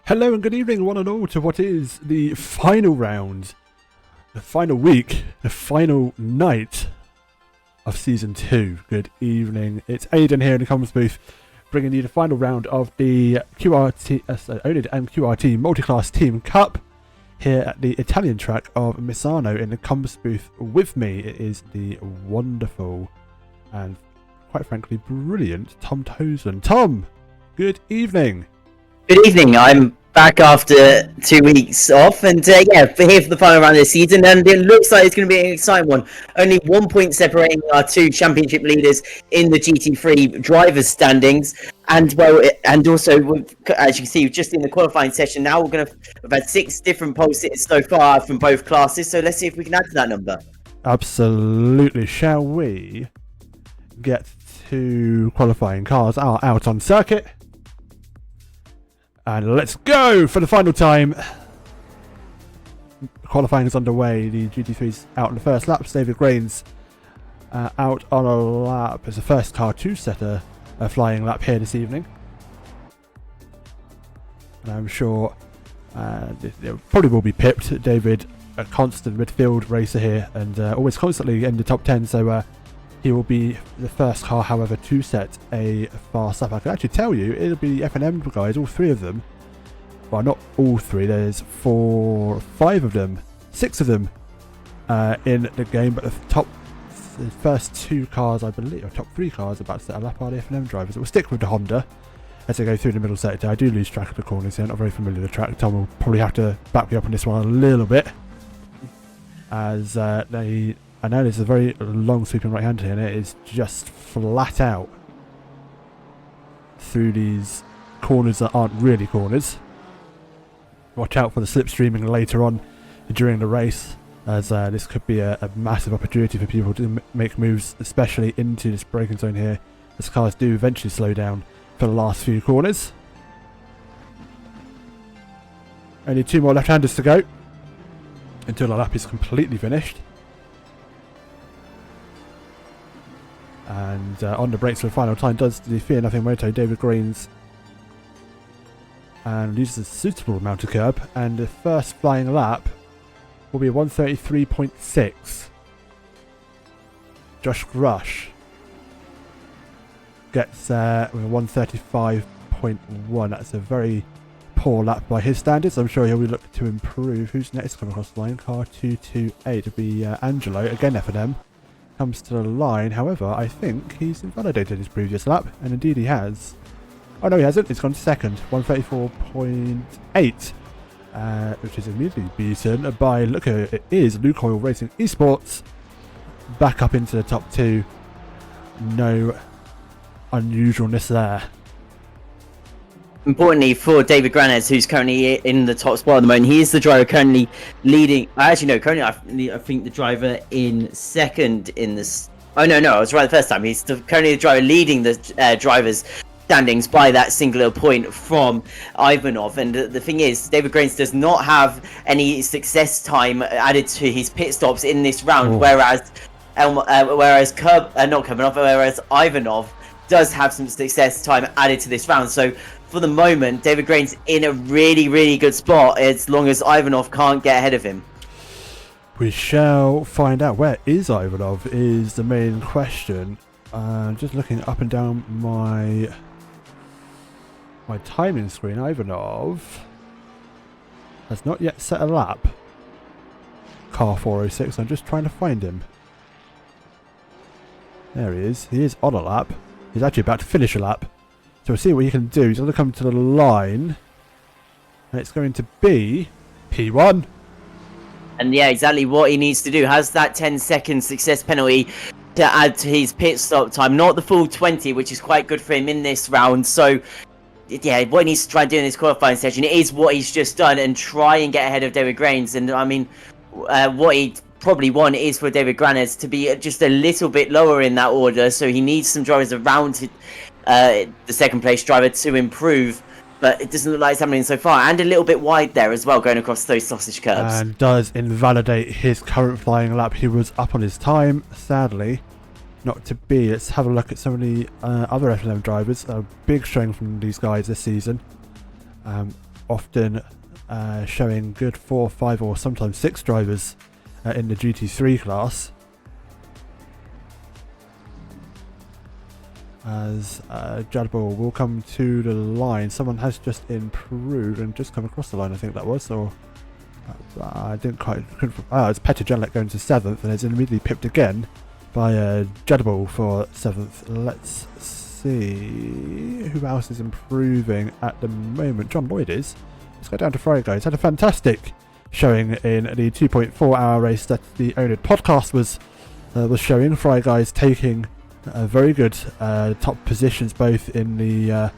Hello and good evening one and all to what is the final round, the final week, the final night of Season 2. Good evening, it's Aidan here in the comms booth, bringing you the final round of the oNiD and QRT Multi-Class Team Cup here at the Italian track of Misano. In the comms booth with me, it is the wonderful and quite frankly brilliant Tom Tozen. Tom, good evening. Good evening. I'm back after 2 weeks off, and we're here for the final round of the season, and it looks like it's going to be an exciting one. Only 1 point separating our two championship leaders in the GT3 drivers' standings, and also as you can see, just in the qualifying session now, we've had 6 different pole sitters so far from both classes. So let's see if we can add to that number. Absolutely. Shall we get to qualifying cars are out on circuit? And let's go for the final time. Qualifying is underway. The GT3's out on the first lap. David Grains out on a lap as the first car to set a flying lap here this evening. And I'm sure it probably will be pipped. David, a constant midfield racer here and always constantly in the top 10. So he will be the first car, however, to set a fast lap. I can actually tell you, it'll be the F&M guys, all 3 of them. Well, not all 3, there's 5 of them, 6 of them in the game, but the first 2 cars, I believe, or top 3 cars about to set a lap are the F&M drivers. It will stick with the Honda as they go through the middle sector. I do lose track of the corners here, I'm not very familiar with the track. Tom will probably have to back me up on this one a little bit, as I know there's a very long sweeping right hand here, and it is just flat out through these corners that aren't really corners. Watch out for the slipstreaming later on during the race, as this could be a massive opportunity for people to make moves, especially into this braking zone here, as cars do eventually slow down for the last few corners. Only 2 more left-handers to go until the lap is completely finished. And on the brakes for the final time does the Fear Nothing Moto, David Grains, and uses a suitable amount of curb, and the first flying lap will be 133.6. Josh Rush gets with a 135.1. That's a very poor lap by his standards. I'm sure he'll be looking to improve. Who's next to come across the line? Car 228 to be Angelo, again F&M. Comes to the line, however, I think he's invalidated his previous lap, and indeed he has. Oh no, he hasn't, he's gone second, 134.8, which is immediately beaten by, look at it is Luke Oil Racing Esports, back up into the top 2. No unusualness there. Importantly for David Granez, who's currently in the top spot at the moment, he is the driver currently leading. I think the driver in second in this. Oh no, I was right the first time. He's currently the driver leading the drivers' standings by that singular point from Ivanov. And the thing is, David Grains does not have any success time added to his pit stops in this round, whereas Ivanov does have some success time added to this round. So for the moment, David Grains in a really, really good spot as long as Ivanov can't get ahead of him. We shall find out. Where is Ivanov is the main question. Just looking up and down my timing screen, Ivanov has not yet set a lap. Car 406, I'm just trying to find him. There he is. He is on a lap. He's actually about to finish a lap. So we'll see what he can do. He's going to come to the line. And it's going to be P1. And yeah, exactly what he needs to do. Has that 10-second success penalty to add to his pit stop time. Not the full 20, which is quite good for him in this round. So yeah, what he needs to try and do in this qualifying session is what he's just done and try and get ahead of David Grains. And I mean, what he probably want is for David Granez to be just a little bit lower in that order. So he needs some drivers around the second place driver to improve, but it doesn't look like it's happening so far, and a little bit wide there as well going across those sausage curbs, and does invalidate his current flying lap. He was up on his time, sadly not to be. Let's have a look at some of the other F&M drivers. A big showing from these guys this season. often showing good 4, 5 or sometimes 6 drivers in the GT3 class. As Jadball will come to the line. Someone has just improved and just come across the line, I think that was, or I didn't quite. It's Petr Janlek going to 7th, and it's immediately pipped again by Jadball for 7th. Let's see who else is improving at the moment. John Lloyd is. Let's go down to Friday, guys. Had a fantastic showing in the 2.4 hour race that the oNiD podcast was showing. Friday guys taking very good top positions both in the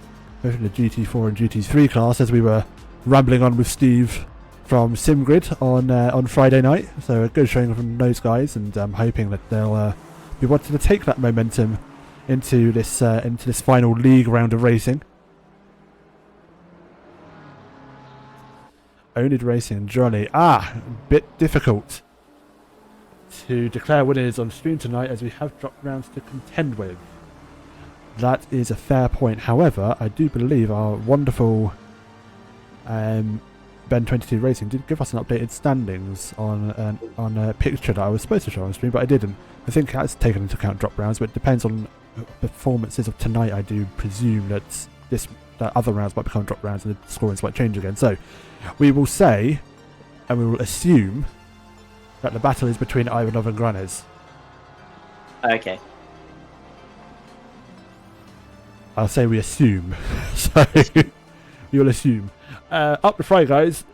GT4 and GT3 class, as we were rambling on with Steve from SimGrid on Friday night. So a good showing from those guys, and I'm hoping that they'll be wanting to take that momentum into this final league round of racing. oNiD Racing Johnny. Bit difficult to declare winners on stream tonight, as we have drop rounds to contend with. That is a fair point. However, I do believe our wonderful Ben22 Racing did give us an updated standings on a picture that I was supposed to show on stream, but I didn't. I think that's taken into account drop rounds, but it depends on performances of tonight. I do presume that other rounds might become drop rounds and the scorings might change again. So we will say, and we will assume, that the battle is between Ivanov and Granez. Okay. I'll say we assume. So we will assume. Up the fray, guys.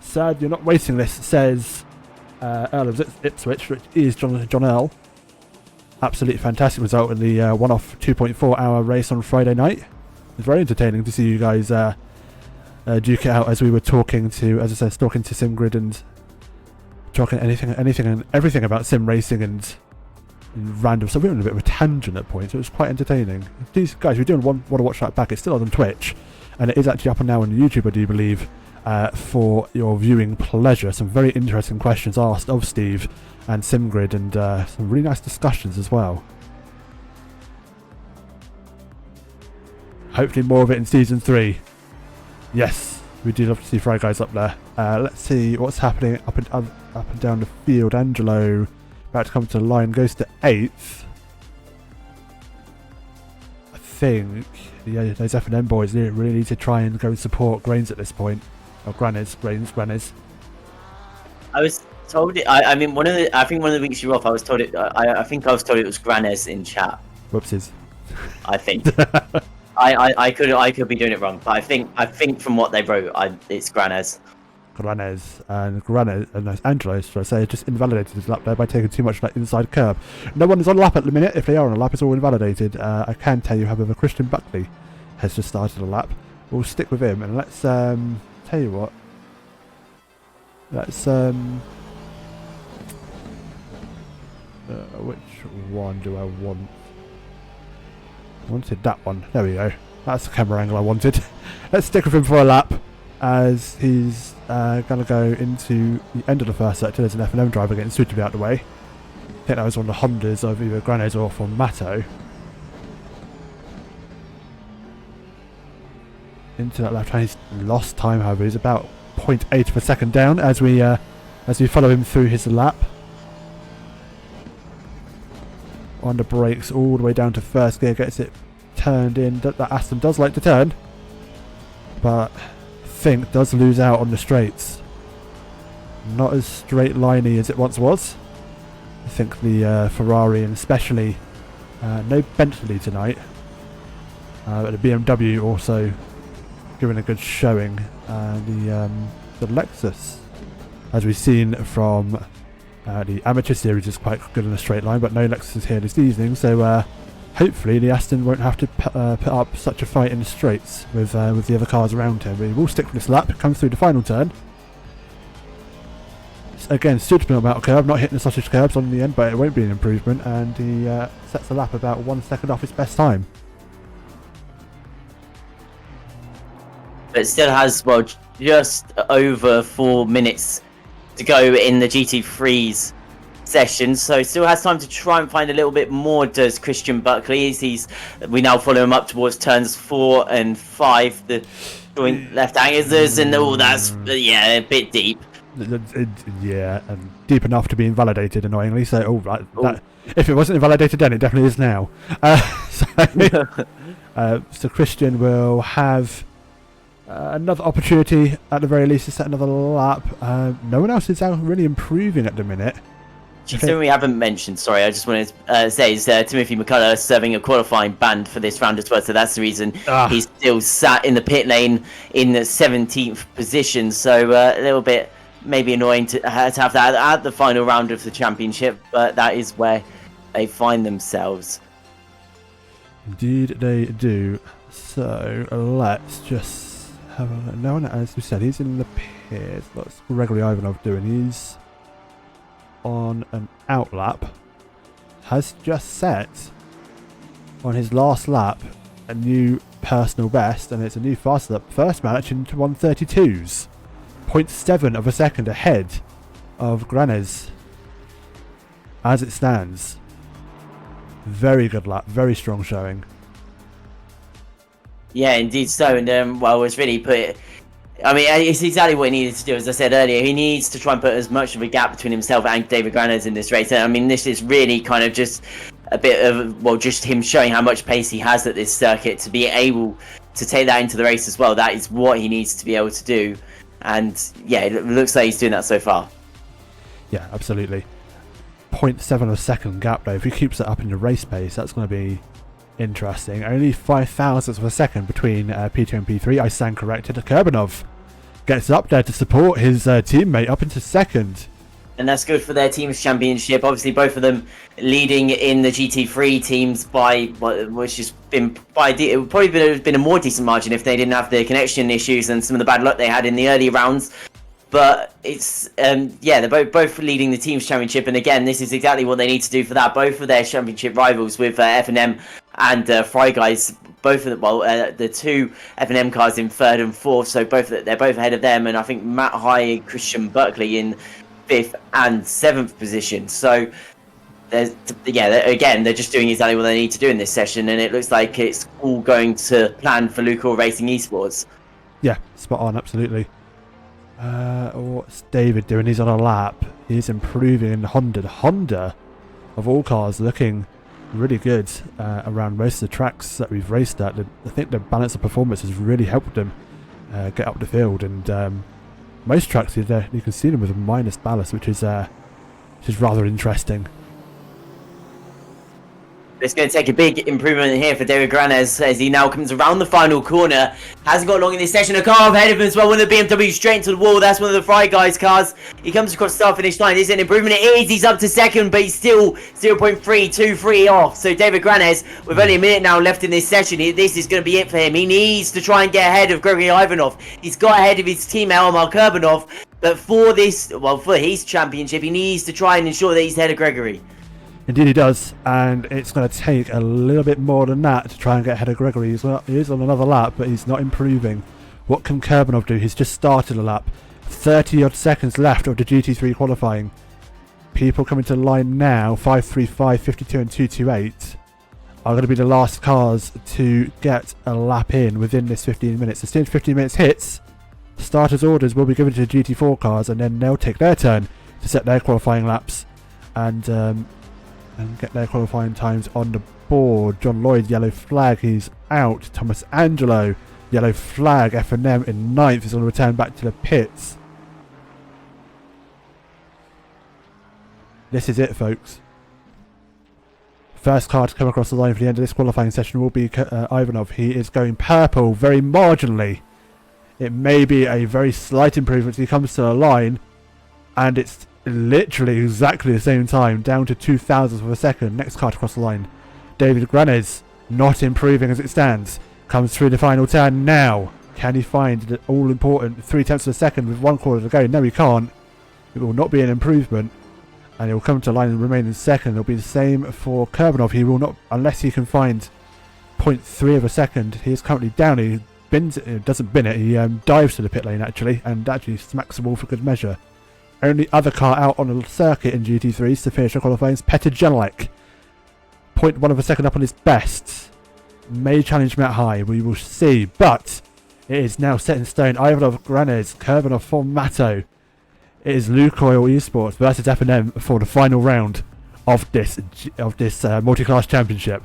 Sad you're not racing this, says Earl of Ipswich, which is John Earl. Absolutely fantastic result in the one-off 2.4 hour race on Friday night. It was very entertaining to see you guys duke it out, as we were talking to SimGrid and talking anything and everything about sim racing and random stuff. We were on a bit of a tangent at points. It was quite entertaining. These guys, we do want to watch that back. It's still on Twitch, and it is actually up and now on YouTube, I do believe, for your viewing pleasure. Some very interesting questions asked of Steve and SimGrid, and some really nice discussions as well. Hopefully more of it in season 3. Yes, we do love to see Fry guys up there. Let's see what's happening up and down the field. Angelo about to come to the line, goes to 8th. I think those F&M boys really need to try and go and support Grains at this point. Or Granez. I was told it. I mean, I think one of the weeks you were off, I was told it. I think I was told it was Granez in chat. Whoopsies. I think. I could be doing it wrong, but I think from what they wrote, it's Granez. And Angelo, should I say, just invalidated his lap there by taking too much of that inside curb. No one is on lap at the minute. If they are on a lap, it's all invalidated. I can tell you, however, Christian Buckley has just started a lap. We'll stick with him, and let's tell you what. Let's which one do I want? I wanted that one. There we go. That's the camera angle I wanted. Let's stick with him for a lap, as he's going to go into the end of the first sector. There's an F&M driver getting suitably out of the way. I think that was one of the Hondas of either Granez or Formato. Into that left hand. He's lost time, however. He's about 0.8 of a second down as we follow him through his lap. On the brakes all the way down to first gear, gets it turned in. That Aston does like to turn, but I think does lose out on the straights. Not as straight liney as it once was. I think the Ferrari, and especially no Bentley tonight, but the BMW also giving a good showing. The Lexus, as we've seen from the amateur series, is quite good in a straight line, but no Lexus here this evening, so hopefully the Aston won't have to put up such a fight in the straights with the other cars around him. But he will stick with this lap, comes through the final turn. Again, suitable amount of curb, not hitting the sausage curbs on the end, but it won't be an improvement, and he sets the lap about 1 second off his best time. But still has, well, just over 4 minutes to go in the GT3's session, so still has time to try and find a little bit more, does Christian Buckley. We now follow him up towards turns 4 and 5. joint left hangers, and all that's a bit deep. Yeah, and deep enough to be invalidated, annoyingly. So, that, if it wasn't invalidated then, it definitely is now. So Christian will have another opportunity, at the very least, to set another lap. No one else is out really improving at the minute. Something we haven't mentioned, sorry, I just wanted to say is Timothy McCullough serving a qualifying ban for this round as well, so that's the reason he's still sat in the pit lane in the 17th position, so a little bit maybe annoying to have that at the final round of the championship, but that is where they find themselves. Indeed they do. So let's just have a look. No one, as we said, he's in the pit. What's Gregory Ivanov doing? He's on an out lap. Has just set on his last lap a new personal best, and it's a new fast lap. First match into 132s. 0.7 of a second ahead of Granez as it stands. Very good lap, very strong showing. Yeah, indeed so, and it's really it's exactly what he needed to do. As I said earlier, he needs to try and put as much of a gap between himself and David Granez in this race. And this is really kind of just a bit of, just him showing how much pace he has at this circuit to be able to take that into the race as well. That is what he needs to be able to do. And yeah, it looks like he's doing that so far. Yeah, absolutely. 0.7 of a second gap though. If he keeps it up in the race pace, that's going to be interesting. Only 5 thousandths of a second between P2 and P3. I stand corrected. Kurbanov gets up there to support his teammate up into second. And that's good for their team's championship. Obviously, both of them leading in the GT3 teams by, which has been it would probably have been a more decent margin if they didn't have the connection issues and some of the bad luck they had in the early rounds. But it's they're both leading the team's championship, and again, this is exactly what they need to do for that. Both of their championship rivals with F&M and Fry Guys, both of them, the two F&M cars in third and fourth, so they're both ahead of them, and I think Matt High and Christian Berkeley in 5th and 7th position. So they're just doing exactly what they need to do in this session, and it looks like it's all going to plan for Lucor Racing Esports. Yeah, spot on, absolutely. What's David doing? He's on a lap. He's improving in Honda. Honda, of all cars, looking really good around most of the tracks that we've raced at. I think the balance of performance has really helped them get up the field, and most tracks you can see them with a minus ballast, which is rather interesting. It's going to take a big improvement here for David Granez as he now comes around the final corner. Hasn't got long in this session. A car ahead of him as well. One of the BMW straight into the wall. That's one of the Fry Guys cars. He comes across the start-finish line. Is it an improvement? It is. He's up to second, but he's still 0.323 off. So David Granez, with only a minute now left in this session, this is going to be it for him. He needs to try and get ahead of Gregory Ivanov. He's got ahead of his teammate Elmar Kurbanov, but for his championship, he needs to try and ensure that he's ahead of Gregory. Indeed he does, and it's going to take a little bit more than that to try and get ahead of Gregory. He is on another lap, but he's not improving. What can Kurbanov do? He's just started a lap. 30 odd seconds left of the GT3 qualifying. People coming to the line now, 535, 52 and 228, are going to be the last cars to get a lap in within this 15 minutes. As soon as 15 minutes hits, starters' orders will be given to the GT4 cars, and then they'll take their turn to set their qualifying laps and get their qualifying times on the board. John Lloyd, yellow flag, he's out. Thomas Angelo, yellow flag. F&M in 9th is going to return back to the pits. This is it, folks. First car to come across the line for the end of this qualifying session will be Ivanov. He is going purple very marginally. It may be a very slight improvement as he comes to the line, and it's literally exactly the same time, down to 2 thousandths of a second. Next car to cross the line, David Granez, not improving as it stands, comes through the final turn now. Can he find the all-important 3 tenths of a second with 1 quarter to go? No, he can't. It will not be an improvement, and he will come to the line and remain in second. It will be the same for Kurbanov. He will not, unless he can find 0.3 of a second. He is currently down. He doesn't bin it. He dives to the pit lane actually, and actually smacks the wall for good measure. Only other car out on the circuit in GT3s to finish the qualifying is Petr Janelek. 0.1 of a second up on his best. May challenge Matt High, we will see. But It is now set in stone. Ivanov Granez, Kurbanov Formato. It is Lukoil Esports versus F&M for the final round of this multi-class championship.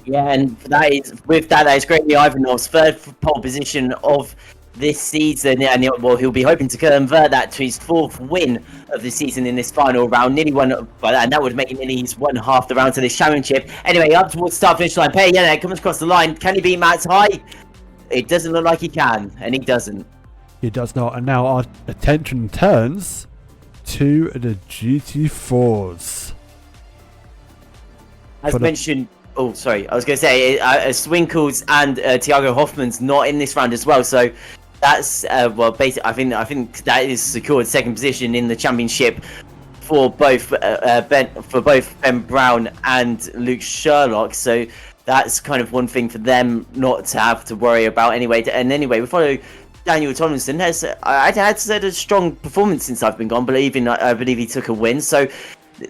Yeah, and that is greatly Ivanov's third pole position of this season, and he'll be hoping to convert that to his fourth win of the season in this final round. Nearly won by that, and that would make it nearly his one half the round to this championship. Anyway, up towards the start finish line. Payenne comes across the line. Can he beat Matt's high? It doesn't look like he can, and he doesn't. He does not, and now our attention turns to the GT4s. As mentioned, oh sorry, I was going to say Swinkles and Thiago Hoffman's not in this round as well, so that's basically I think that is secured second position in the championship for both Ben Brown and Luke Sherlock. So that's kind of one thing for them not to have to worry about anyway. And anyway, we follow Daniel Tomlinson. I had said a strong performance since I've been gone, but I believe he took a win. So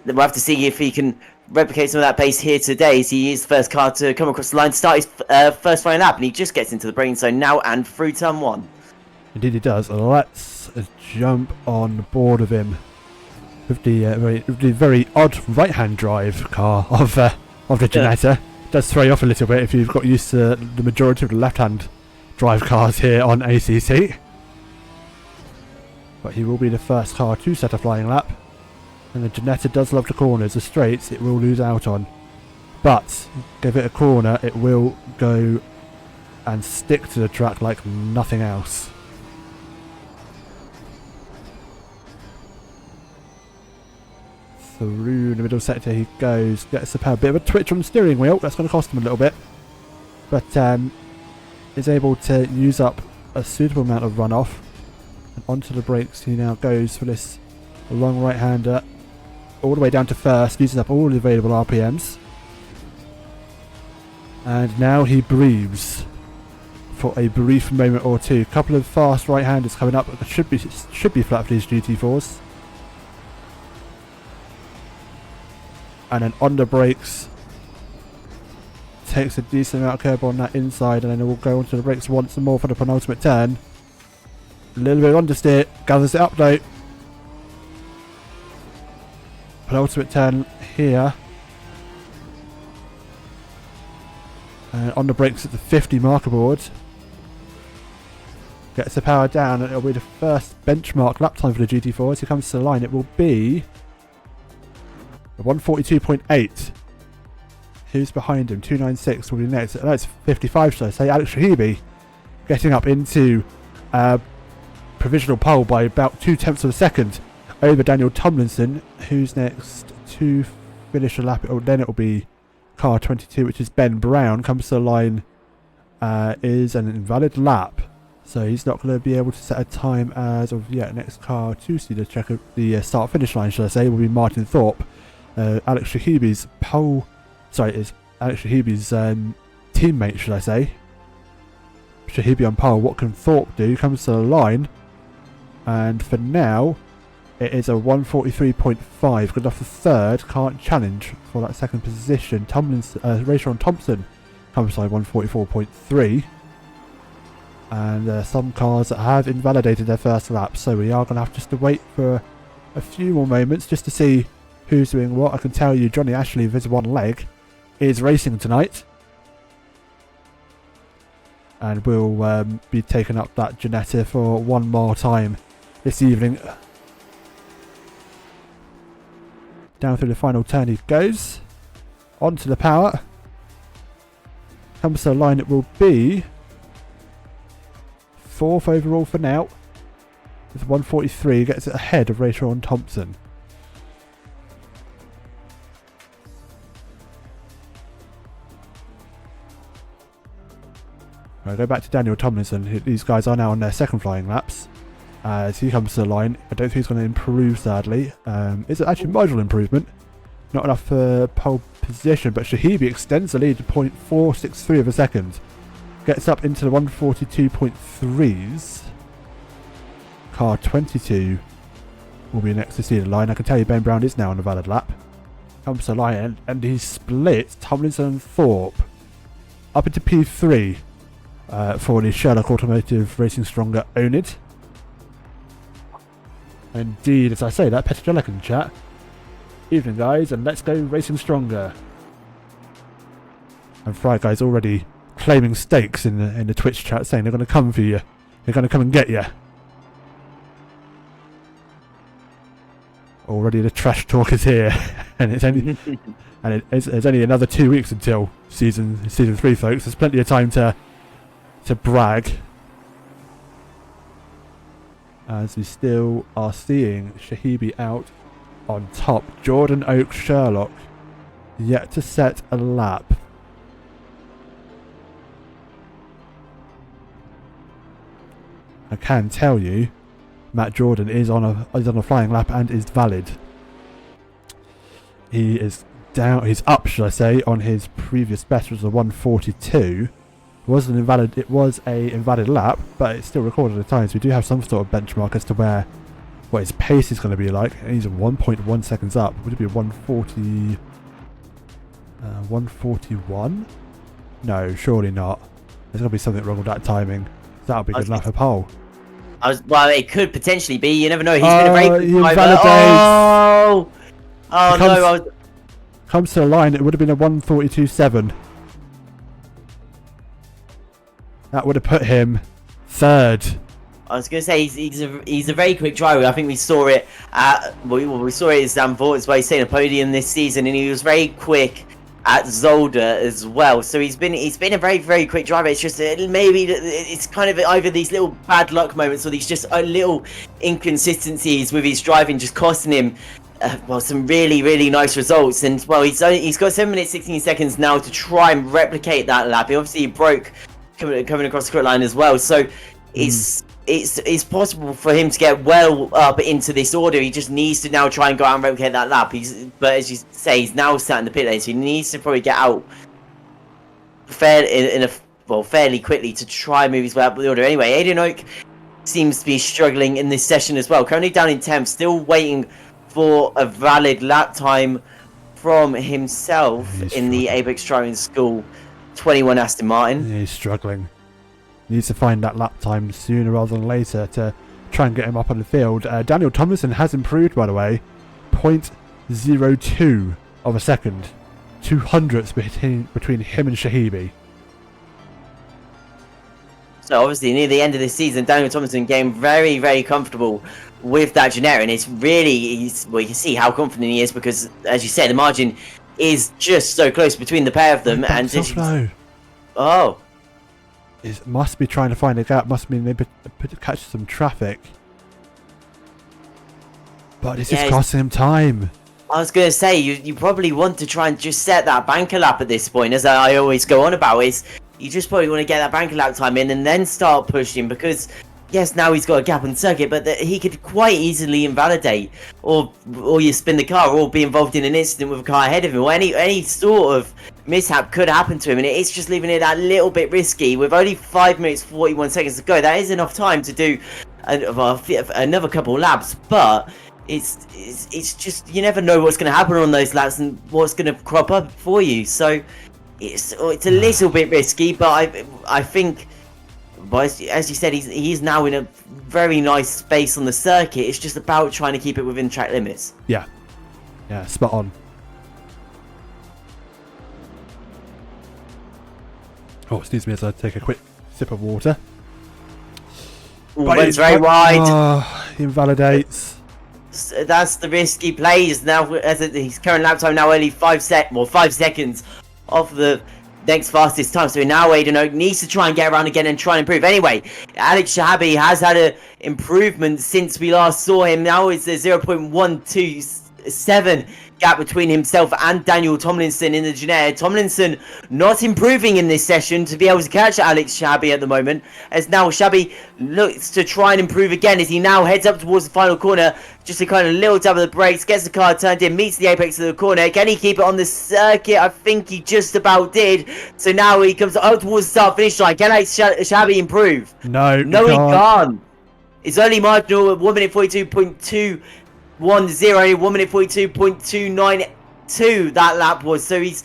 we'll have to see if he can replicate some of that pace here today, as he is the first car to come across the line to start his first final lap, and he just gets into the braking zone now and through turn one. Indeed he does. Let's jump on board of him with the very odd right-hand drive car of the Ginetta. Does throw you off a little bit if you've got used to the majority of the left-hand drive cars here on ACC. But he will be the first car to set a flying lap. And the Ginetta does love the corners. The straights it will lose out on. But give it a corner, it will go and stick to the track like nothing else. Through the middle sector he goes, gets a bit of a twitch on the steering wheel. That's going to cost him a little bit. But is able to use up a suitable amount of runoff. And onto the brakes he now goes for this long right-hander. All the way down to first, using up all the available RPMs. And now he breathes for a brief moment or two. Couple of fast right-handers coming up. Should be flat for these GT4s. And then on the brakes, takes a decent amount of curb on that inside, and then it will go onto the brakes once more for the penultimate turn. A little bit of understeer, gathers it up though. Penultimate turn here. And on the brakes at the 50 marker board. Gets the power down, and it'll be the first benchmark lap time for the GT4. As he comes to the line, it will be 142.8. Who's behind him? 296 will be next. No, it's 55, so I say. Alex Shahibi getting up into provisional pole by about 0.2 of a second over Daniel Tomlinson, who's next to finish a lap. Then it will be car 22, which is Ben Brown. Comes to the line, is an invalid lap, so he's not going to be able to set a time as of yet. Next car to see the check of the start finish line, should I say, will be Martin Thorpe. Alex Shahibi's teammate, should I say. Shahibi on pole. What can Thorpe do? Comes to the line, and for now it is a 143.5. Good enough for third. Can't challenge for that second position. Rayshon Thompson comes to 144.3. And some cars have invalidated their first lap, so we are going to have just to wait for a few more moments just to see who's doing what. I can tell you Johnny Ashley with his one leg is racing tonight, and will be taking up that Ginetta for one more time this evening. Down through the final turn he goes, onto the power, comes to the line. It will be fourth overall for now with 143, gets it ahead of Rayshon Thompson. Right, go back to Daniel Tomlinson. These guys are now on their second flying laps. As he comes to the line, I don't think he's going to improve, sadly. Is it actually marginal improvement? Not enough for pole position, but Shahibi extends the lead to 0.463 of a second. Gets up into the 142.3s. Car 22 will be next to see the line. I can tell you Ben Brown is now on a valid lap. Comes to the line, and he splits Tomlinson and Thorpe up into P3. for the Sherlock Automotive Racing Stronger oNiD. Indeed, as I say that, Petrogelic in the chat. Evening guys, and let's go Racing Stronger. And Fry Guy's already claiming stakes in the Twitch chat, saying they're going to come for you. They're going to come and get you. Already the trash talk is here, and it's only there's only another 2 weeks until season 3, folks. There's plenty of time to brag, as we still are seeing Shahibi out on top. Jordan Oak Sherlock yet to set a lap. I can tell you, Matt Jordan is on a flying lap and is valid. He is down. He's up, should I say, on his previous best, which was a 142. It was an invalid lap, but it's still recorded at times. We do have some sort of benchmark as to what his pace is going to be like. And he's 1.1 seconds up. Would it be 140? 141? No, surely not. There's going to be something wrong with that timing. That'll be good enough for pole. Well, it could potentially be. You never know. He's been a very good driver. No! Comes to the line. It would have been a 142.7. That would have put him third. I was going to say he's a very quick driver. I think we saw it we saw it at Zandvoort as well. He's taken a podium this season, and he was very quick at Zolder as well. So he's been a very, very quick driver. It's just maybe it's kind of either these little bad luck moments or these just little inconsistencies with his driving just costing him some really, really nice results. And well, he's got 7 minutes 16 seconds now to try and replicate that lap. He obviously broke coming across the quit line as well. So it's possible for him to get well up into this order. He just needs to now try and go out and replicate that lap. But as you say, he's now sat in the pit lane, so he needs to probably get out fairly quickly to try and move his way up the order. Anyway, Aiden Oak seems to be struggling in this session as well. Currently down in 10th, still waiting for a valid lap time from himself in the Apex Driving School 21 Aston Martin. He's struggling. Needs to find that lap time sooner rather than later to try and get him up on the field. Daniel Tomlinson has improved, by the way. 0.02 of a second. 200ths between him and Shahibi. So obviously near the end of this season, Daniel Tomlinson getting very, very comfortable with that generic, and it's really, you can see how confident he is because, as you say, the margin is just so close between the pair of them. And it must be trying to find a gap, must be maybe catch some traffic. But it's just costing him time. I was going to say, you probably want to try and just set that banker lap at this point, as I always go on about, is you just probably want to get that banker lap time in and then start pushing, because yes, now he's got a gap on the circuit, but he could quite easily invalidate, or you spin the car, or be involved in an incident with a car ahead of him, or any sort of mishap could happen to him, and it's just leaving it that little bit risky. With only 5 minutes 41 seconds to go, that is enough time to do another couple of laps, but it's just, you never know what's going to happen on those laps and what's going to crop up for you. So it's a little bit risky, but I think, but as you said, he's now in a very nice space on the circuit. It's just about trying to keep it within track limits. Yeah, spot on. Oh, excuse me as I take a quick sip of water. But it's very wide. He invalidates. That's the risky plays now. As his current lap time now only 5 seconds off the next fastest time. So now Aiden Oak needs to try and get around again and try and improve. Anyway, Alex Shahabi has had an improvement since we last saw him. Now it's a 0.127 gap between himself and Daniel Tomlinson in the Genere. Tomlinson not improving in this session to be able to catch Alex Shahabi at the moment, as now Shahabi looks to try and improve again as he now heads up towards the final corner. Just a kind of little dab of the brakes, gets the car turned in, meets the apex of the corner. Can he keep it on the circuit? I think he just about did. So now he comes up towards the start finish line. Can Alex Shahabi improve? No, he can't. It's only marginal at 1 minute 42.210, 1 minute 42.292 that lap was. So he's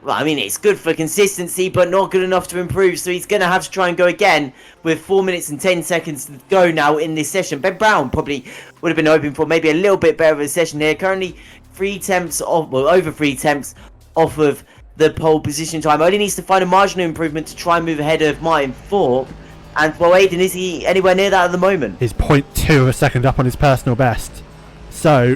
well, I mean, it's good for consistency, but not good enough to improve. So he's going to have to try and go again with 4 minutes and 10 seconds to go now in this session. Ben Brown probably would have been hoping for maybe a little bit better of a session here. Currently 3 attempts off, well, over 3 attempts off of the pole position time. Only needs to find a marginal improvement to try and move ahead of Martin Thorpe. And, well, Aiden, is he anywhere near that at the moment? He's 0.2 of a second up on his personal best. So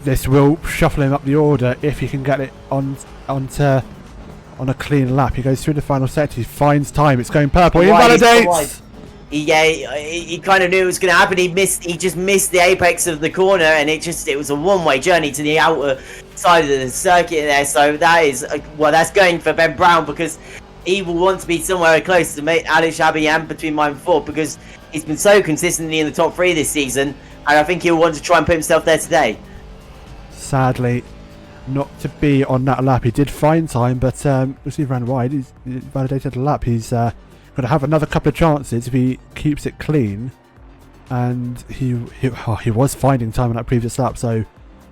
this will shuffle him up the order if he can get it on a clean lap. He goes through the final sector. He finds time. It's going purple. He invalidates. Yeah, he kind of knew it was going to happen. He just missed the apex of the corner, and it was a one-way journey to the outer side of the circuit there. So that is that's going for Ben Brown, because he will want to be somewhere close to Alex Abbey and between mine and Thorpe, because he's been so consistently in the top 3 this season, and I think he'll want to try and put himself there today. Sadly, not to be on that lap. He did find time, but because he ran wide, he's validated the lap. He's going to have another couple of chances if he keeps it clean. And he was finding time on that previous lap, so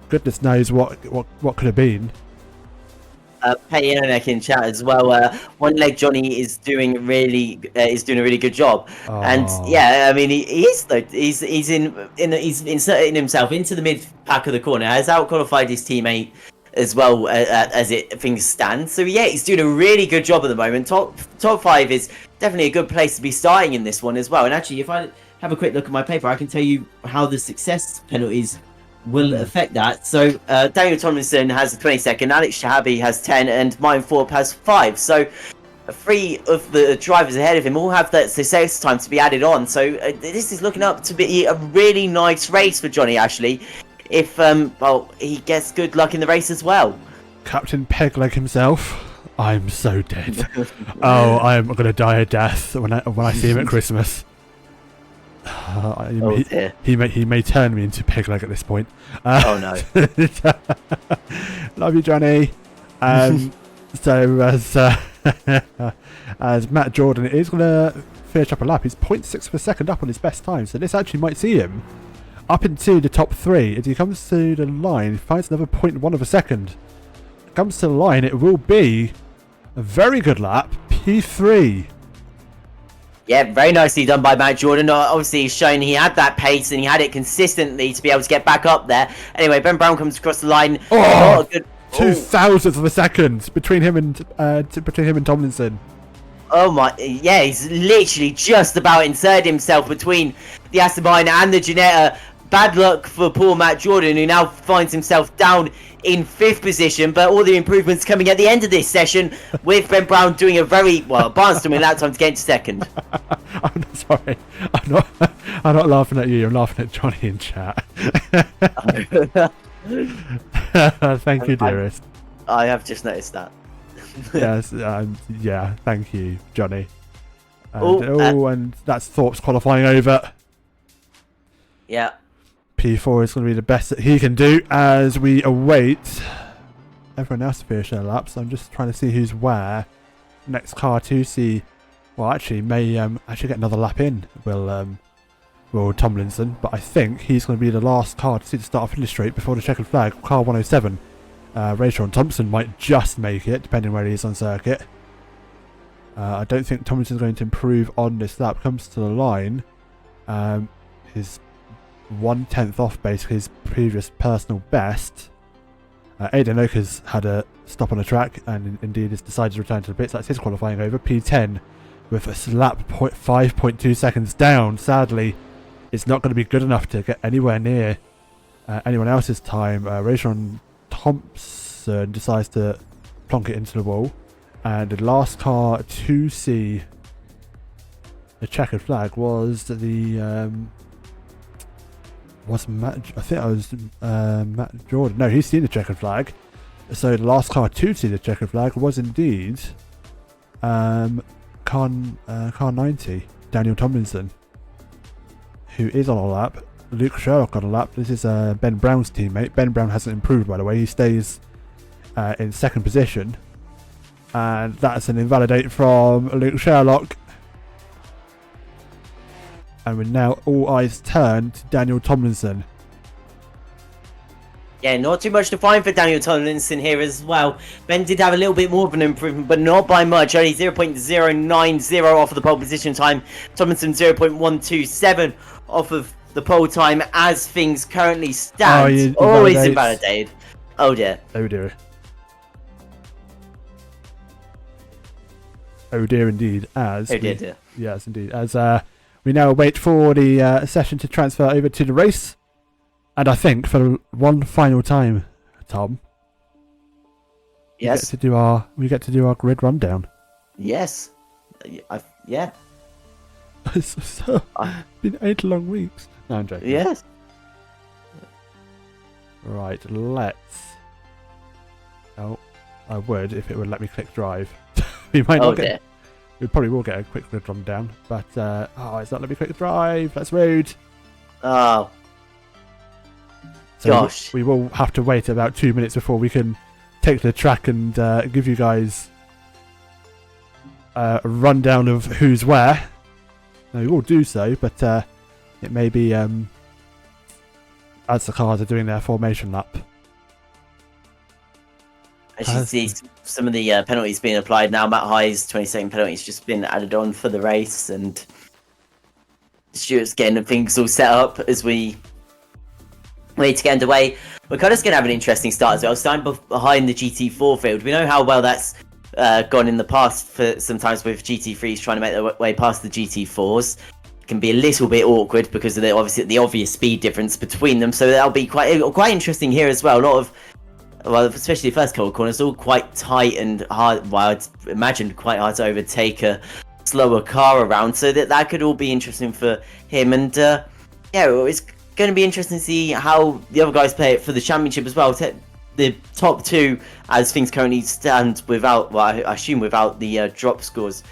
goodness knows what could have been. Pay Internet in chat as well. One leg Johnny is doing a really good job, and yeah, I mean he is though. He's inserting himself into the mid pack of the corner. Has out qualified his teammate as well things stand. So yeah, he's doing a really good job at the moment. Top 5 is definitely a good place to be starting in this one as well. And actually, if I have a quick look at my paper, I can tell you how the success penalties will affect that. So Daniel Tomlinson has a 20-second, Alex Shahabi has 10, and Martin Thorpe has 5. So 3 of the drivers ahead of him all have that success time to be added on. So this is looking up to be a really nice race for Johnny Ashley, if he gets good luck in the race as well. Captain Pegleg himself. I'm so dead. I'm going to die a death when I see him at Christmas. He may turn me into Pegleg at this point. Oh no! Love you, Johnny. So as Matt Jordan is going to finish up a lap, he's 0.6 of a second up on his best time. So this actually might see him up into the top 3. As he comes to the line, he finds another 0.1 of a second. Comes to the line, it will be a very good lap, P3. Yeah, very nicely done by Matt Jordan. Obviously, he's shown he had that pace and he had it consistently to be able to get back up there. Anyway, Ben Brown comes across the line. Oh, 0.02 of a second between him and Tomlinson. Oh my, yeah, he's literally just about inserted himself between the Aston Martin and the Ginetta. Bad luck for poor Matt Jordan, who now finds himself down in 5th position, but all the improvements coming at the end of this session, with Ben Brown doing a very barnstorming lap time to get into 2nd. I'm not sorry. I'm not laughing at you. I'm laughing at Johnny in chat. Thank you, dearest. I have just noticed that. Yes, yeah. Thank you, Johnny. And, and that's Thorpe's qualifying over. Yeah. P4 is going to be the best that he can do as we await everyone else to finish their laps. I'm just trying to see who's where. Next car to see, well, actually may actually get another lap in. Will Tomlinson, but I think he's going to be the last car to see the start finish straight before the checkered flag. Car 107. Rayshon Thompson might just make it, depending where he is on circuit. I don't think Tomlinson's going to improve on this lap. Comes to the line. His 1/10 off basically his previous personal best. Aidan Oker's had a stop on the track and indeed has decided to return to the pits. That's his qualifying over. P10 with a lap 5.2 seconds down. Sadly, it's not going to be good enough to get anywhere near anyone else's time. Rayshon Thompson decides to plonk it into the wall, and the last car to see the checkered flag was the was Matt. I think I was Matt Jordan. No, he's seen the checkered flag. So the last car to see the checkered flag was indeed car 90, Daniel Tomlinson, who is on a lap. Luke Sherlock on a lap. This is Ben Brown's teammate. Ben Brown hasn't improved, by the way. He stays in 2nd position, and that's an invalidate from Luke Sherlock. And we're now all eyes turned to Daniel Tomlinson. Yeah, not too much to find for Daniel Tomlinson here as well. Ben did have a little bit more of an improvement, but not by much. Only 0.090 off of the pole position time. Tomlinson 0.127 off of the pole time as things currently stand. you Always invalidates. invalidated. Oh dear. Oh dear. Oh dear indeed. Oh dear. Yes, indeed. As we now wait for the session to transfer over to the race. And I think for one final time, Tom. Yes. We get to do our grid rundown. Yes. Yeah. It's been 8 long weeks. No, I'm joking. Yes. Right, let's. Oh, I would if it would let me click drive. We might not get. We probably will get a quick grid rundown, but it's not letting me click drive. That's rude. Oh. So Gosh. we will have to wait about 2 minutes before we can take to the track and give you guys a rundown of who's where. Now, we will do so, but it may be as the cars are doing their formation lap. As you see, some of the penalties being applied now. Matt High's 20-second penalty has just been added on for the race, and Stuart's getting things all set up as we wait to get underway. We're kind of going to have an interesting start as well. Starting behind the GT4 field. We know how well that's gone in the past for sometimes with GT3s trying to make their way past the GT4s. It can be a little bit awkward because of the obvious speed difference between them. So that'll be quite interesting here as well. A lot of, well, especially the first couple of corners, all quite tight and hard. Well, I'd imagine quite hard to overtake a slower car around. So that could all be interesting for him. And yeah, it's going to be interesting to see how the other guys play it for the championship as well. The top two, as things currently stand, without, well, I assume without the drop scores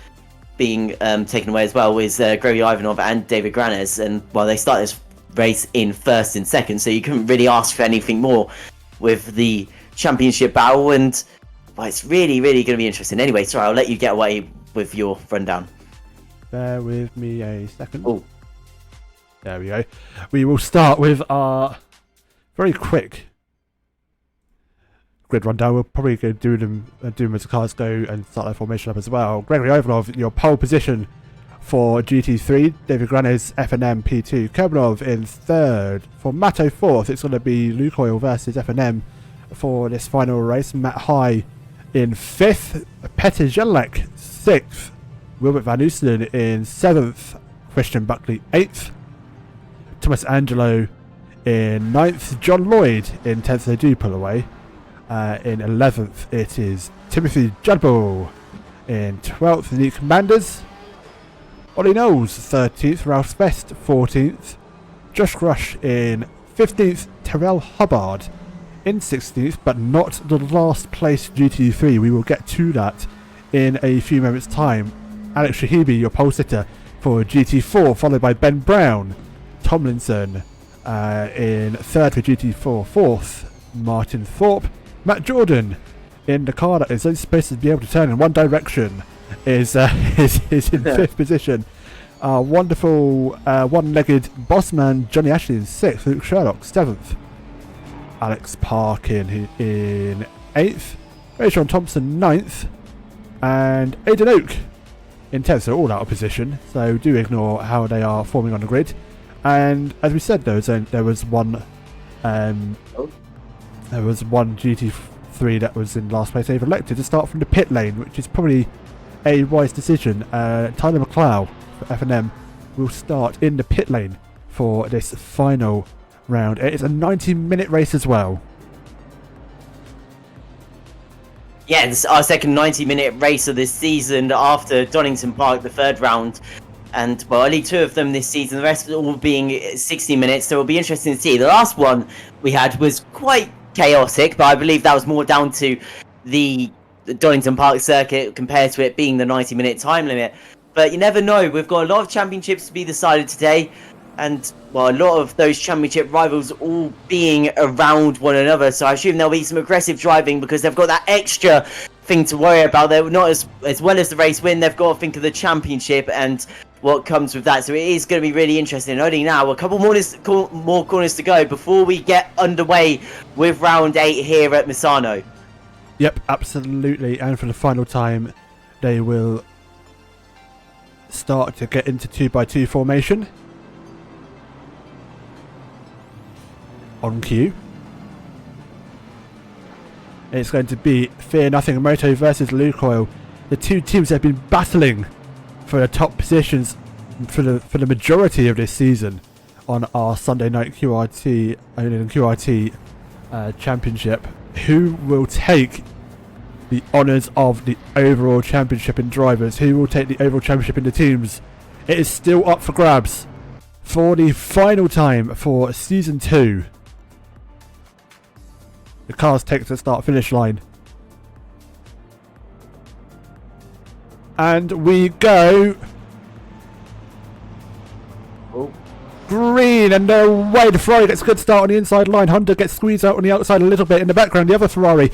being taken away as well, is Gregory Ivanov and David Granez. And well, they start this race in first and second, so you couldn't really ask for anything more with the championship battle. And well, it's really, really going to be interesting. Anyway, sorry, I'll let you get away with your rundown. Bear with me a second. Oh. There we go. We will start with our very quick grid rundown. We'll probably go do them as the cars go and start their formation up as well. Gregory Ivanov, your pole position for GT3. David Granez, FNM P2. Kerbanov in third. For Matto fourth, it's going to be Lukoil versus FNM for this final race. Matt High in fifth. Petr Jelek sixth. Wilbert Van Oosteren in seventh. Christian Buckley eighth. Thomas Angelo in 9th, John Lloyd in 10th, they do pull away. In 11th, it is Timothy Judbull. In 12th, Nick Manders. Ollie Knowles, 13th, Ralph Best, 14th. Josh Rush in 15th, Terrell Hubbard in 16th, but not the last place GT3. We will get to that in a few moments' time. Alex Shahibi, your pole sitter for GT4, followed by Ben Brown. Tomlinson in third for GT4, fourth Martin Thorpe. Matt Jordan in the car that is only supposed to be able to turn in one direction is in fifth position. Wonderful one-legged bossman Johnny Ashley in sixth. Luke Sherlock seventh. Alex Park in eighth. Rachel Thompson ninth, and Aidan Oak in 10th. So all out of position. So do ignore how they are forming on the grid. And as we said, there was one GT3 that was in last place. They've elected to start from the pit lane, which is probably a wise decision. Tyler McLeod for FNM will start in the pit lane for this final round. It is a 90-minute race as well. Yeah, this is our second 90-minute race of this season after Donington Park, the third round. And, well, only two of them this season, the rest all being 60 minutes, so it'll be interesting to see. The last one we had was quite chaotic, but I believe that was more down to the Donington Park circuit compared to it being the 90-minute time limit. But you never know, we've got a lot of championships to be decided today, and, well, a lot of those championship rivals all being around one another, so I assume there'll be some aggressive driving because they've got that extra thing to worry about. They're not as well as the race win, they've got to think of the championship, and what comes with that. So it is going to be really interesting. Only now a couple more corners to go before we get underway with round 8 here at Misano. Yep, absolutely. And for the final time, they will start to get into 2x2 formation. On cue. It's going to be Fear Nothing Moto versus Lukoil. The two teams have been battling for the top positions for the majority of this season on our Sunday night QRT and QRT championship. Who will take the honours of the overall championship in drivers? Who will take the overall championship in the teams? It is still up for grabs for the final time for season 2. The cars take to the start-finish line. And we go... Oh. Green, and away. The Ferrari gets a good start on the inside line. Honda gets squeezed out on the outside a little bit. In the background, the other Ferrari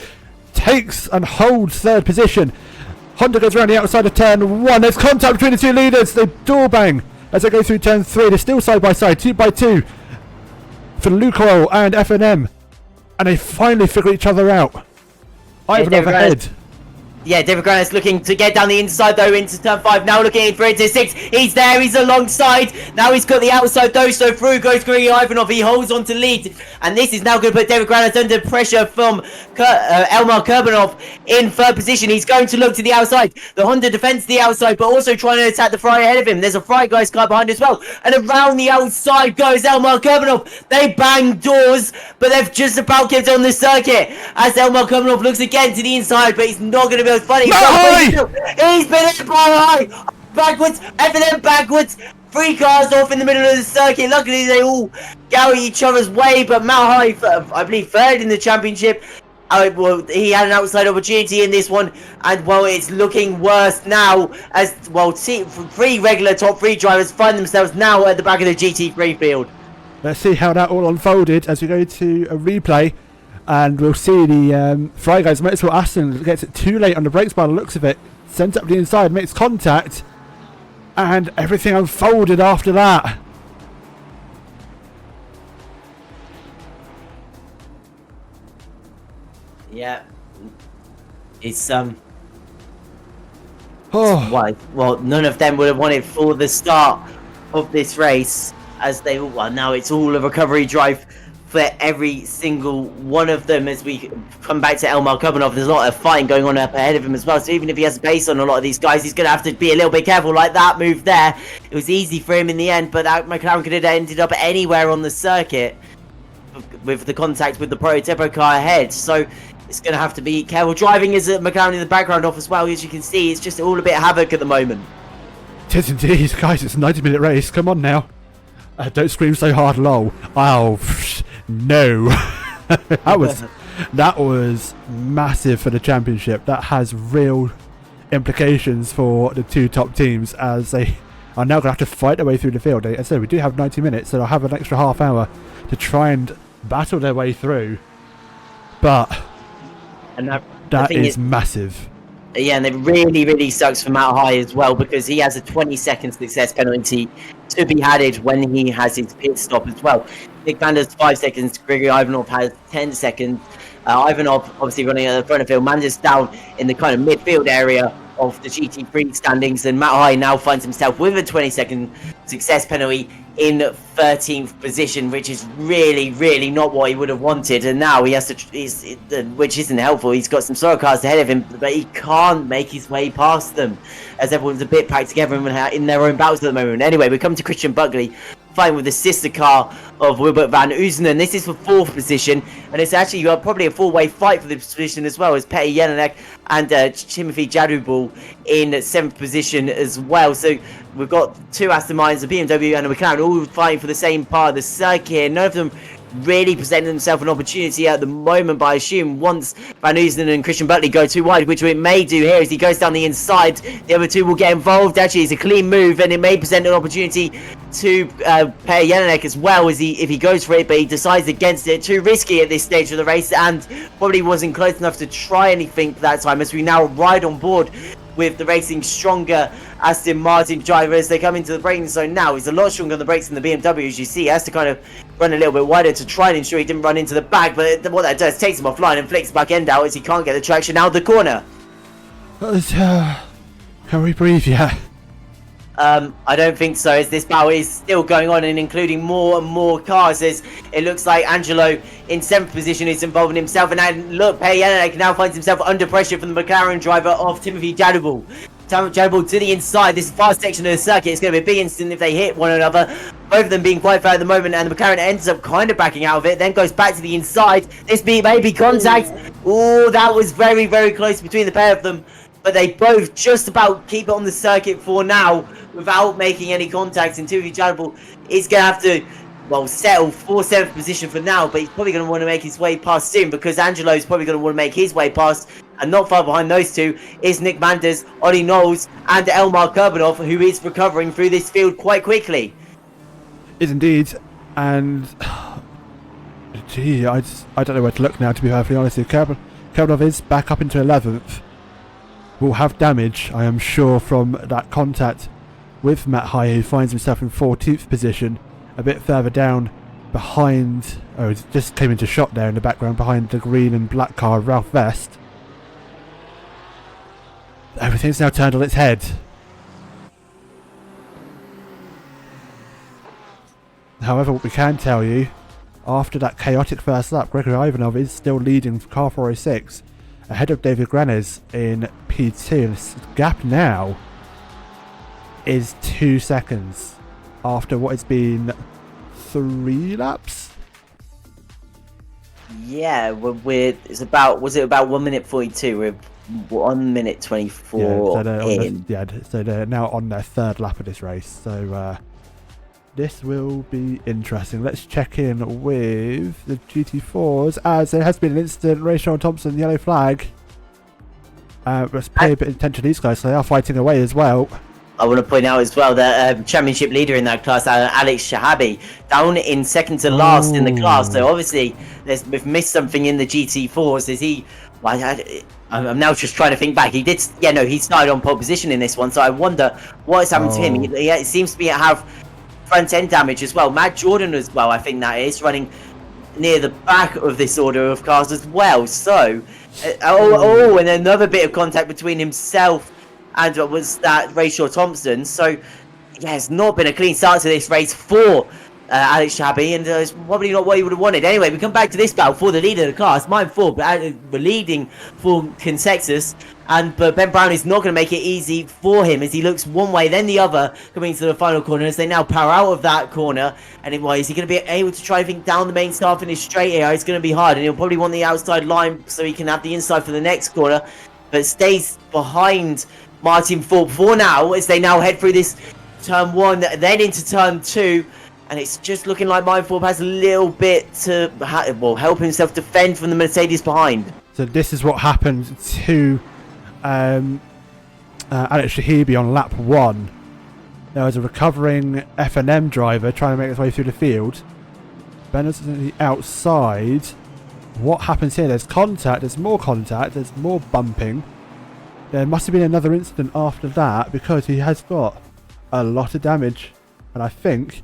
takes and holds third position. Honda goes around the outside of turn 1. There's contact between the two leaders. They door bang as they go through turn 3. They're still side by side, 2x2 for Lukoil and FNM. And they finally figure each other out. Ivanov ahead. Yeah, David Grant is looking to get down the inside though into turn 5. Now looking in for into 6. He's there. He's alongside. Now he's got the outside though. So through goes Grigori Ivanov. He holds on to lead. And this is now going to put David Grant under pressure from Elmar Kurbanov in third position. He's going to look to the outside. The Honda defends the outside, but also trying to attack the Ferrari ahead of him. There's a Ferrari guys car behind as well. And around the outside goes Elmar Kurbanov. They bang doors, but they've just about kept on the circuit. As Elmar Kurbanov looks again to the inside, but he's not going to be able to find it. He's been hit by high. Backwards, FNM backwards. 3 cars off in the middle of the circuit. Luckily, they all go each other's way, but Mount High, I believe, third in the championship. Well, he had an outside opportunity in this one, and well, it's looking worse now as well. 3 regular top 3 drivers find themselves now at the back of the GT3 field. Let's see how that all unfolded as we go to a replay, and we'll see the Ferrari guys. Motorsport Aston gets it too late on the brakes by the looks of it. Sent up the inside, makes contact, and everything unfolded after that. Yeah, it's Oh, well, none of them would have wanted for the start of this race, as they well now it's all a recovery drive for every single one of them. As we come back to Elmar Kurbanov, there's a lot of fighting going on up ahead of him as well. So even if he has a pace on a lot of these guys, he's going to have to be a little bit careful. Like that move there, it was easy for him in the end, but that McLaren could have ended up anywhere on the circuit with the contact with the prototype car ahead. So it's going to have to be careful. Driving is at McLaren in the background off as well. As you can see, it's just all a bit havoc at the moment. it is indeed, guys. It's a 90-minute race. Come on now. Don't scream so hard, lol. Oh, no. that was massive for the championship. That has real implications for the 2 top teams, as they are now going to have to fight their way through the field. As I said, we do have 90 minutes, so they'll have an extra half hour to try and battle their way through. But and that is massive. Yeah, and it really, really sucks for Mount High as well, because he has a 20-second success penalty to be added when he has his pit stop as well. Nick Van Der's 5 seconds, Grigori Ivanov has 10 seconds. Ivanov obviously running at the front of the field. Mander's down in the kind of midfield area of the GT3 standings, and Mount High now finds himself with a 20-second success penalty in 13th position, which is really, really not what he would have wanted. And now he has to, which isn't helpful. He's got some solo cars ahead of him, but he can't make his way past them, as everyone's a bit packed together in their own battles at the moment. Anyway, we come to Christian Buckley, fighting with the sister car of Wilbert van Oosenen. This is for 4th position, and it's actually probably a 4-way fight for this position as well, as Petr Jelinek and Timothy Jadubal in 7th position as well. So we've got 2 Aston Martins, a BMW and a McLaren, all fighting for the same part of the circuit. None of them really presenting themselves an opportunity at the moment, but I assume once Van Oosenen and Christian Buckley go too wide, which it may do here as he goes down the inside, the other 2 will get involved. Actually, it's a clean move, and it may present an opportunity to Petr Jelinek as well, as if he goes for it, but he decides against it. Too risky at this stage of the race, and probably wasn't close enough to try anything that time, as we now ride on board with the racing stronger Aston Martin driver as they come into the braking zone now. He's a lot stronger on the brakes than the BMW, as you see. He has to kind of run a little bit wider to try and ensure he didn't run into the back, but what that does, takes him offline and flicks back end out as he can't get the traction out of the corner. Can we breathe yet? I don't think so, as this battle is still going on and including more and more cars, as it looks like Angelo in 7th position is involving himself, and now look, Payenne now finds himself under pressure from the McLaren driver of Timothy Jadable. Jadable to the inside. This fast section of the circuit is going to be a big incident if they hit one another, both of them being quite fair at the moment, and the McLaren ends up kind of backing out of it, then goes back to the inside. This may be contact. Oh, that was very, very close between the pair of them, but they both just about keep it on the circuit for now without making any contact, and Timothy Jadable is going to have to, well, settle for 7th position for now, but he's probably going to want to make his way past soon, because Angelo's probably going to want to make his way past, and not far behind those two is Nick Manders, Ollie Knowles, and Elmar Kurbanov, who is recovering through this field quite quickly. Is indeed, and gee, I don't know where to look now, to be perfectly honest with you. Kurbanov is back up into 11th. Will have damage, I am sure, from that contact with Matt High, who finds himself in 14th position, a bit further down behind, oh, it just came into shot there in the background behind the green and black car of Ralph Vest. Everything's now turned on its head. However, what we can tell you, after that chaotic first lap, Gregory Ivanov is still leading car 406, ahead of David Granes in P2. This gap now is 2 seconds after what has been 3 laps. Yeah, it's about, was it about 1 minute 42? We're 1 minute 24 in. So they're now on their 3rd lap of this race. So this will be interesting. Let's check in with the GT4s, as there has been an incident. Rayshon Thompson, yellow flag. Let's pay a bit of attention to these guys, so they are fighting away as well. I want to point out as well that championship leader in that class, Alex Shahabi, down in 2nd to last in the class. So obviously we've missed something in the GT4s. Is he? Well, I'm now just trying to think back. He did, yeah, no, he started on pole position in this one. So I wonder what has happened to him. He seems to be have front end damage as well. Matt Jordan as well, I think that is running near the back of this order of cars as well. So and another bit of contact between himself and was that Rayshon Thompson. So yeah, it's not been a clean start to this race for Alex Shabi, and it's probably not what he would have wanted. Anyway, we come back to this battle for the leader of the class. Mine 4, but we're leading for Consexus, but Ben Brown is not going to make it easy for him as he looks one way then the other coming into the final corner as they now power out of that corner. And is he going to be able to try and think down the main start in his straight here? It's going to be hard, and he'll probably want the outside line so he can have the inside for the next corner, but stays behind Martin Thorpe for now as they now head through this turn 1, then into turn 2. And it's just looking like Mindform has a little bit to help himself defend from the Mercedes behind. So this is what happened to Alex Shahibi on lap 1. There was a recovering F&M driver trying to make his way through the field. Bennett's on the outside. What happens here? There's contact, there's more bumping. There must have been another incident after that because he has got a lot of damage. And I think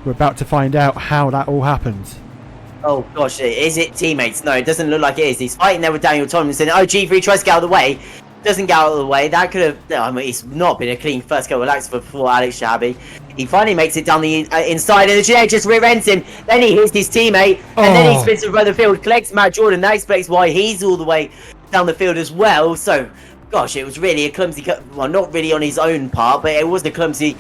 we're about to find out how that all happened. Oh gosh, is it teammates? No, it doesn't look like it is. He's fighting there with Daniel Tomlinson. Oh, G3 tries to get out of the way. Doesn't get out of the way. That could have... I mean, it's not been a clean first couple of laps for Alex Shabi. He finally makes it down the inside, and the G8 just rear ends him. Then he hits his teammate, and then he spins around the field, collects Matt Jordan. That explains why he's all the way down the field as well. So, gosh, it was really a clumsy... Well, not really on his own part, but it was the clumsy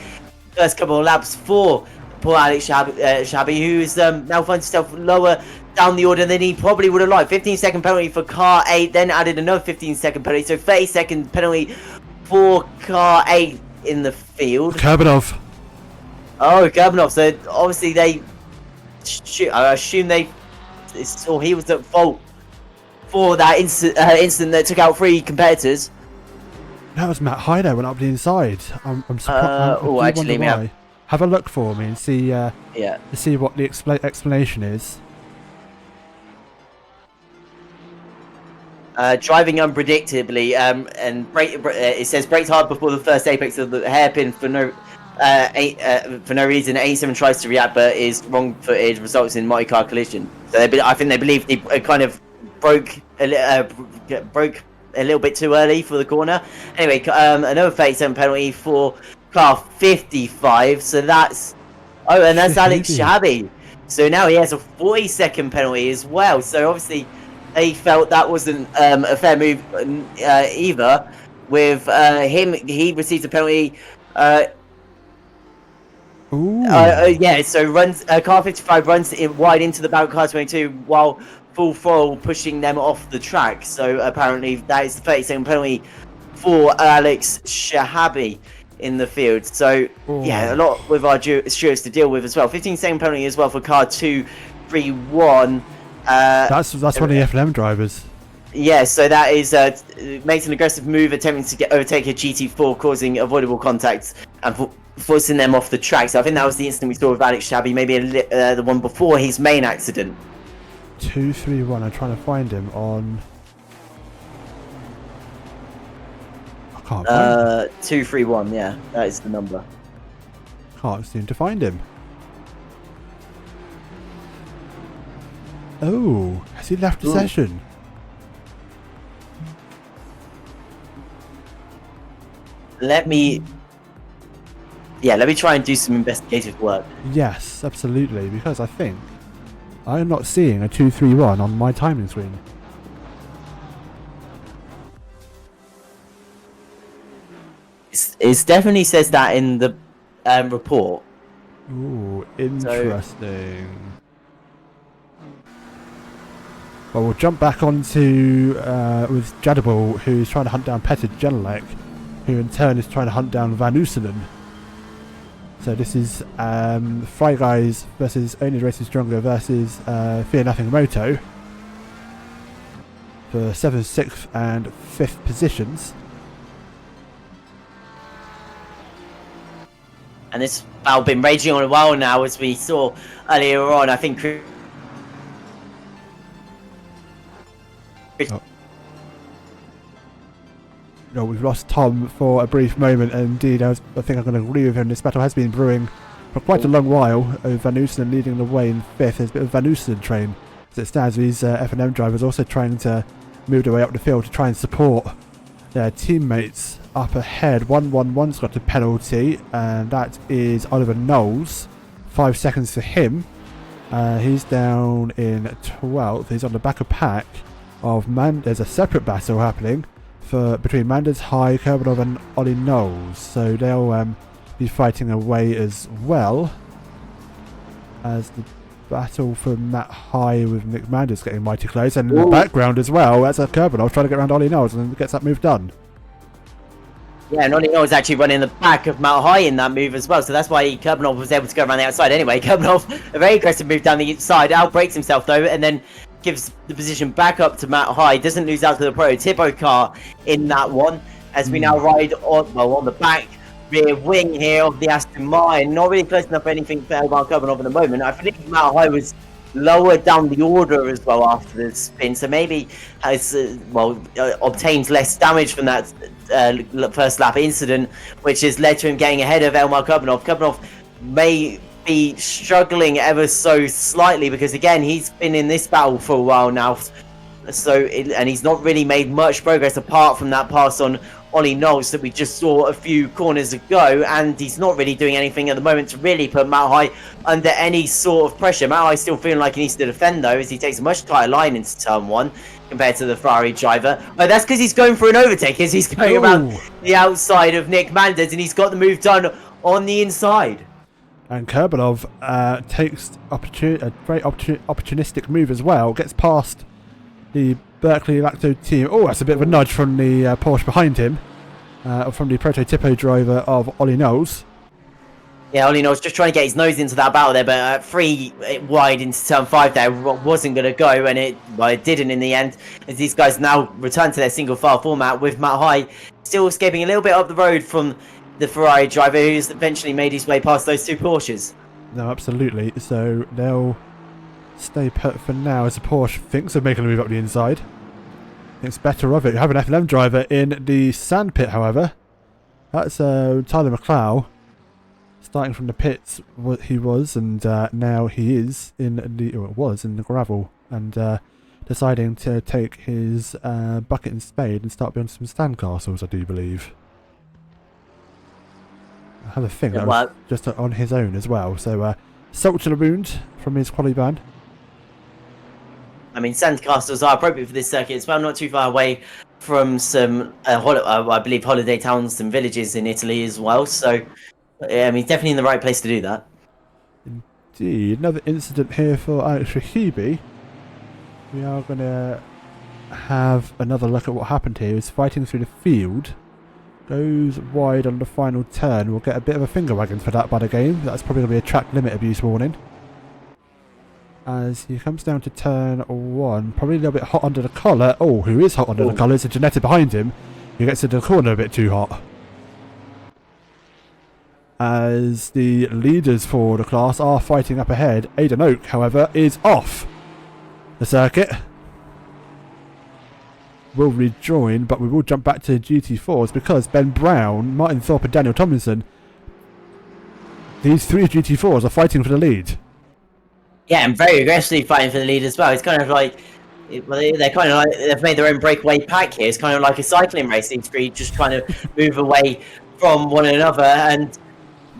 first couple of laps for poor Alex Shabi, who's now finds himself lower down the order than he probably would have liked. 15-second penalty for car 8, then added another 15-second penalty, so 30-second penalty for car 8 in the field. Kurbanov. Oh, Kurbanov. So obviously they, I assume he was at fault for that incident that took out 3 competitors. That was Matt Hyder went up the inside. I'm surprised. Actually, have a look for me and see. To see what the explanation is. driving unpredictably, and it says braked hard before the first apex of the hairpin for no reason. 87 tries to react but is wrong-footed, results in multi-car collision. So I think they believe he kind of broke a little bit too early for the corner. Anyway, another 37 penalty for car 55. So that's and that's Alex Shahabi. So now he has a 40-second penalty as well. So obviously they felt that wasn't a fair move either. With him, he received a penalty. Yeah, so runs car 55 runs wide into the back of car 22 while full throttle pushing them off the track. So apparently that is the 30-second penalty for Alex Shahabi in the field. So yeah, a lot with our stewards to deal with as well. 15-second penalty as well for car 231. That's one of the F&M drivers. Yeah, so that is makes an aggressive move attempting to overtake a GT4, causing avoidable contacts and forcing them off the track. So I think that was the incident we saw with Alex Shahabi, maybe the one before his main accident. 231. I'm trying to find him on. I can't find him. 231. Yeah, that is the number. Can't seem to find him. Oh, has he left the session? Let me try and do some investigative work. Yes, absolutely, because I think I'm not seeing a 231 on my timing screen. It definitely says that in the report. Ooh, interesting. Well, we'll jump back onto with Jadabal, who's trying to hunt down Petr Janilek, who in turn is trying to hunt down Van Ooselen. So this is Fry Guys versus oNiD Racing Stronger versus Fear Nothing Moto for 7th, 6th and 5th positions. And this battle been raging on a while now, as we saw earlier on. I think No, we've lost Tom for a brief moment, and indeed I think I'm going to agree with him. This battle has been brewing for quite a long while, with Van Ooselen leading the way in 5th. There's a bit of Van Ooselen train as it stands. These F&M drivers also trying to move their way up the field to try and support their teammates up ahead. 111's got a penalty, and that is Oliver Knowles. 5 seconds for him. He's down in 12th. He's on the back of pack of There's a separate battle happening between Manders High, Kurbanov and Ollie Knowles. So they'll be fighting away as well as the battle for Matt High with Nick Manders getting mighty close. And in the background as well, that's a Kurbanov trying to get around Ollie Knowles and gets that move done. Yeah, and Ollie Knowles actually running the back of Matt High in that move as well, so that's why Kurbanov was able to go around the outside anyway. Kurbanov, a very aggressive move down the inside, outbreaks himself though, and then gives the position back up to Matt High. Doesn't lose out to the prototypo car in that one, as we now ride on the back rear wing here of the Aston Martin. Not really close enough for anything for Elmar Kurbanov at the moment. I think Matt High was lower down the order as well after the spin, so maybe has obtained less damage from that first lap incident, which has led to him getting ahead of Elmar Kurbanov. Kurbanov may be struggling ever so slightly because again he's been in this battle for a while now, and he's not really made much progress apart from that pass on Ollie Knowles that we just saw a few corners ago, and he's not really doing anything at the moment to really put Matt High under any sort of pressure. Matt High's still feeling like he needs to defend though, as he takes a much tighter line into turn 1 compared to the Ferrari driver. But that's because he's going for an overtake, as he's going around the outside of Nick Manders, and he's got the move done on the inside. And Kurbanov takes a very opportunistic move as well, gets past the Berkeley Lacto team. Oh, that's a bit of a nudge from the Porsche behind him, from the prototypo driver of Ollie Knowles. Yeah, Ollie Knowles just trying to get his nose into that battle there, but 3 wide into turn 5 there wasn't going to go, and it didn't in the end, as these guys now return to their single file format with Matt High still escaping a little bit up the road from the Ferrari driver, who's eventually made his way past those 2 Porsches. No, absolutely. So they'll stay put for now as the Porsche thinks of making a move up the inside. It's better of it. You have an F&M driver in the sand pit, however. That's Tyler McLeod. Starting from the pits, what he was, and now he is in the, or was in the gravel, and deciding to take his bucket and spade and start building some stand castles, I do believe. I have a thing that was just on his own as well. So, salt to the wound from his quality band. I mean, sand castles are appropriate for this circuit as well, not too far away from some, I believe, holiday towns and villages in Italy as well. So, I mean, definitely in the right place to do that. Indeed. Another incident here for Alex Rahibi. We are going to have another look at what happened here. He's fighting through the field. Goes wide on the final turn. We'll get a bit of a finger wagging for that by the game. That's probably going to be a track limit abuse warning. As he comes down to turn 1. Probably a little bit hot under the collar. Oh, who is hot under the collar is a Janetta behind him. He gets into the corner a bit too hot. As the leaders for the class are fighting up ahead. Aidan Oak, however, is off the circuit. Will rejoin, but we will jump back to GT4s because Ben Brown, Martin Thorpe and Daniel Tomlinson, these 3 GT4s are fighting for the lead. Yeah, and very aggressively fighting for the lead as well. It's kind of like, they're kind of like, they've made their own breakaway pack here. It's kind of like a cycling race. These 3 just trying to move away from one another, and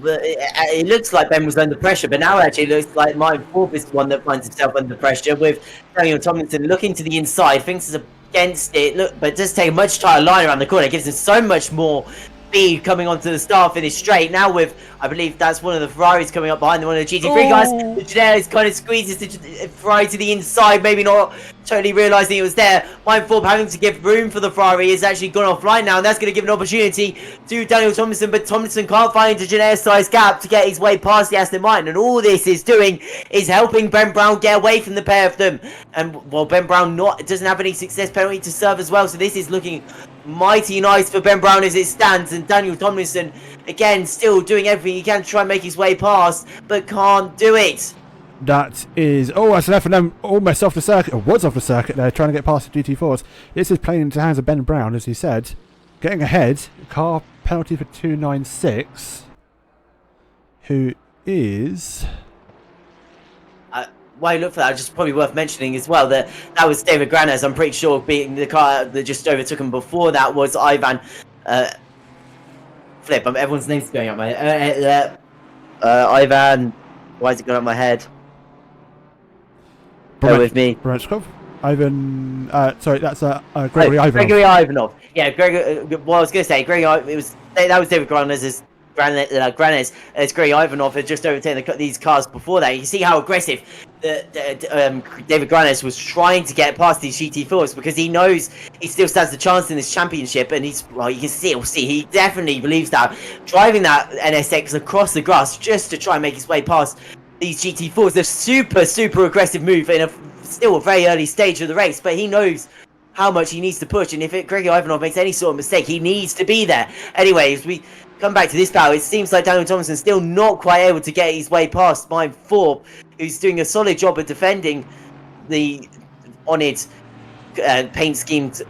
it looks like Ben was under pressure, but now actually it looks like Martin Thorpe is the one that finds himself under pressure, with Daniel Tomlinson looking to the inside, thinks it's against it, look, but does take a much tighter line around the corner. It gives him so much more speed coming onto the start finish straight. Now with, I believe that's one of the Ferraris coming up behind one of the GT3 guys. The Janelle kind of squeezes the Ferrari to the inside, maybe not totally realising it was there. Martin Thorpe having to give room for the Ferrari is actually gone offline now, and that's going to give an opportunity to Daniel Tomlinson, but Tomlinson can't find a Janelle-sized gap to get his way past the Aston Martin, and all this is doing is helping Ben Brown get away from the pair of them. And while Ben Brown doesn't have any success penalty to serve as well, so this is looking mighty nice for Ben Brown as it stands, and Daniel Tomlinson again still doing everything he can to try and make his way past, but can't do it. That is, that's an F&M almost off the circuit, or was off the circuit there, trying to get past the GT4s. This is playing into the hands of Ben Brown, as he said. Getting ahead, car penalty for 296, who is... While you look for that, just probably worth mentioning as well that was David Granez. I'm pretty sure being the car that just overtook him before that was Ivan. Everyone's name's going up my head. Ivan. Why is it going up my head? Bear with me. Branchkov. Ivan. Sorry, that's Gregory Ivanov. Gregory Ivanov. Yeah, well, I was going to say that was David Granez's. Granez, as Gregory Ivanov had just overtaken these cars before that. You see how aggressive David Granez was trying to get past these GT4s because he knows he still stands a chance in this championship, and you can still see he definitely believes that driving that NSX across the grass just to try and make his way past these GT4s. A super aggressive move in still a very early stage of the race, but he knows how much he needs to push, and if Gregory Ivanov makes any sort of mistake, he needs to be there. Anyways, we come back to this battle. It seems like Daniel Thompson's still not quite able to get his way past Martin Thorpe, who's doing a solid job of defending the oNiD paint schemed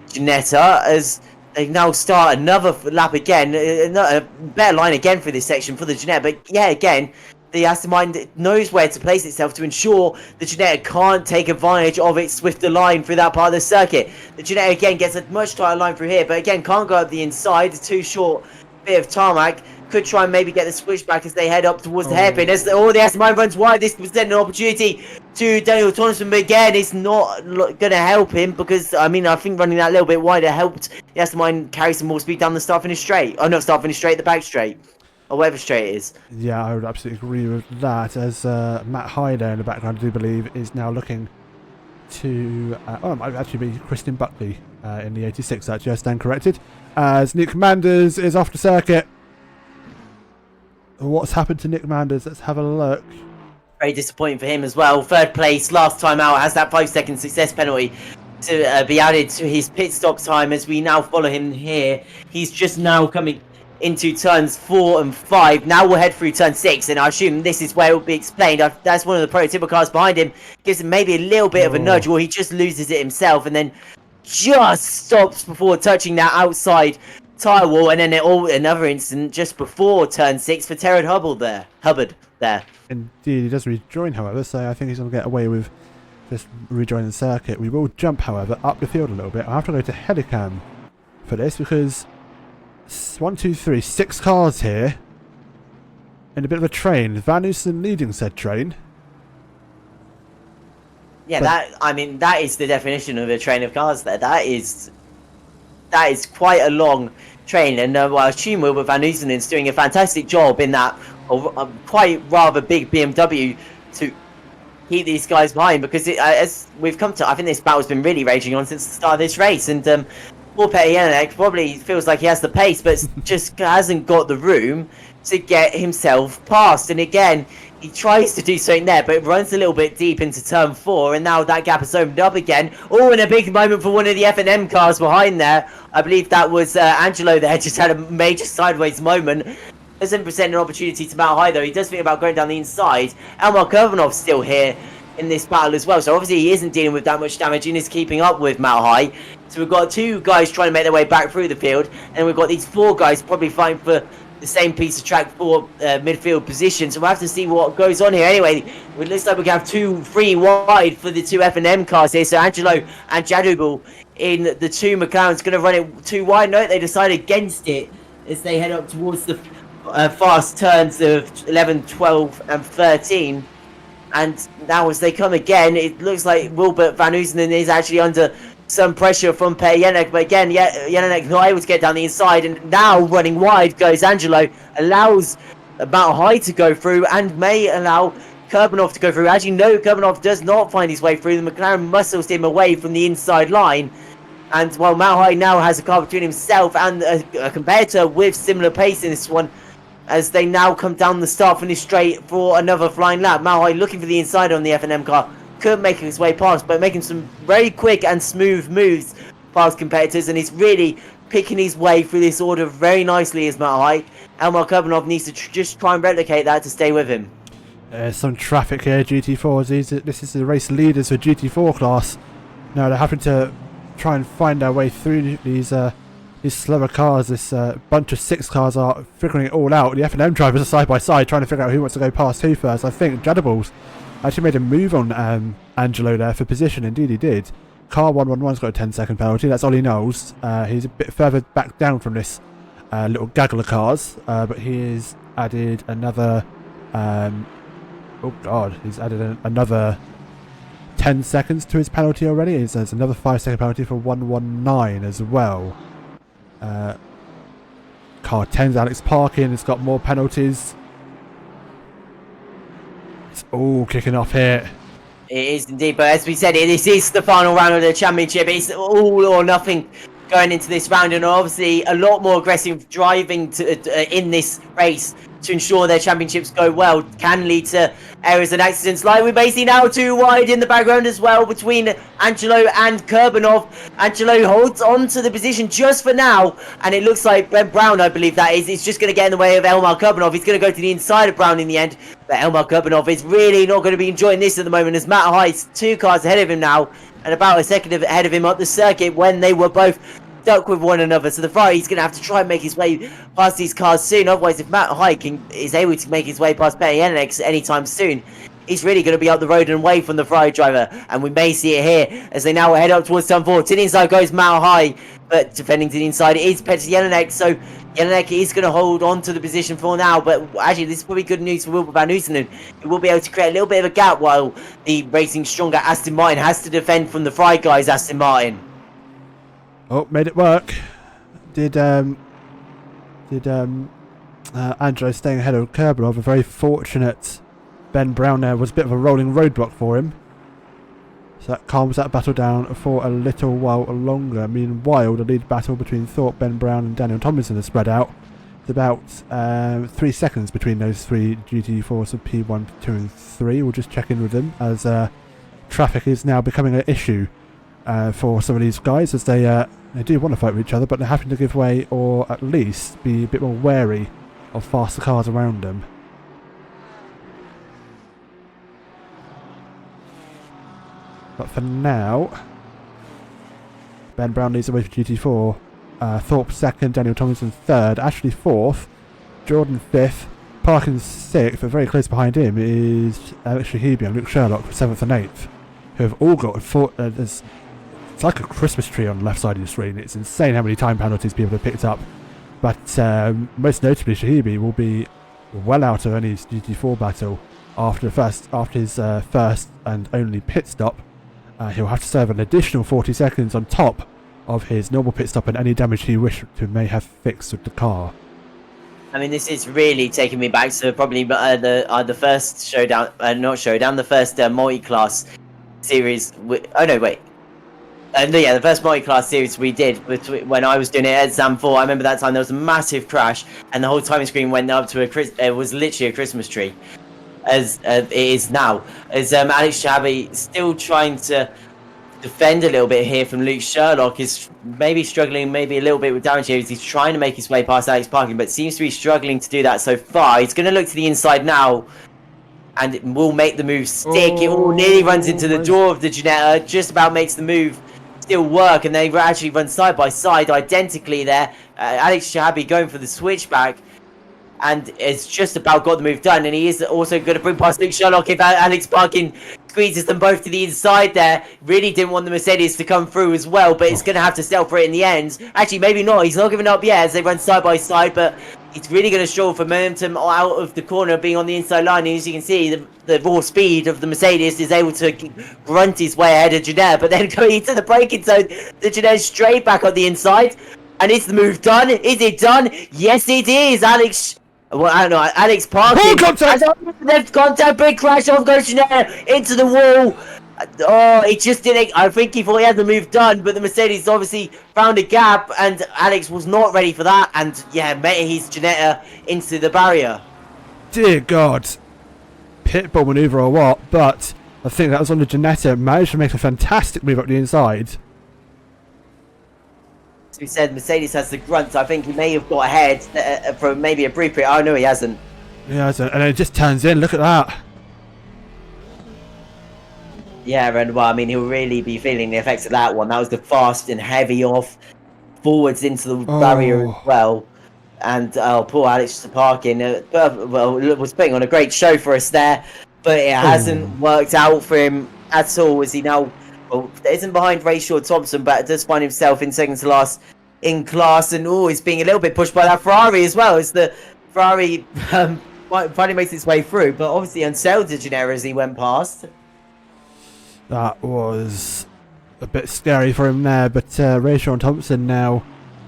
Ginetta, as they now start another lap again. A better line again for this section for the Ginetta, but yeah, again, the Aston Martin knows where to place itself to ensure the Ginetta can't take advantage of its swifter line through that part of the circuit. The Ginetta again gets a much tighter line through here, but again can't go up the inside. It's too short bit of tarmac. Could try and maybe get the switchback as they head up towards the hairpin. As the Aston Martin runs wide, this presents an opportunity to Daniel Tomlinson, but again, it's not going to help him because, I mean, I think running that little bit wider helped the Aston Martin carry some more speed down the start finish straight. Oh, not start finish straight, the back straight. Or whatever straight it is. Yeah, I would absolutely agree with that, as Matt Hyder in the background, I do believe, is now looking to... it might actually be Kristen Buckley in the 86, actually, I stand corrected. As Nick Manders is off the circuit. What's happened to Nick Manders? Let's have a look. Very disappointing for him as well. Third place, last time out, has that 5-second success penalty to be added to his pit stop time as we now follow him here. He's just now coming into turns 4 and 5. Now we'll head through turn 6, and I assume this is where it will be explained. That's one of the prototypical cars behind him. Gives him maybe a little bit of a nudge, or he just loses it himself, and then just stops before touching that outside tyre wall, and then another incident just before turn 6 for Terrell Hubbard there. Indeed, he does rejoin, however, so I think he's going to get away with just rejoining the circuit. We will jump, however, up the field a little bit. I have to go to Helicam for this because 1, 2, 3, 6 cars here in a bit of a train. Van Oosten leading said train. Yeah, that is the definition of a train of cars there. That is quite a long train, and I assume Wilbur Van Oosten is doing a fantastic job in that quite rather big BMW to keep these guys behind, because as we've come to, I think this battle's been really raging on since the start of this race, and poor Petr Jelinek probably feels like he has the pace, but just hasn't got the room to get himself past. And again, he tries to do something there, but it runs a little bit deep into turn 4, and now that gap has opened up again. Oh, and a big moment for one of the F&M cars behind there. I believe that was Angelo there, just had a major sideways moment. Doesn't present an opportunity to Mount High, though. He does think about going down the inside. Elmar Kurbanov's still here in this battle as well, so obviously he isn't dealing with that much damage and is keeping up with Mount High. So we've got 2 guys trying to make their way back through the field, and we've got these 4 guys probably fighting for the same piece of track for midfield position. So we'll have to see what goes on here. Anyway, it looks like we can have 3 wide for the 2 F&M cars here. So Angelo and Jadubal in the 2 McLarens going to run it 2 wide. No, they decide against it as they head up towards the fast turns of 11, 12 and 13. And now as they come again, it looks like Wilbert Van Oosten is actually under some pressure from Petr Jelinek, but again, Jelinek not able to get down the inside, and now running wide goes Angelo, allows Mount High to go through, and may allow Kurbanov to go through. As you know, Kurbanov does not find his way through. The McLaren muscles him away from the inside line, and while Mount High now has a car between himself and a competitor with similar pace in this one, as they now come down the start finish straight for another flying lap. Mount High looking for the inside on the F&M car, couldn't make his way past, but making some very quick and smooth moves past competitors, and he's really picking his way through this order very nicely as Mount High. Elmar Kurbanov needs to just try and replicate that to stay with him. Some traffic here, GT4s. This is the race leaders for GT4 class. Now they're having to try and find their way through these slower cars. This bunch of 6 cars are figuring it all out. The F&M drivers are side by side trying to figure out who wants to go past who first. I think Jadabal's actually made a move on Angelo there for position. Indeed he did. Car 111's got a 10-second penalty. That's Ollie Knowles. He's a bit further back down from this little gaggle of cars, but he has added another he's added another 10 seconds to his penalty already. There's another 5-second penalty for 119 as well. Car 10's Alex Parkin has got more penalties. It's all kicking off here. It is indeed, but as we said, this is the final round of the championship. It's all or nothing going into this round, and obviously a lot more aggressive driving in this race to ensure their championships go well can lead to errors and accidents, like we may see now. 2 wide in the background as well between Angelo and Kurbanov. Angelo holds on to the position just for now, and it looks like Ben Brown, I believe that is just going to get in the way of Elmar Kurbanov. He's going to go to the inside of Brown in the end, but Elmar Kurbanov is really not going to be enjoying this at the moment, as Matt Heit's 2 cars ahead of him now, and about a second ahead of him up the circuit when they were both stuck with one another. So the Ferrari's going to have to try and make his way past these cars soon. Otherwise, if Matt High is able to make his way past Petr Jelinek anytime soon, he's really going to be up the road and away from the Ferrari driver. And we may see it here as they now head up towards turn 4. To the inside goes Matt High, but defending to the inside is Petr Jelinek. So Jelinek is going to hold on to the position for now, but actually this is probably good news for Wilbur Van Oosten, who will be able to create a little bit of a gap while the racing stronger Aston Martin has to defend from the Ferrari guys. Aston Martin. Oh, made it work. Did Angelo staying ahead of Kurbanov? A very fortunate Ben Brown there was a bit of a rolling roadblock for him. So that calms that battle down for a little while longer. Meanwhile, the lead battle between Thorpe, Ben Brown and Daniel Tomlinson has spread out. It's about 3 seconds between those 3 GT4s of P1, 2 and 3. We'll just check in with them as traffic is now becoming an issue for some of these guys, as they do want to fight with each other, but they're having to give way or at least be a bit more wary of faster cars around them. But for now, Ben Brown leads away for GT4. Thorpe second, Daniel Tomlinson third, Ashley fourth, Jordan fifth, Parkins sixth, but very close behind him is Alex Shahibi and Luke Sherlock for seventh and eighth, who have all got it's like a Christmas tree on the left side of the screen. It's insane how many time penalties people have picked up. But most notably, Shahibi will be well out of any GT4 battle after his first and only pit stop. He'll have to serve an additional 40 seconds on top of his normal pit stop and any damage he may have fixed with the car. I mean, this is really taking me back to probably the first showdown, the first multi-class series. The first multi-class series we did when I was doing it at Zam 4. I remember that time there was a massive crash, and the whole timing screen went up to it was literally a Christmas tree, as it is now. As Alex Shahabi still trying to defend a little bit here from Luke Sherlock, is maybe struggling maybe a little bit with damage here as he's trying to make his way past Alex Parkin, but seems to be struggling to do that so far. He's going to look to the inside now and it will make the move stick. It all nearly runs into the door of the Ginetta, just about makes the move still work, and they actually run side by side identically there. Alex Shahabi going for the switchback, and it's just about got the move done, and he is also going to bring past Luke Sherlock if Alex Parkin squeezes them both to the inside there. Really didn't want the Mercedes to come through as well, but it's going to have to settle for it in the end. Actually, maybe not. He's not giving up yet as they run side by side, but he's really going to struggle for momentum out of the corner, being on the inside line. And as you can see, the raw speed of the Mercedes is able to grunt his way ahead of Ginetta, but then going into the braking zone, the Ginetta straight back on the inside. And is the move done? Is it done? Yes, it is. Well, I don't know. Alex Parkin. Left contact, big crash off, goes Ginetta into the wall. Oh, it just didn't. I think he thought he had the move done, but the Mercedes obviously found a gap, and Alex was not ready for that. And yeah, met his Ginetta into the barrier. Dear God, pitbull maneuver or what? But I think that was on the Ginetta. Managed to make a fantastic move up the inside. As we said, Mercedes has the grunt. I think he may have got ahead for maybe a brief period. Oh no, he hasn't. He hasn't, and it just turns in. Look at that. Yeah, and well, I mean, he'll really be feeling the effects of that one. That was the fast and heavy off forwards into the barrier as well. And poor Alex Parkin, was putting on a great show for us there, but it hasn't worked out for him at all. As he now isn't behind Rayshaw Thompson, but does find himself in second to last in class, and he's being a little bit pushed by that Ferrari as well. As the Ferrari finally makes its way through, but obviously unsailed to Ginetta as he went past. That was a bit scary for him there, but Rayshawn Thompson now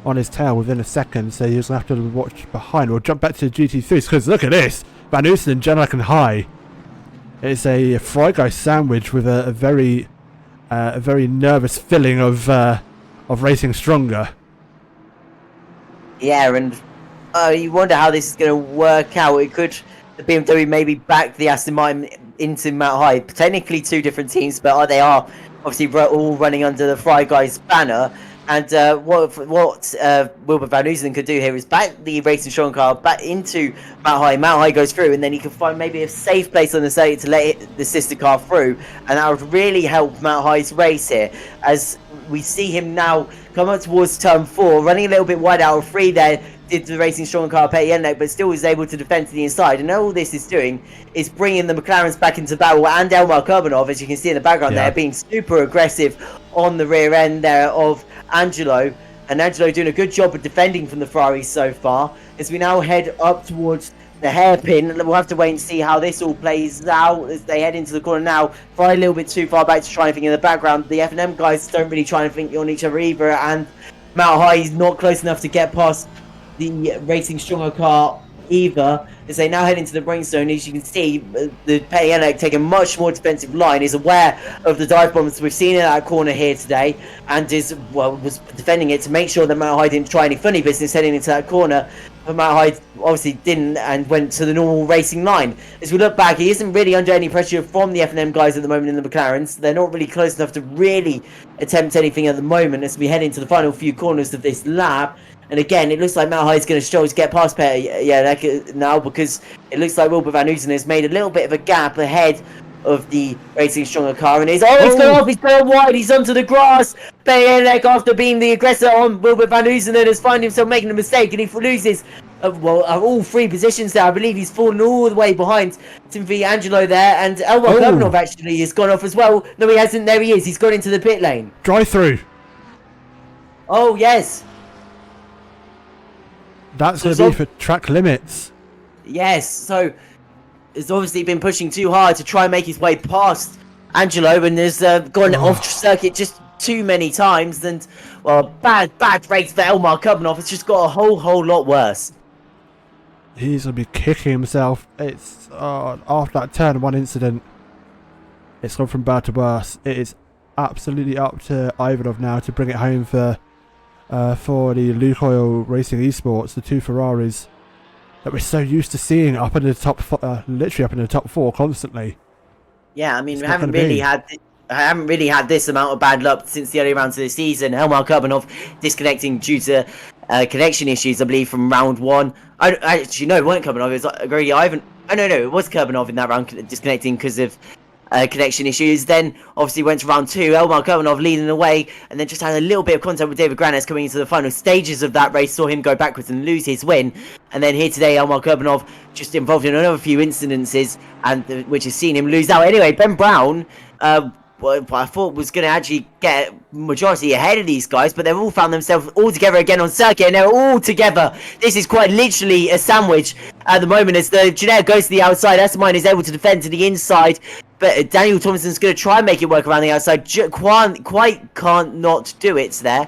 on his tail within a second, so he's going to have to watch behind. We'll jump back to GT3, because look at this! Van Oosten and Jan High. It's a Fry Guy sandwich with a very nervous feeling of racing stronger. Yeah, and you wonder how this is going to work out. It could, the BMW maybe back the Aston Martin into Mount High. Technically two different teams, but they are obviously all running under the Fry Guys banner. And what Wilbur Van Oosten could do here is back the Racing Strong car back into Mount High. Mount High goes through, and then he can find maybe a safe place on the circuit to let the sister car through, and that would really help Mount High's race here. As we see him now come up towards turn 4, running a little bit wide out of 3 there. Did the Racing Strong car Petty, but still was able to defend to the inside. And all this is doing is bringing the McLarens back into battle, and Elmar Kurbanov, as you can see in the background there, being super aggressive on the rear end there of Angelo. And Angelo doing a good job of defending from the Ferrari so far. As we now head up towards the hairpin, we'll have to wait and see how this all plays out as they head into the corner now. Fry a little bit too far back to try and think in the background. The F&M guys don't really try and think on each other either, and Mount High is not close enough to get past the Racing Stronger car either, as they now head into the brain zone. As you can see, the Petty take a much more defensive line, is aware of the dive bombs we've seen in that corner here today, and was defending it to make sure that Mount High didn't try any funny business heading into that corner. But Mount High obviously didn't, and went to the normal racing line. As we look back, he isn't really under any pressure from the F&M guys at the moment in the McLarens. They're not really close enough to really attempt anything at the moment as we head into the final few corners of this lap. And again, it looks like Mount High is going to struggle to get past Petty now, because it looks like Wilbur Van Oosten has made a little bit of a gap ahead of the Racing Stronger car, and he's he's gone off, he's gone wide, he's onto the grass. Bayonek, after being the aggressor on Wilbert Van Oostenden, has found himself making a mistake, and he loses all three positions there. I believe he's fallen all the way behind Timothy Angelo there, and Elmar Kurbanov actually has gone off as well. No, he hasn't. There he is. He's gone into the pit lane. Drive through. Oh yes. That's going to be for track limits. Yes. So has obviously been pushing too hard to try and make his way past Angelo, and has gone off circuit just too many times. And well, bad race for Elmar Kurbanov. It's just got a whole lot worse. He's going to be kicking himself. It's after that turn one incident, it's gone from bad to worse. It is absolutely up to Ivanov now to bring it home for the Lukoil Racing Esports, the two Ferraris that we're so used to seeing up in the top, literally up in the top four constantly. Yeah, I mean, I haven't really had this amount of bad luck since the early rounds of the season. Elmar Kurbanov disconnecting due to connection issues, I believe, from round one. Actually, no, it wasn't Kurbanov. It was Grady Ivan. Oh no, it was Kurbanov in that round disconnecting because of connection issues. Then obviously went to round two. Elmar Kurbanov leading the way, and then just had a little bit of contact with David Granes coming into the final stages of that race. Saw him go backwards and lose his win. And then here today, Elmar Kurbanov just involved in another few incidences, and which has seen him lose out. Anyway, Ben Brown, what I thought was going to actually get majority ahead of these guys, but they've all found themselves all together again on circuit, and they're all together. This is quite literally a sandwich at the moment as the Gennaro goes to the outside. Esmine is able to defend to the inside, but Daniel Thompson's going to try and make it work around the outside. Can't not do it there.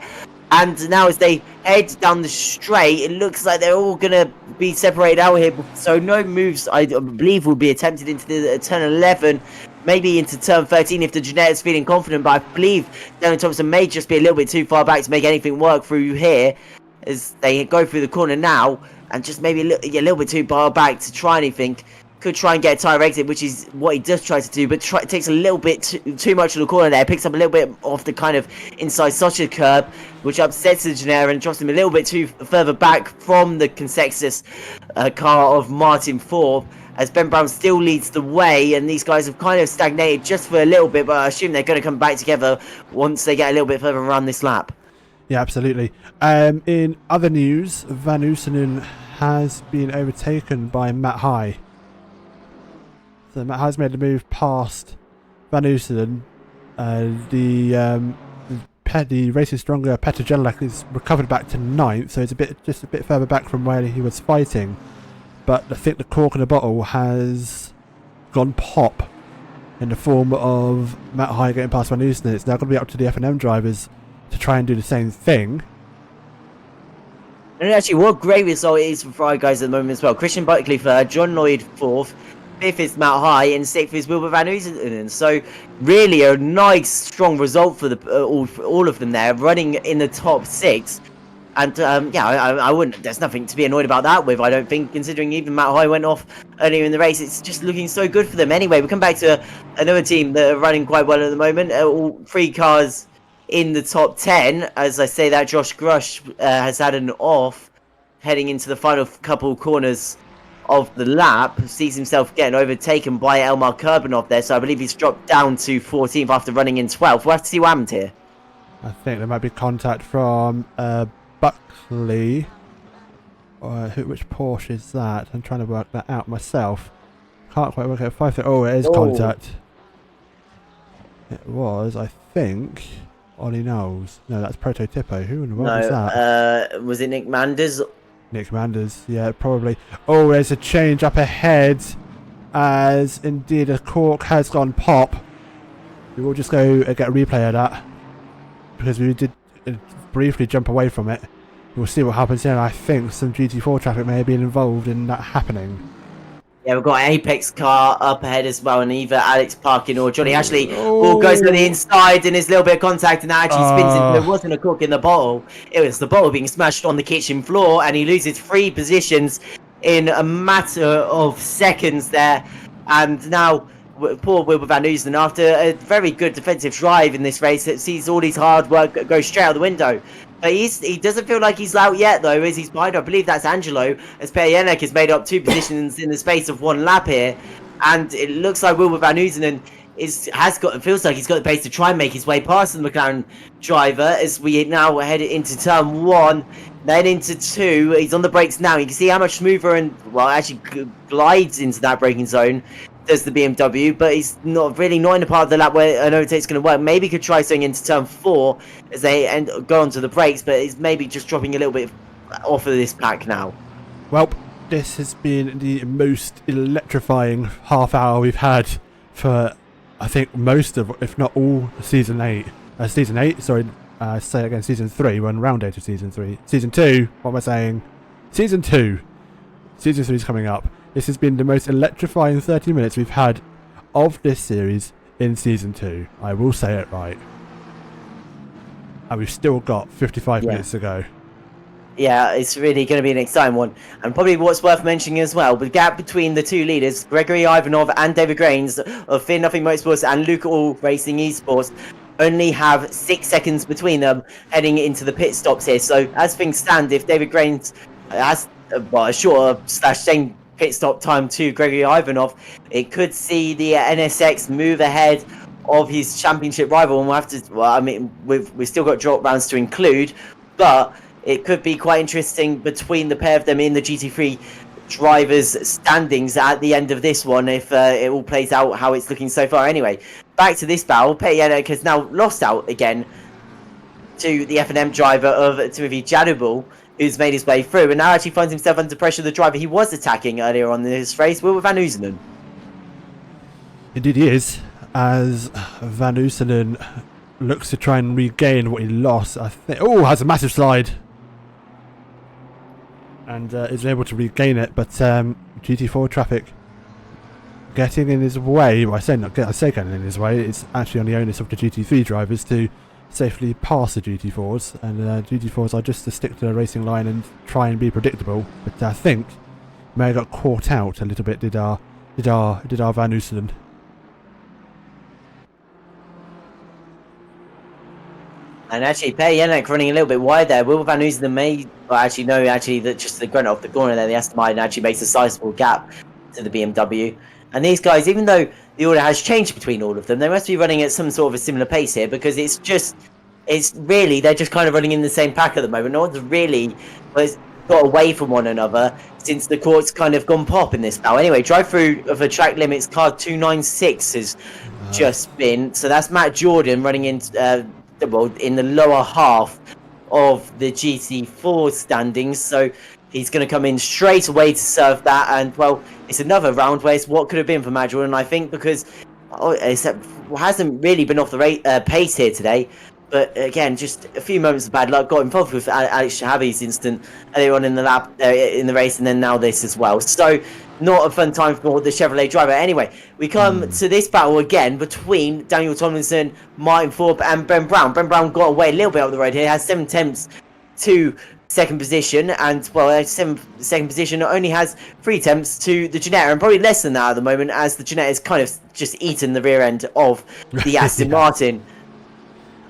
And now as they head down the straight, it looks like they're all going to be separated out here. So no moves, I believe, will be attempted into the turn 11. Maybe into turn 13 if the Jeanette is feeling confident, but I believe Daniel Thompson may just be a little bit too far back to make anything work through here as they go through the corner now, and just maybe a little bit too far back to try anything. Could try and get a tire exit, which is what he does try to do, but takes a little bit too much of the corner there. Picks up a little bit off the kind of inside Socha curb, which upsets the Gennaro and drops him a little bit too further back from the Consexus car of Martin Four, as Ben Brown still leads the way, and these guys have kind of stagnated just for a little bit, but I assume they're going to come back together once they get a little bit further around this lap. Yeah, absolutely. In other news, Van Oostenden has been overtaken by Matt High. So Matt High's made the move past Van Oostenden. The Racing Stronger Petr Jelek is recovered back to 9th, so it's just a bit further back from where he was fighting. But I think the cork in the bottle has gone pop in the form of Matt High getting past Van Oostenden. It's now going to be up to the F&M drivers to try and do the same thing. And actually, what a great result it is for five guys at the moment as well. Christian Buckley third, John Lloyd 4th, 5th is Matt High, and 6th is Wilbur Van Oostenden. So really a nice, strong result for all of them there, running in the top 6. And yeah, I wouldn't. There's nothing to be annoyed about that with, I don't think, considering even Matt High went off earlier in the race. It's just looking so good for them. Anyway, we come back to another team that are running quite well at the moment. All 3 cars in the top 10. As I say that, Josh Grush has had an off heading into the final couple corners of the lap. Sees himself getting overtaken by Elmar Kurbanov there. So I believe he's dropped down to 14th after running in 12th. We'll have to see what happened here. I think there might be contact from Buckley. Which Porsche is that? I'm trying to work that out myself. Can't quite work out. 5. Oh, it is contact. It was, I think, Ollie Knowles. No, that's Prototypo. Who in the world was that? Was it Nick Manders? Nick Manders, yeah, probably. Oh, there's a change up ahead, as indeed a cork has gone pop. We will just go and get a replay of that, because we did briefly jump away from it. We'll see what happens here. I think some GT4 traffic may have been involved in that happening. Yeah, we've got an Apex car up ahead as well, and either Alex Parkin or Johnny Ashley all goes to the inside, and there's a little bit of contact, and that actually spins into, there wasn't a cork in the bottle. It was the bottle being smashed on the kitchen floor, and he loses 3 positions in a matter of seconds there. And now, poor Wilbur Van Oostenden, after a very good defensive drive in this race, that sees all his hard work go straight out the window. But he doesn't feel like he's out yet, though, as he's behind, I believe that's Angelo, as Perjenek has made up 2 positions in the space of 1 lap here. and it looks like Wilbur Van Oosenen feels like he's got the pace to try and make his way past the McLaren driver as we now head into turn 1, then into 2. He's on the brakes now. You can see how much smoother and, well, actually glides into that braking zone does the BMW, but he's not in the part of the lap where I know it's going to work. Maybe he could try something into turn 4 as they go onto the brakes, but he's maybe just dropping a little bit off of this pack now. Well, this has been the most electrifying half hour we've had for, I think, most of, if not all, season 8. Season 3. We're on round 8 of season 3. Season 2, what am I saying? Season 2. Season 3 is coming up. This has been the most electrifying 30 minutes we've had of this series in season 2. I will say it right. And we've still got 55 minutes to go. Yeah, it's really going to be an exciting one. And probably what's worth mentioning as well, the gap between the two leaders, Gregory Ivanov and David Grains of Fear Nothing Motorsports and Luke All Racing Esports, only have 6 seconds between them heading into the pit stops here. So as things stand, if David Grains has a shorter / same pit stop time to Gregory Ivanov, it could see the NSX move ahead of his championship rival, and we'll have to, well, I mean, we've still got drop rounds to include, but it could be quite interesting between the pair of them in the GT3 drivers standings at the end of this one, if it all plays out how it's looking so far. Anyway, back to this battle. Petr Yenik has now lost out again to the F&M driver of Timothy Jadubal, who's made his way through and now actually finds himself under pressure. The driver he was attacking earlier on in this race, Wilbur Van Oosenen. Indeed he is, as Van Oosenen looks to try and regain what he lost. I think, has a massive slide, and is able to regain it, but GT4 traffic getting in his way. Well, I say getting in his way. It's actually on the onus of the GT3 drivers to safely pass the GT4s, and GT4s are just to stick to the racing line and try and be predictable. But I think may have got caught out a little bit. Did our Van Oosenen. And actually, Petr Yenik running a little bit wide there. Wilbur Van Oosenen that just the grunt off the corner there, the Aston Martin actually makes a sizable gap to the BMW. And these guys, even though the order has changed between all of them, they must be running at some sort of a similar pace here, because they're just kind of running in the same pack at the moment. No one's really got away from one another since the court's kind of gone pop in this battle. Anyway, drive through of a track limits car 296 has just been. So that's Matt Jordan running in the lower half of the GT4 standings. So he's going to come in straight away to serve that, and well, it's another round where it's what could have been for Matt Jordan, I think, because hasn't really been off the pace here today. But again, just a few moments of bad luck. Got involved with Alex Shahabi's incident earlier on in the lap, in the race, and then now this as well. So not a fun time for the Chevrolet driver. Anyway, we come to this battle again between Daniel Tomlinson, Martin Thorpe, and Ben Brown. Ben Brown got away a little bit up the road here, has 7 attempts to second position, and well, second position only has 3 attempts to the Ginetta, and probably less than that at the moment, as the Ginetta is kind of just eaten the rear end of the Aston Martin.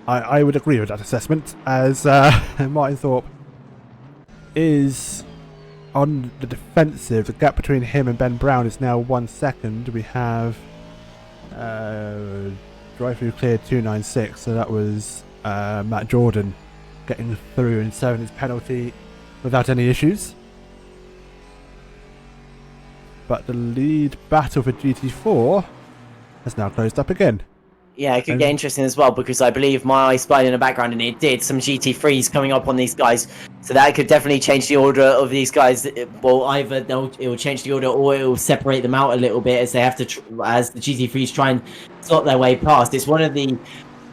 I would agree with that assessment, as Martin Thorpe is on the defensive. The gap between him and Ben Brown is now 1 second. We have drive-through cleared 296, so that was Matt Jordan getting through and serving his penalty without any issues. But the lead battle for GT4 has now closed up again. Yeah, it could get interesting as well, because I believe my eye spied in the background, and it did some GT3s coming up on these guys. So that could definitely change the order of these guys. Well, either it will change the order, or it will separate them out a little bit as they have to, as the GT3s try and slot their way past. It's one of the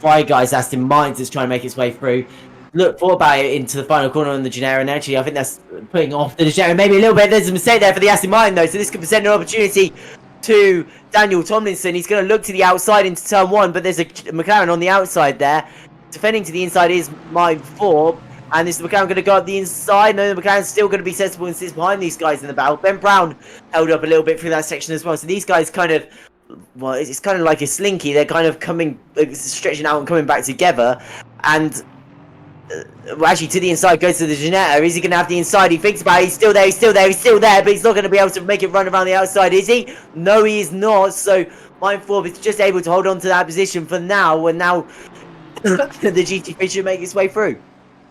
5 guys, Aston Martin, that's trying to make its way through. Thought about it into the final corner on the Ginetta, and actually I think that's putting off the Ginetta maybe a little bit. There's a mistake there for the Aston Martin though, so this could present an opportunity to Daniel Tomlinson. He's going to look to the outside into turn 1, but there's a McLaren on the outside there. Defending to the inside is Martin Thorpe, and this McLaren going to go up the inside. No, the McLaren's still going to be sensible and sits behind these guys in the battle. Ben Brown held up a little bit through that section as well, so these guys kind of, well, it's kind of like a slinky. They're kind of stretching out and coming back together, and well, actually to the inside, goes to the Janetta. Is he going to have the inside? He thinks about it. He's still there, he's still there, he's still there, but he's not going to be able to make it run around the outside, is he? No, he is not. So Mindforb is just able to hold on to that position for now, and now the GT3 should make its way through.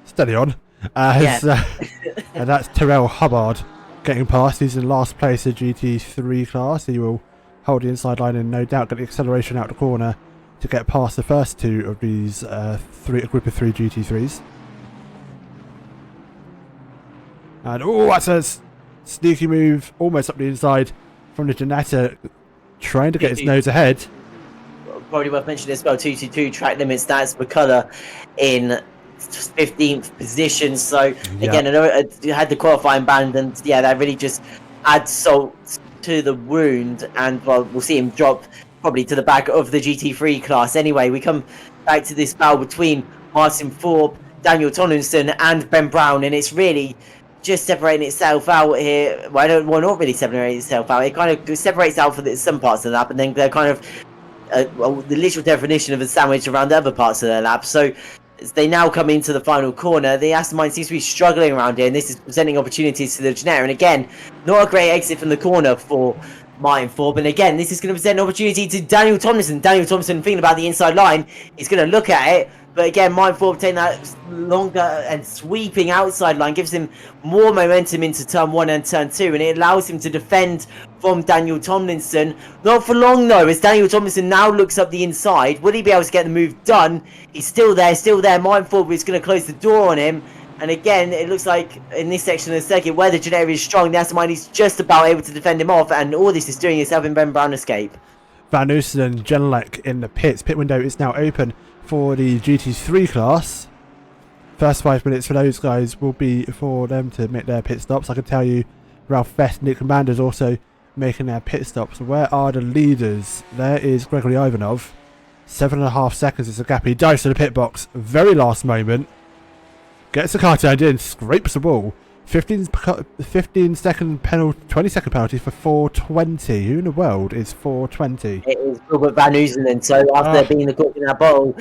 Steady on. And that's Terrell Hubbard getting past. He's in last place in GT3 class. He will hold the inside line and no doubt get the acceleration out the corner to get past the first two of these group of three GT3s. And that's a sneaky move almost up the inside from the Janetta, trying to get his nose ahead. Probably worth mentioning as well, 222 track limits. That's McCullough in 15th position. So again, I know it had the qualifying band, and that really just adds salt to the wound. And well, we'll see him drop probably to the back of the GT3 class. Anyway, we come back to this battle between Martin Forbes, Daniel Tomlinson, and Ben Brown, and it's really just separating itself out here. Well, not really separating itself out. It kind of separates out for some parts of the lap, and then they're kind of the literal definition of a sandwich around the other parts of their lap. So as they now come into the final corner, the Aston Martin seems to be struggling around here, and this is presenting opportunities to the Janetta. And again, not a great exit from the corner for Martin Forbes. And again, this is going to present an opportunity to Daniel Tomlinson. Daniel Tomlinson thinking about the inside line. He's going to look at it. But again, Martin Forbes taking that longer and sweeping outside line gives him more momentum into turn 1 and turn 2. And it allows him to defend from Daniel Tomlinson. Not for long though, as Daniel Tomlinson now looks up the inside. Will he be able to get the move done? He's still there, still there. Martin Forbes is going to close the door on him. And again, it looks like in this section of the circuit where the Janetta is strong, the Aston Martin is just about able to defend him off, and all this is doing is helping Ben Brown escape. Van Oosten and Genelec in the pits. Pit window is now open for the GT3 class. First 5 minutes for those guys will be for them to make their pit stops. I can tell you Ralph Vest, Nick Commander's also making their pit stops. Where are the leaders? There is Gregory Ivanov. 7.5 seconds is the gap. He dives to the pit box. Very last moment. Gets the car turned in, scrapes the wall. 15 second penalty, 20 second penalty for 420. Who in the world is 420? It is Robert Van Ooselen. So after being the cork in that bottle,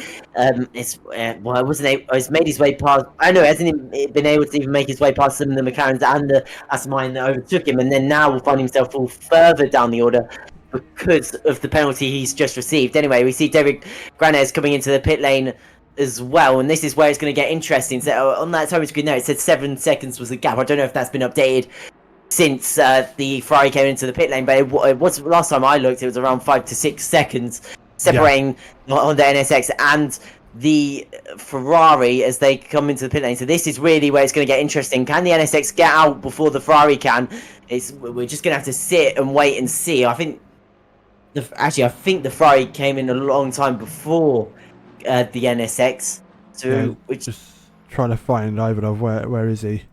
it's made his way past. I know, hasn't been able to even make his way past some of the McLarens and the Aston Martin that overtook him, and then now will find himself fall further down the order because of the penalty he's just received. Anyway, we see David Granez coming into the pit lane as well, and this is where it's going to get interesting. So on that time screen there, it said 7 seconds was the gap. I don't know if that's been updated since the Ferrari came into the pit lane, but it was last time I looked, it was around 5 to 6 seconds separating Honda NSX and the Ferrari as they come into the pit lane. So this is really where it's going to get interesting. Can the NSX get out before the Ferrari can? We're just going to have to sit and wait and see. I think the Ferrari came in a long time before the NSX. So just trying to find Ivanov. Where is he?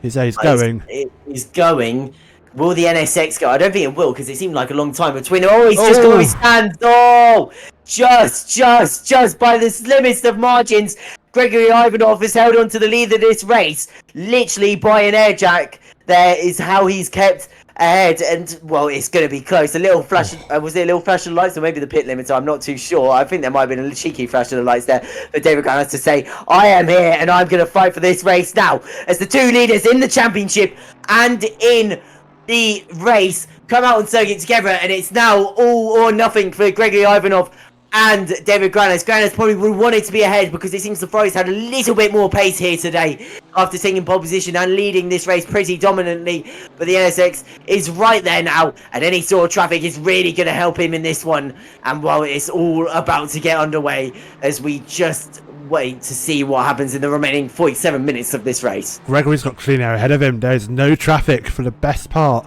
He's going. He's going. Will the NSX go? I don't think it will, because it seemed like a long time between. Oh, he's just got his hands. Oh, just by the slimmest of margins, Gregory Ivanov has held on to the lead of this race, literally by an air jack. There is how he's kept ahead, and well, it's going to be close. A little flash. Was it a little flash of lights, or maybe the pit limiter? I'm not too sure. I think there might have been a cheeky flash of the lights there for David Grant to say, "I am here, and I'm going to fight for this race now." As the two leaders in the championship and in the race come out on circuit together, and it's now all or nothing for Gregory Ivanov and David Granes. Granes probably would want it to be ahead, because it seems the Ferraris had a little bit more pace here today after taking pole position and leading this race pretty dominantly. But the NSX is right there now, and any sort of traffic is really going to help him in this one. And well, it's all about to get underway as we just wait to see what happens in the remaining 47 minutes of this race. Gregory's got clean air ahead of him. There's no traffic for the best part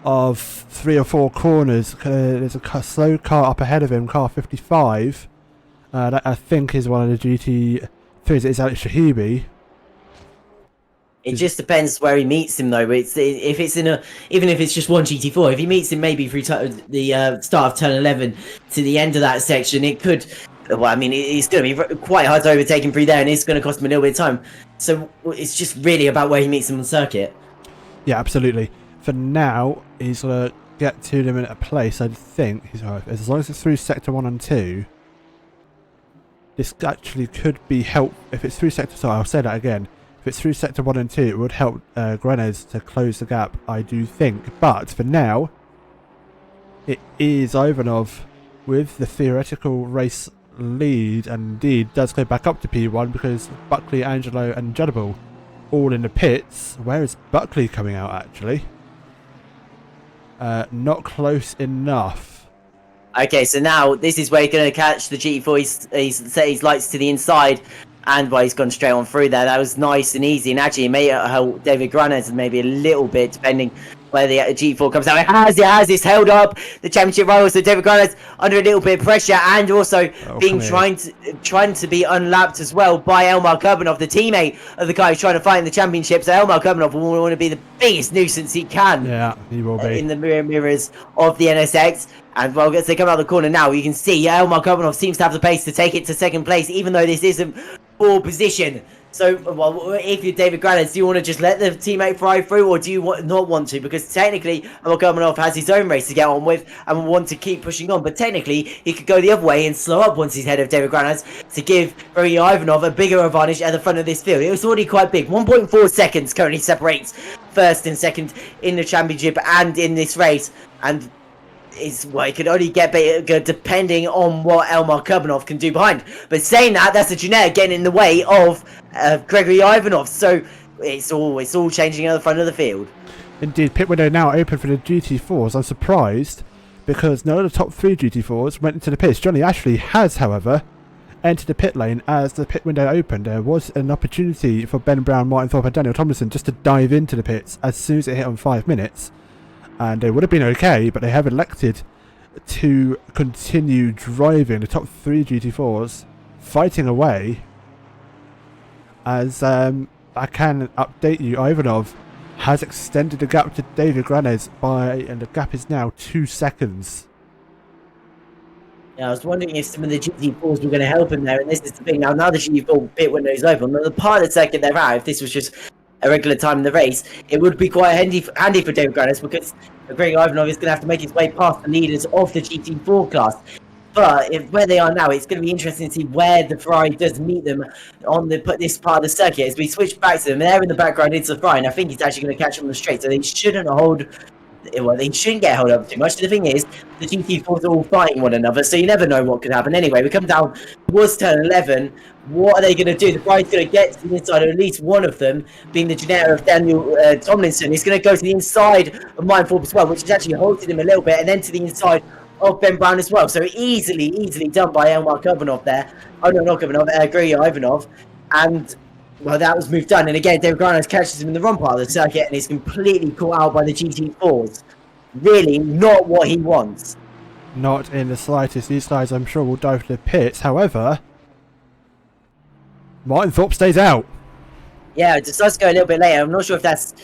of 3 or 4 corners. There's a slow car up ahead of him, car 55. That I think is one of the GT3s. It's Alex Shahibi. It just depends where he meets him, though. If it's even if it's just one GT4, if he meets him maybe through the start of turn 11 to the end of that section, it could. Well, I mean, it's going to be quite hard to overtake him through there, and it's going to cost him a little bit of time. So it's just really about where he meets him on circuit. Yeah, absolutely. For now, he's going to get to them in a place, I think. As long as it's through Sector 1 and 2. this actually could be help if it's through sector. So I'll say that again. If it's through sector 1 and 2, it would help Grenades to close the gap, I do think. But for now, it is Ivanov with the theoretical race lead, and indeed does go back up to P1 because Buckley, Angelo, and Judable all in the pits. Where is Buckley coming out actually? Not close enough. Okay, so now this is where he's going to catch the GT4. He's set his lights to the inside, and he's gone straight on through there. That was nice and easy, and actually it may help David Granez maybe a little bit, depending where the G4 comes out. It has. It's held up the championship rivals. So David Granez under a little bit of pressure, and also being trying to be unlapped as well by Elmar Kurbanov, the teammate of the guy who's trying to fight in the championship. So Elmar Kurbanov will want to be the biggest nuisance he can. Yeah, he will be in the mirrors of the NSX. And well, as they come out of the corner now, you can see Elmar Kurbanov seems to have the pace to take it to second place, even though this isn't for position. So, well, if you're David Granez, do you want to just let the teammate fly through, or do you not want to? Because technically, Elmar Kurbanov has his own race to get on with and will want to keep pushing on. But technically, he could go the other way and slow up once he's ahead of David Granez to give Ferry Ivanov a bigger advantage at the front of this field. It was already quite big. 1.4 seconds currently separates first and second in the championship and in this race. And it could only get bigger depending on what Elmar Kurbanov can do behind. But saying that, that's the Janair getting in the way of Gregory Ivanov. So it's all changing at the front of the field. Indeed, pit window now open for the GT4s. I'm surprised because none of the top 3 GT4s went into the pits. Johnny Ashley has, however, entered the pit lane as the pit window opened. There was an opportunity for Ben Brown, Martin Thorpe and Daniel Tomlinson just to dive into the pits as soon as it hit on 5 minutes. And they would have been okay, but they have elected to continue driving the top 3 GT4s, fighting away. As I can update you, Ivanov has extended the gap to David Granez and the gap is now 2 seconds. Yeah, I was wondering if some of the GT4s were going to help him there, and this is the thing. Now the GT4 pit window is open, but the part of the second they're out, if this was just a regular time in the race, it would be quite handy for David Granez, because Greg Ivanov is going to have to make his way past the leaders of the GT4 class. But where they are now, it's going to be interesting to see where the Ferrari does meet them on this part of the circuit. As we switch back to them, there in the background, it's the Ferrari, and I think he's actually going to catch them on the straight, so they shouldn't get held up too much. The thing is, the GT4s are all fighting one another, so you never know what could happen. Anyway, we come down towards turn 11. What are they going to do? The Ferrari's going to get to the inside of at least one of them, being the Gennaro of Daniel Tomlinson. He's going to go to the inside of Martin Thorpe as well, which has actually halted him a little bit, and then to the inside of Ben Brown as well. So easily done by Elmar Kurbanov there. Oh no, not Kurbanov, Gregory Ivanov. And well, that was moved done. And again, David Granez catches him in the wrong part of the circuit and is completely caught out by the GT4s. Really not what he wants. Not in the slightest. These guys, I'm sure, will dive to the pits. However, Martin Thorpe stays out. Yeah, it decides to go a little bit later. I'm not sure if that's...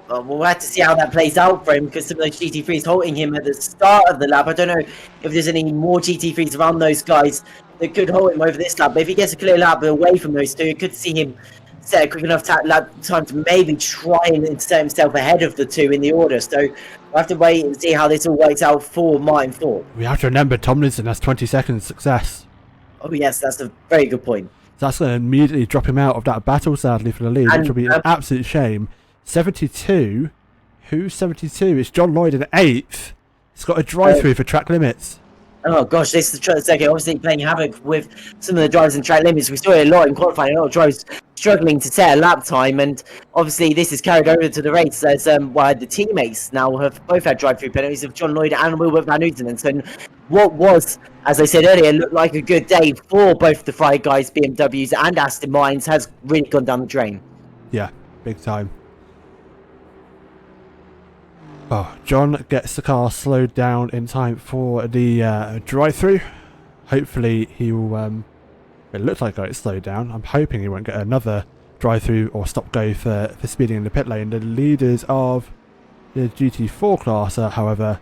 we'll have to see how that plays out for him, because some of those GT3s halting him at the start of the lap. I don't know if there's any more GT3s around those guys that could hold him over this lap. But if he gets a clear lap away from those two, you could see him set a quick enough lap time to maybe try and set himself ahead of the two in the order. So we'll have to wait and see how this all works out for Martin Thorpe. We have to remember Tomlinson has 20 seconds success. Oh yes, that's a very good point. So that's going to immediately drop him out of that battle, sadly, for the lead, which will be an absolute shame. 72. Who's 72? It's John Lloyd in 8th. He's got a drive-through for track limits. Oh gosh, this is the second. Obviously playing havoc with some of the drivers and track limits. We saw it a lot in qualifying. A lot of drivers struggling to set a lap time, and obviously this is carried over to the race as the teammates now have both had drive-through penalties of John Lloyd and Wilbert Van Uten. And so what was, as I said earlier, looked like a good day for both the Fry guys, BMWs and Aston Martins, has really gone down the drain. Yeah, big time. Oh, John gets the car slowed down in time for the drive-through. Hopefully he will... it looks like it's slowed down. I'm hoping he won't get another drive-through or stop-go for speeding in the pit lane. The leaders of the GT4 class are, however,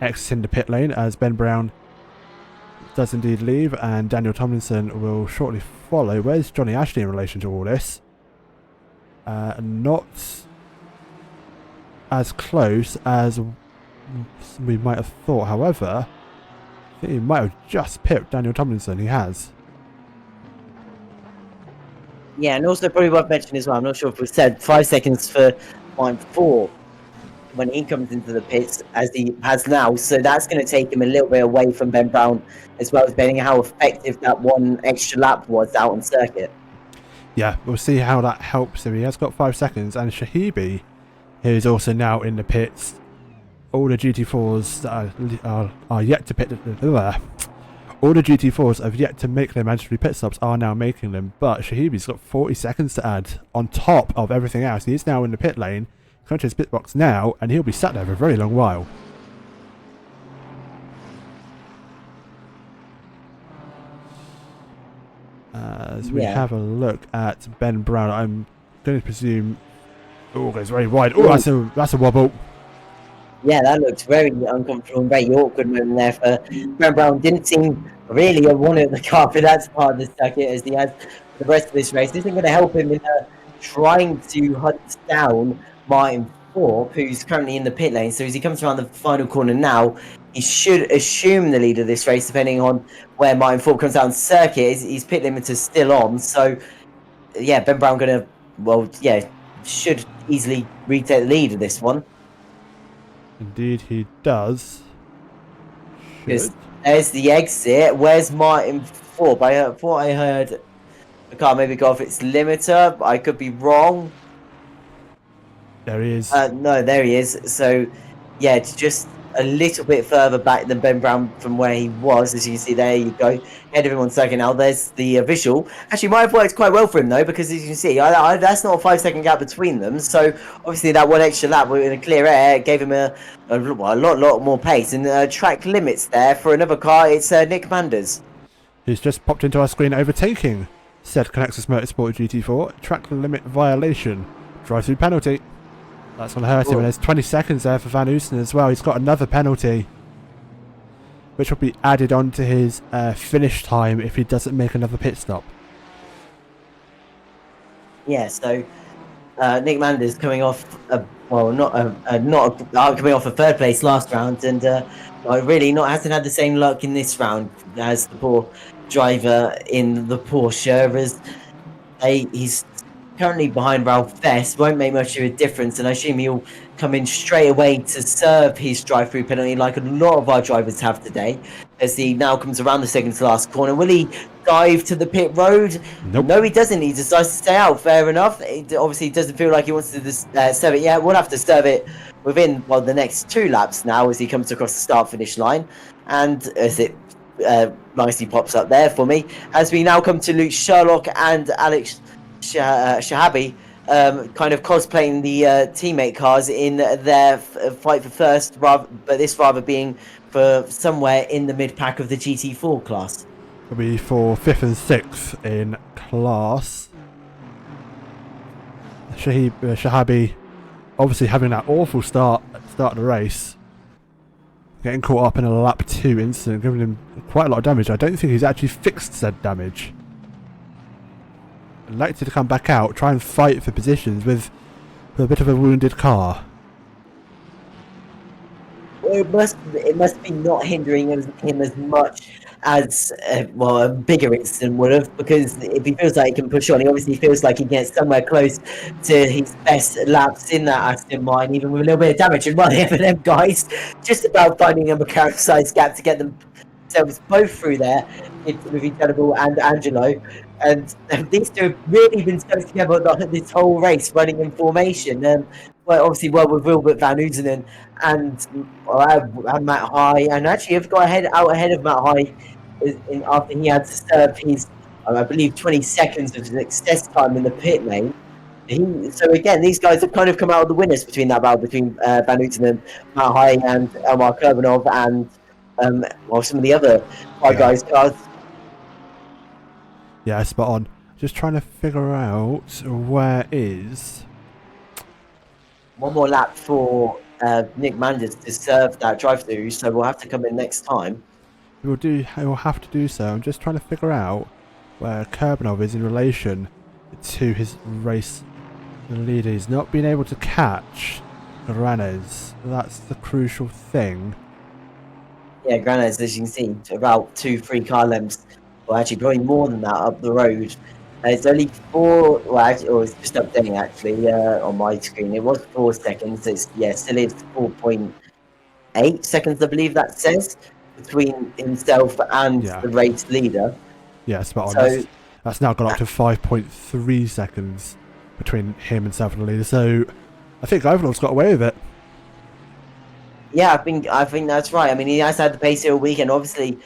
exiting the pit lane as Ben Brown does indeed leave, and Daniel Tomlinson will shortly follow. Where's Johnny Ashley in relation to all this? Not as close as we might have thought. However, I think he might have just pipped Daniel Tomlinson. He has. Yeah, and also probably worth mentioning as well, I'm not sure if we said 5 seconds for line 4 when he comes into the pits as he has now. So that's going to take him a little bit away from Ben Brown, as well as depending how effective that one extra lap was out on circuit. Yeah, we'll see how that helps him. He has got 5 seconds, and Shahibi, who's also now in the pits. All the GT4s that are yet to pit. All the GT4s have yet to make their mandatory pit stops are now making them, but Shahibi's got 40 seconds to add on top of everything else. He's now in the pit lane, coming to his pit box now, and he'll be sat there for a very long while. As we have a look at Ben Brown, I'm going to presume. Oh, goes very wide. Oh, that's a wobble. Yeah, that looks very uncomfortable and very awkward moment there for Ben Brown. Didn't seem really a one at the car for that part of the circuit as he has for the rest of this race. This isn't going to help him in trying to hunt down Martin Thorpe, who's currently in the pit lane. So as he comes around the final corner now, he should assume the lead of this race, depending on where Martin Thorpe comes out on circuit. His pit limiter is still on. So, yeah, Ben Brown should easily retake the lead of this one. Indeed, he does. Because there's the exit. Where's Martin Thorpe? I thought I heard the car maybe go off its limiter. I could be wrong. There he is. No, there he is. So, yeah, it's just a little bit further back than Ben Brown from where he was. As you can see, there you go. Ahead of him on second now. There's the visual. Actually, might have worked quite well for him, though, because as you can see, that's not a 5-second gap between them. So, obviously, that one extra lap in a clear air gave him a lot more pace. And track limits there for another car. It's Nick Manders, who's just popped into our screen overtaking said Connexus Motorsport GT4. Track limit violation. Drive-through penalty. That's going to hurt him, and there's 20 seconds there for Van Oosten as well. He's got another penalty, which will be added on to his finish time if he doesn't make another pit stop. Yeah, so Nick Manders coming off, coming off a third place last round, and really hasn't had the same luck in this round as the poor driver in the Porsche. As he's currently behind Ralph Best, won't make much of a difference, and I assume he'll come in straight away to serve his drive-through penalty like a lot of our drivers have today, as he now comes around the second to last corner. Will he dive to the pit road? Nope. No, he doesn't. He decides to stay out. Fair enough. It obviously doesn't feel like he wants to serve it yet. We'll have to serve it within the next 2 laps now as he comes across the start-finish line, and as it nicely pops up there for me, as we now come to Luke Sherlock and Alex Shahabi kind of cosplaying the teammate cars in their fight for first, but this rather being for somewhere in the mid-pack of the GT4 class. It'll be for 5th and 6th in class. Shahabi obviously having that awful start of the race, getting caught up in a lap 2 incident, giving him quite a lot of damage. I don't think he's actually fixed said damage. Elected to come back out, try and fight for positions with a bit of a wounded car. Well, it must be not hindering him as much as a bigger incident would have, because if he feels like he can push on, he obviously feels like he gets somewhere close to his best laps in that Aston Martin, even with a little bit of damage. And one of them guys just about finding a McLaren-sized gap to get themselves both through there with Incredible and Angelo. And these two have really been stuck together this whole race, running in formation. Obviously, with Wilbert Van Oudenen and Matt High, and actually have got out ahead of Matt High after he had to serve his, I believe, 20 seconds of success time in the pit lane. So again, these guys have kind of come out of the winners between that battle between Van Oudenen, Matt High, and Elmar Kurbanov, and some of the other guys' cars. Yeah, spot on. Just trying to figure out where is... One more lap for Nick Manders to serve that drive-through, so we'll have to come in next time. We'll have to do so. I'm just trying to figure out where Kurbanov is in relation to his race leader. He's not been able to catch Granez. That's the crucial thing. Yeah, Granez, as you can see, about 2-3 car lengths, or actually probably more than that up the road. It's only 4. Well, actually, oh, it's just updating actually on my screen. It was 4 seconds. It's still is 4.8 seconds, I believe that says, between himself and Yeah. the race leader. Yeah, spot on. So That's now gone up to 5.3 seconds between him and South and the leader. So I think Ivanov's got away with it. yeah, I think that's right. I mean, he has had the pace here all weekend. Obviously,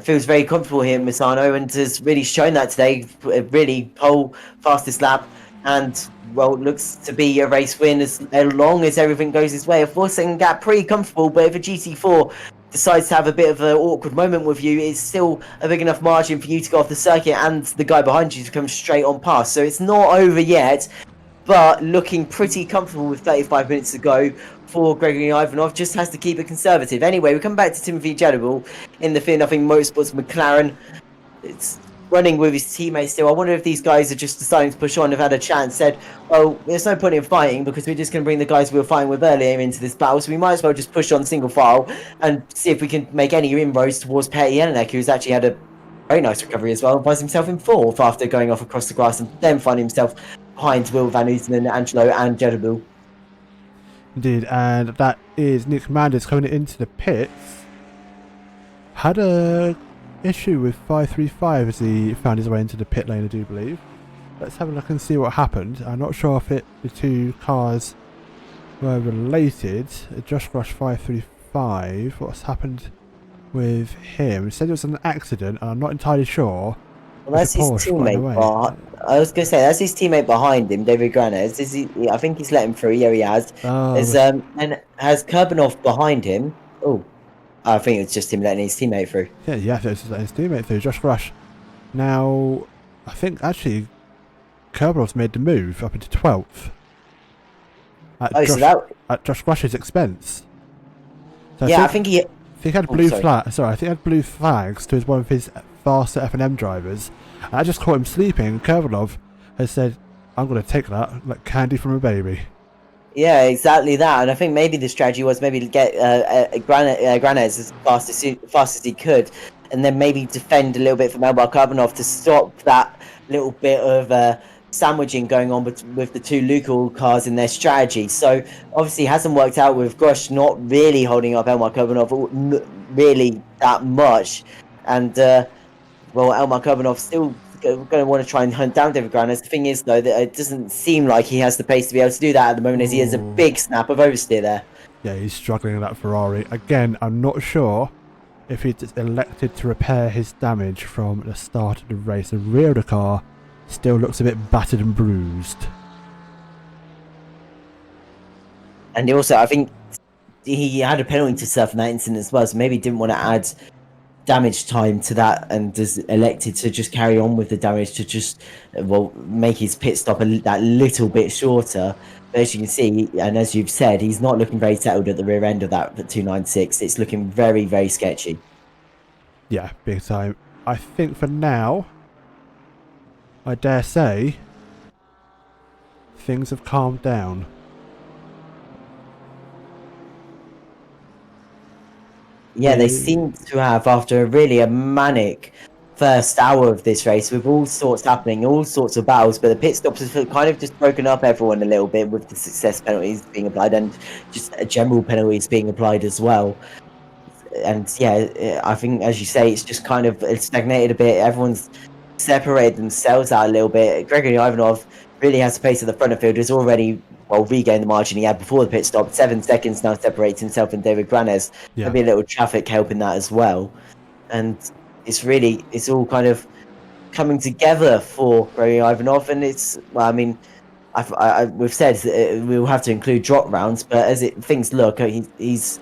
feels very comfortable here in Misano, and has really shown that today. Really pole fastest lap, and well, looks to be a race win as long as everything goes his way. A 4 second gap, pretty comfortable. But if a GT4 decides to have a bit of an awkward moment with you, it's still a big enough margin for you to go off the circuit and the guy behind you to come straight on past. So it's not over yet, but looking pretty comfortable with 35 minutes to go for Gregory Ivanov. Just has to keep it conservative. Anyway, we come back to Timothy Jedible in the Fear Nothing Motorsports McLaren. It's running with his teammates still. I wonder if these guys are just deciding to push on, have had a chat and said, well, there's no point in fighting because we're just going to bring the guys we were fighting with earlier into this battle, so we might as well just push on single file and see if we can make any inroads towards Petty Jelinek, who's actually had a very nice recovery as well, and finds himself in 4th after going off across the grass and then finding himself behind Will Van Uten and Angelo and Jedible. Indeed, and that is Nick Manders coming into the pits. Had a issue with 535 as he found his way into the pit lane, I do believe. Let's have a look and see what happened. I'm not sure if the two cars were related. Josh Rush 535, what's happened with him? He said it was an accident, and I'm not entirely sure. Well, that's his teammate. I was going to say, that's his teammate behind him, David Granez. I think he's let him through. Yeah, he has. Oh. And has Kurbanov behind him. Oh, I think it's just him letting his teammate through. Yeah, it's just letting his teammate through, Josh Rush. Now, I think actually Kurbanov's made the move up into 12th. At Josh Rush's expense. So yeah, I think he had blue flags. Sorry, I think he had blue flags to one of his faster F&M drivers. And I just caught him sleeping. And Kurbanov has said, "I'm going to take that like candy from a baby." Yeah, exactly that. And I think maybe the strategy was maybe to get Granez as fast as he could, and then maybe defend a little bit from Elmar Kurbanov to stop that little bit of sandwiching going on with the two local cars in their strategy. So obviously it hasn't worked out with Grush not really holding up Elmar Kurbanov really that much, and well, Elmar Kurbanov still going to want to try and hunt down David Granez. The thing is, though, that it doesn't seem like he has the pace to be able to do that at the moment, as he has a big snap of oversteer there. Yeah, he's struggling in that Ferrari. Again, I'm not sure if he's elected to repair his damage from the start of the race. The rear of the car still looks a bit battered and bruised. And also, I think he had a penalty to serve in that incident as well, so maybe he didn't want to add damage time to that and has elected to just carry on with the damage to just, well, make his pit stop that little bit shorter. But as you can see, and as you've said, he's not looking very settled at the rear end of that 296. It's looking very, very sketchy. Yeah, big time. I think for now, I dare say, things have calmed down. Yeah, they seem to have, after really a manic first hour of this race, with all sorts happening, all sorts of battles, but the pit stops have kind of just broken up everyone a little bit with the success penalties being applied and just general penalties being applied as well. And yeah, I think, as you say, it's just kind of stagnated a bit. Everyone's separated themselves out a little bit. Gregory Ivanov really has the pace at the front of the field. Has already, well, regained the margin he had before the pit stop. 7 seconds now separates himself and David Granez. Yeah. Maybe a little traffic helping that as well. And it's all kind of coming together for Gregory Ivanov. And it's, well, I mean, we've said we'll have to include drop rounds, but as things look, he's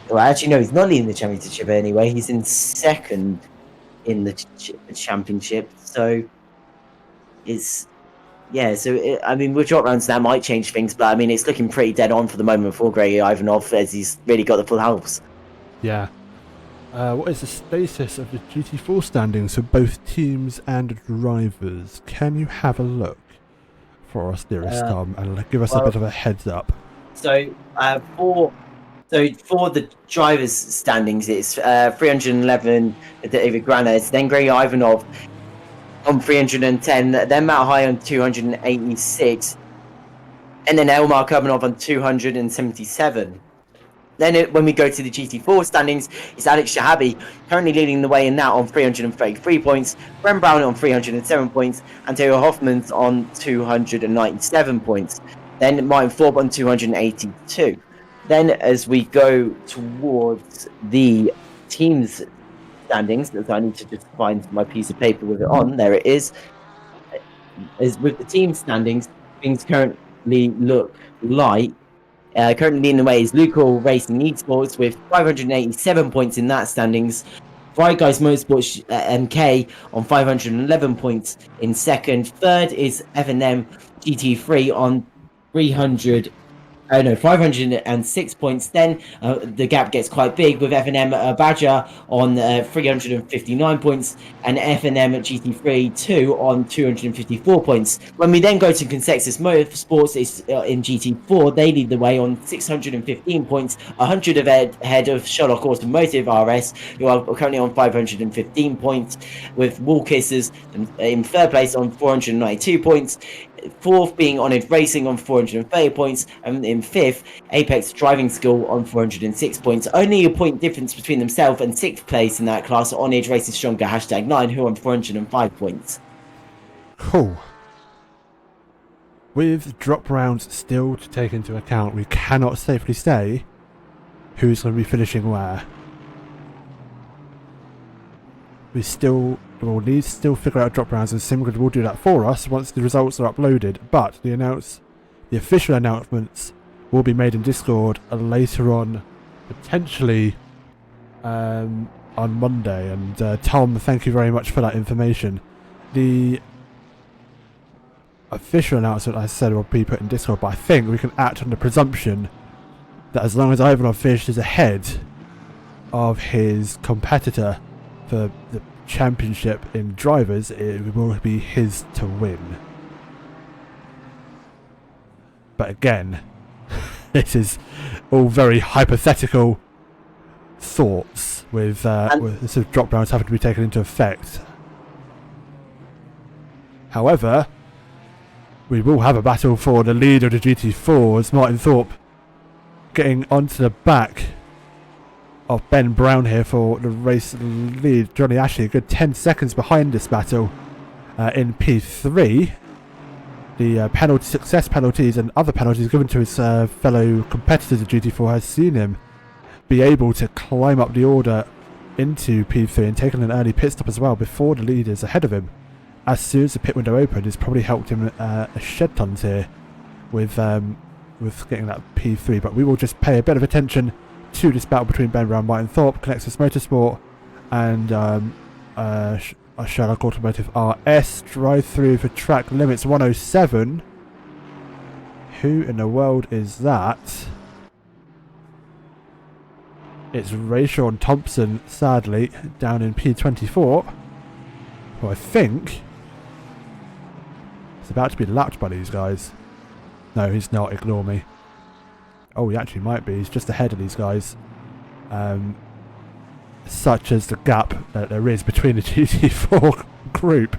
well, actually, no, he's not leading the championship anyway. He's in second in the championship. So it's, yeah, so I mean, with drop rounds that might change things, but I mean, it's looking pretty dead on for the moment for Gregory Ivanov, as he's really got the full house. Yeah. What is the status of the GT4 standings for both teams and drivers? Can you have a look for us, dearest Tom, and give us a bit of a heads up? So for the drivers' standings, it's 311 David Granez, then Gregory Ivanov on 310, then Matt High on 286, and then Elmar Kurbanov on 277. Then when we go to the GT4 standings, it's Alex Shahabi currently leading the way in that on 333 points, Bren Brown on 307 points, and Theo Hoffman's on 297 points. Then Martin Thorpe on 282. Then as we go towards the teams standings, as I need to just find my piece of paper with it on, there it is. As with the team standings, things currently look like currently leading the way is Lucal Racing Esports with 587 points in that standings. Right Guys Motorsports MK on 511 points in second. Third is F&M GT3 on 506 points. Then the gap gets quite big with F&M Badger on 359 points and F&M GT3 2 on 254 points. When we then go to Consensus Motorsports, it's in GT4, they lead the way on 615 points, 100 ahead of Sherlock Automotive RS, who are currently on 515 points, with Wall Kissers in third place on 492 points. Fourth being oNiD Racing on 430 points, and in fifth, Apex Driving School on 406 points. Only a point difference between themselves and sixth place in that class. oNiD Racing Stronger #9, who on 405 points. Cool. With drop rounds still to take into account, we cannot safely say who's going to be finishing where. We will need to still figure out drop rounds, and SimGrid will do that for us once the results are uploaded, but the official announcements will be made in Discord later on, potentially on Monday. And Tom, thank you very much for that information. The official announcement, I said, will be put in Discord, but I think we can act on the presumption that as long as Ivanov finishes ahead of his competitor for the championship in drivers, it will be his to win. But again, this is all very hypothetical thoughts with sort of drop rounds having to be taken into effect. However, we will have a battle for the lead of the GT4 as Martin Thorpe getting onto the back of Ben Brown here for the race lead. Johnny Ashley a good 10 seconds behind this battle in P3. The success penalties and other penalties given to his fellow competitors of GT4 has seen him be able to climb up the order into P3 and taking an early pit stop as well before the leaders ahead of him. As soon as the pit window opened, it's probably helped him a shed tons here with getting that P3. But we will just pay a bit of attention to this battle between Ben Brown, Martin Thorpe, Connexus Motorsport, and Sherlock Automotive RS. Drive through for track limits 107. Who in the world is that? It's Rayshawn Thompson, sadly, down in P24, who I think is about to be lapped by these guys. No, he's not. Ignore me. Oh, he actually might be. He's just ahead of these guys. Such as the gap that there is between the GT4 group.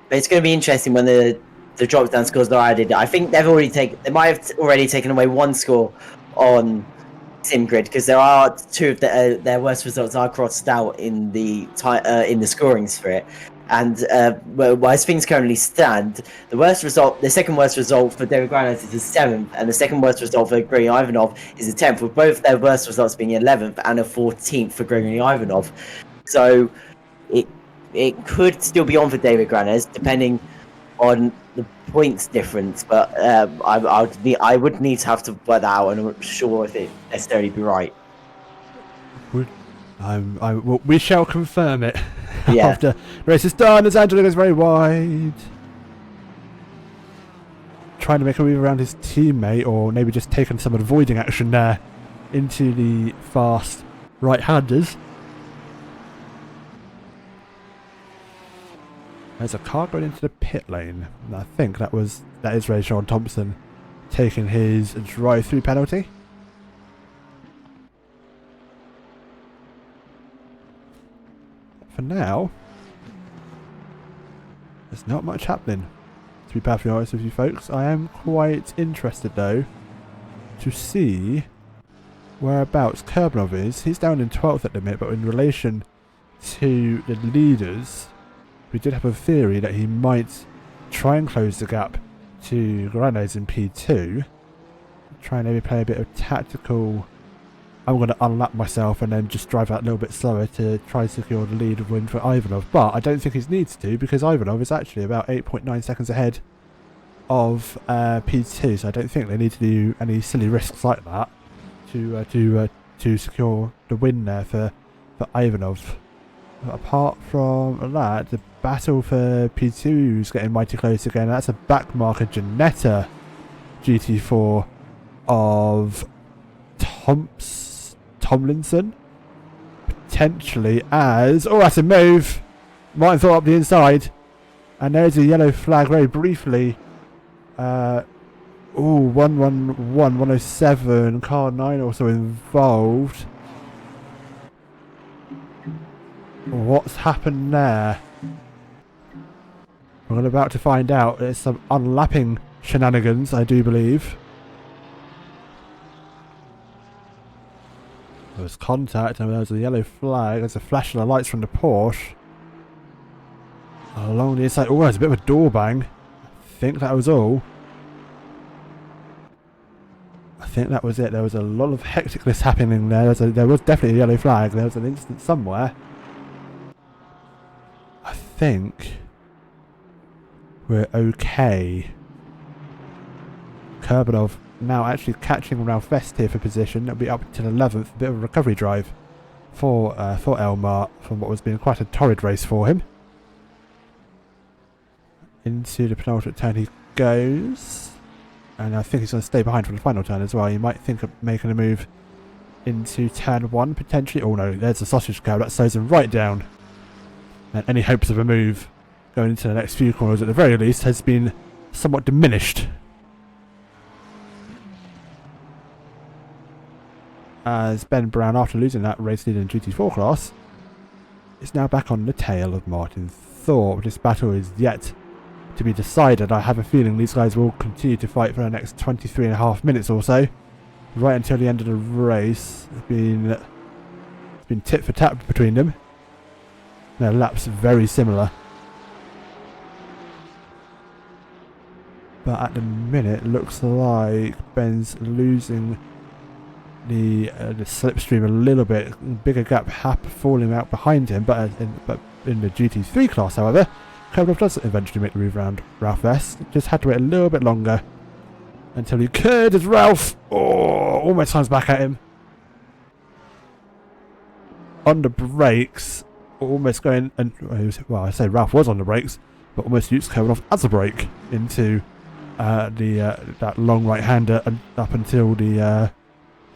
But it's going to be interesting when the drop down scores are added. I think they might have already taken away one score on SimGrid, because there are two of their worst results are crossed out in the scorings for it. And as things currently stand, the second worst result for David Granos is the 7th, and the second worst result for Gregory Ivanov is the 10th, with both their worst results being 11th and a 14th for Gregory Ivanov. So it could still be on for David Granos, depending on the points difference, but I would need to have to work that out, and I'm not sure if it necessarily be right. We shall confirm it Yeah. after the race is done, as Angelo goes very wide. Trying to make a move around his teammate, or maybe just taking some avoiding action there into the fast right-handers. There's a car going into the pit lane. I think that is Rayshawn Thompson taking his drive-through penalty. for now, there's not much happening. To be perfectly honest with you folks, I am quite interested though to see whereabouts Kurbanov is. He's down in 12th at the minute, but in relation to the leaders, we did have a theory that he might try and close the gap to Granos in P2. Try and maybe play a bit of tactical. I'm going to unlap myself and then just drive out a little bit slower to try and secure the lead win for Ivanov. But I don't think he needs to, because Ivanov is actually about 8.9 seconds ahead of P2. So I don't think they need to do any silly risks like that to secure the win there for Ivanov. But apart from that, the battle for P2 is getting mighty close again. That's a backmarker Janetta GT4 of Tomlinson, potentially as... Oh, that's a move! Martin thought up the inside. And there's a yellow flag very briefly. 111, 107, car 9 also involved. What's happened there? We're about to find out. There's some unlapping shenanigans, I do believe. There was contact and there was a yellow flag. There's a flash of the lights from the Porsche. Along the inside. Oh, there's a bit of a door bang. I think that was all. I think that was it. There was a lot of hecticness happening there. There was definitely a yellow flag. There was an incident somewhere. I think we're okay. Kurbanov now actually catching Ralph Vest here for position. That'll be up to the 11th. A bit of a recovery drive for Elmar from what was being quite a torrid race for him. Into the penultimate turn he goes. And I think he's going to stay behind for the final turn as well. You might think of making a move into turn 1 potentially. Oh no, there's a sausage curb. That slows him right down. And any hopes of a move going into the next few corners at the very least has been somewhat diminished. As Ben Brown, after losing that race lead in GT4 class, is now back on the tail of Martin Thorpe. This battle is yet to be decided. I have a feeling these guys will continue to fight for the next 23.5 minutes or so, right until the end of the race. It's been tit for tat between them. Their laps very similar, but at the minute looks like Ben's losing the slipstream a little bit. Bigger gap falling out behind him, but in the GT3 class, however, Kurbanov does eventually make the move around Ralph Vest. Just had to wait a little bit longer until he could, as Ralph almost comes back at him on the brakes, almost going, and well, I say Ralph was on the brakes, but almost used Kurbanov as a brake into that long right-hander and up until the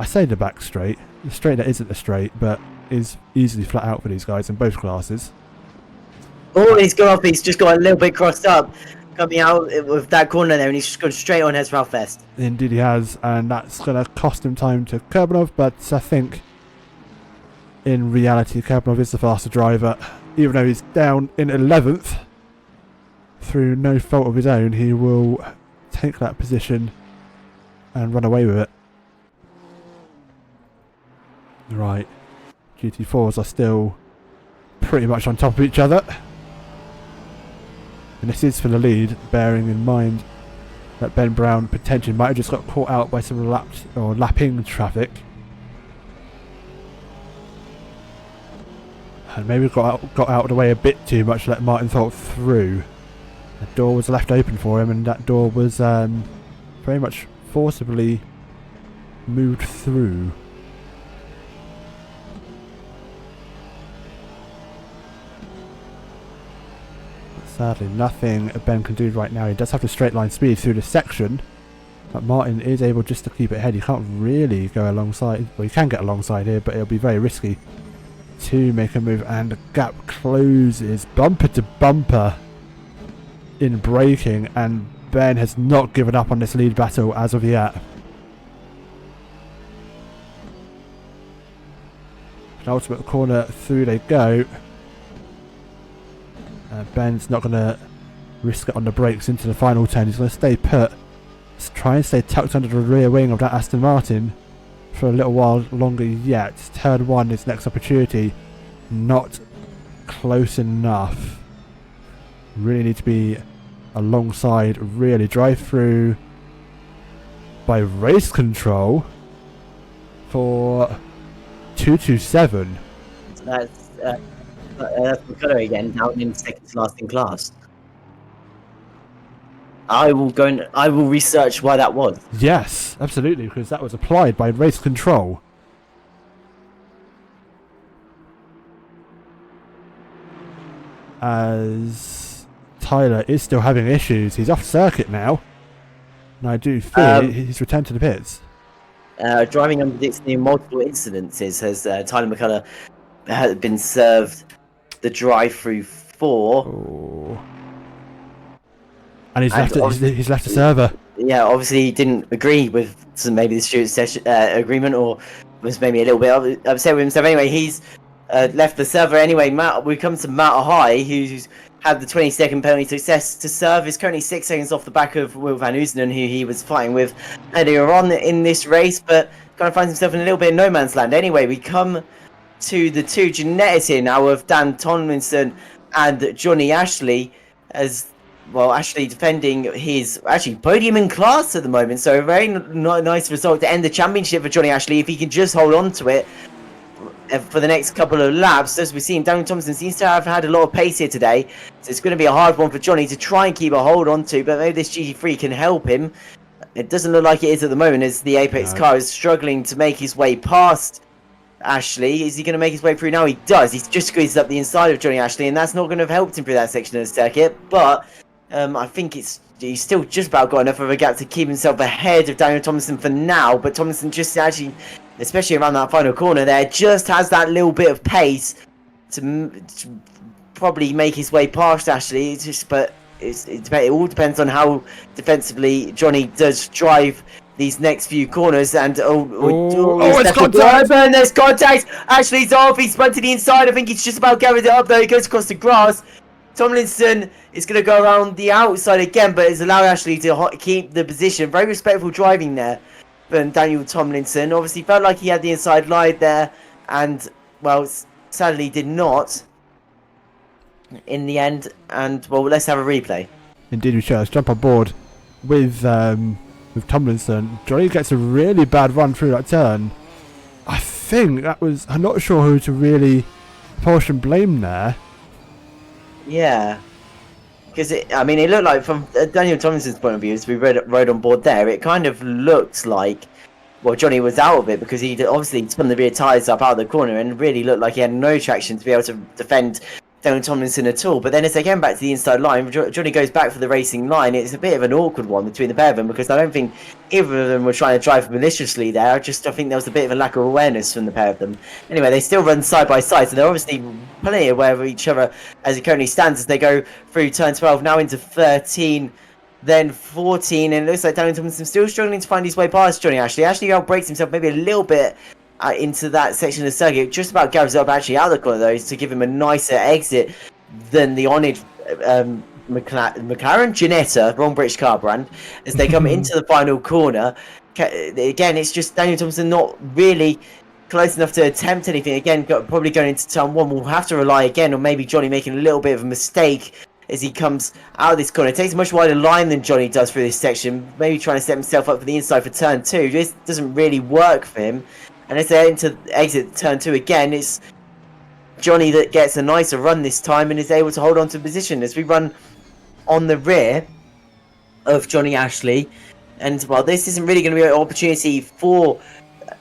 I say the back straight, the straight that isn't a straight, but is easily flat out for these guys in both classes. Oh, he's gone off. He's just got a little bit crossed up coming out with that corner there, and he's just gone straight on his Ralph Vest. Indeed he has, and that's going to cost him time to Kurbanov, but I think in reality Kurbanov is the faster driver. Even though he's down in 11th, through no fault of his own, he will take that position and run away with it. Right, GT4s are still pretty much on top of each other. And this is for the lead, bearing in mind that Ben Brown potentially might have just got caught out by some lapping traffic. And maybe got out of the way a bit too much to let Martin Thorpe through. The door was left open for him, and that door was very much forcibly moved through. Sadly, nothing Ben can do right now. He does have the straight line speed through this section, but Martin is able just to keep it ahead. He can't really go alongside. Well, he can get alongside here, but it'll be very risky to make a move. And the gap closes bumper to bumper in braking, and Ben has not given up on this lead battle as of yet. Penultimate corner through they go. Ben's not going to risk it on the brakes into the final 10. He's going to stay put. Let's try and stay tucked under the rear wing of that Aston Martin for a little while longer yet. Turn 1 is next opportunity. Not close enough. Really need to be alongside. Really drive through by race control for 227. That's McCullough again, down in second to last in class. I will research why that was. Yes, absolutely, because that was applied by race control. As Tyler is still having issues. He's off circuit now. And I do fear he's returned to the pits. Driving unpredictably in multiple incidences has Tyler McCullough been served the drive-through for. Oh. And he's left the server. Yeah, obviously he didn't agree with maybe the student session agreement, or was maybe a little bit upset with himself. Anyway, he's left the server. Anyway, we come to Matt High, who's had the 20-second penalty success to serve. Is currently 6 seconds off the back of Will van Oostenen, who he was fighting with earlier on in this race, but kind of finds himself in a little bit of no man's land. Anyway, we come to the two Genetics here now of Dan Tomlinson and Johnny Ashley, as well, Ashley defending his podium in class at the moment. So a very nice result to end the championship for Johnny Ashley if he can just hold on to it for the next couple of laps. As we've seen, Daniel Thompson seems to have had a lot of pace here today, so it's going to be a hard one for Johnny to try and keep a hold on to, but maybe this GT3 can help him. It doesn't look like it is at the moment, as the Apex car is struggling to make his way past Ashley. Is he going to make his way through now? He does. He's just squeezed up the inside of Johnny Ashley, and that's not going to have helped him through that section of the circuit, but I think he's still just about got enough of a gap to keep himself ahead of Daniel Thompson for now, but Thompson just actually, especially around that final corner there, just has that little bit of pace to probably make his way past Ashley. It all depends on how defensively Johnny does drive these next few corners. And it's contact! And there's contact! Ashley's off, he's spun to the inside. I think he's just about gathered it up though. He goes across the grass. Tomlinson is going to go around the outside again, but has allowed Ashley to keep the position. Very respectful driving there from Daniel Tomlinson. Obviously felt like he had the inside line there, and, well, sadly did not in the end. And, well, let's have a replay. Indeed we shall. Let's jump on board with Tomlinson. Johnny gets a really bad run through that turn. I think that was... I'm not sure who to really portion blame there. Yeah, because it looked like, from Daniel Tomlinson's point of view, as we rode on board there, it kind of looked like, well, Johnny was out of it because he obviously spun the rear tyres up out of the corner and really looked like he had no traction to be able to defend Daniel Tomlinson at all. But then as they came back to the inside line, Johnny goes back for the racing line. It's a bit of an awkward one between the pair of them, because I don't think either of them were trying to drive maliciously there. I think there was a bit of a lack of awareness from the pair of them. Anyway, they still run side by side, so they're obviously plenty aware of each other as it currently stands, as they go through turn 12, now into 13, then 14, and it looks like Daniel Tomlinson still struggling to find his way past Johnny Ashley. Ashley outbrakes himself maybe a little bit into that section of the circuit, just about gathers up actually out of the corner though, to give him a nicer exit than the oNiD McLaren Ginetta, wrong British car brand, as they come into the final corner. Again, it's just Daniel Thompson not really close enough to attempt anything. Again, probably going into turn 1, we'll have to rely again on maybe Johnny making a little bit of a mistake as he comes out of this corner. It takes a much wider line than Johnny does through this section, maybe trying to set himself up for the inside for turn 2. This doesn't really work for him. And as they exit turn 2 again, it's Johnny that gets a nicer run this time and is able to hold on to position as we run on the rear of Johnny Ashley. And, well, this isn't really going to be an opportunity for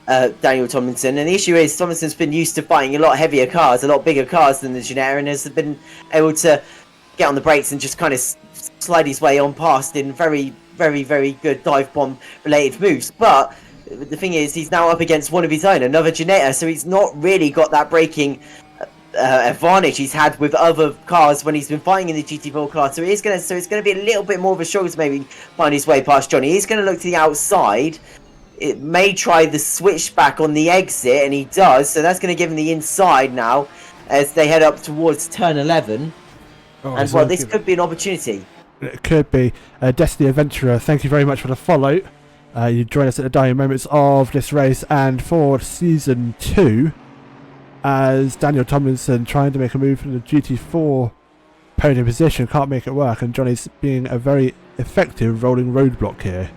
Daniel Tomlinson. And the issue is Tomlinson's been used to fighting a lot heavier cars, a lot bigger cars than the Ginetta, and has been able to get on the brakes and just kind of slide his way on past in very, very, very good dive bomb related moves. But the thing is, he's now up against one of his own, another Ginetta, so he's not really got that braking advantage he's had with other cars when he's been fighting in the GT4 class. So it's going to be a little bit more of a struggle to maybe find his way past Johnny. He's going to look to the outside. It may try the switchback on the exit, and he does. So that's going to give him the inside now as they head up towards turn 11. And well, this could be an opportunity. It could be. Destiny Adventurer, thank you very much for the follow. You join us at the dying moments of this race and for Season 2 as Daniel Tomlinson trying to make a move from the GT4 podium position, can't make it work, and Johnny's being a very effective rolling roadblock here.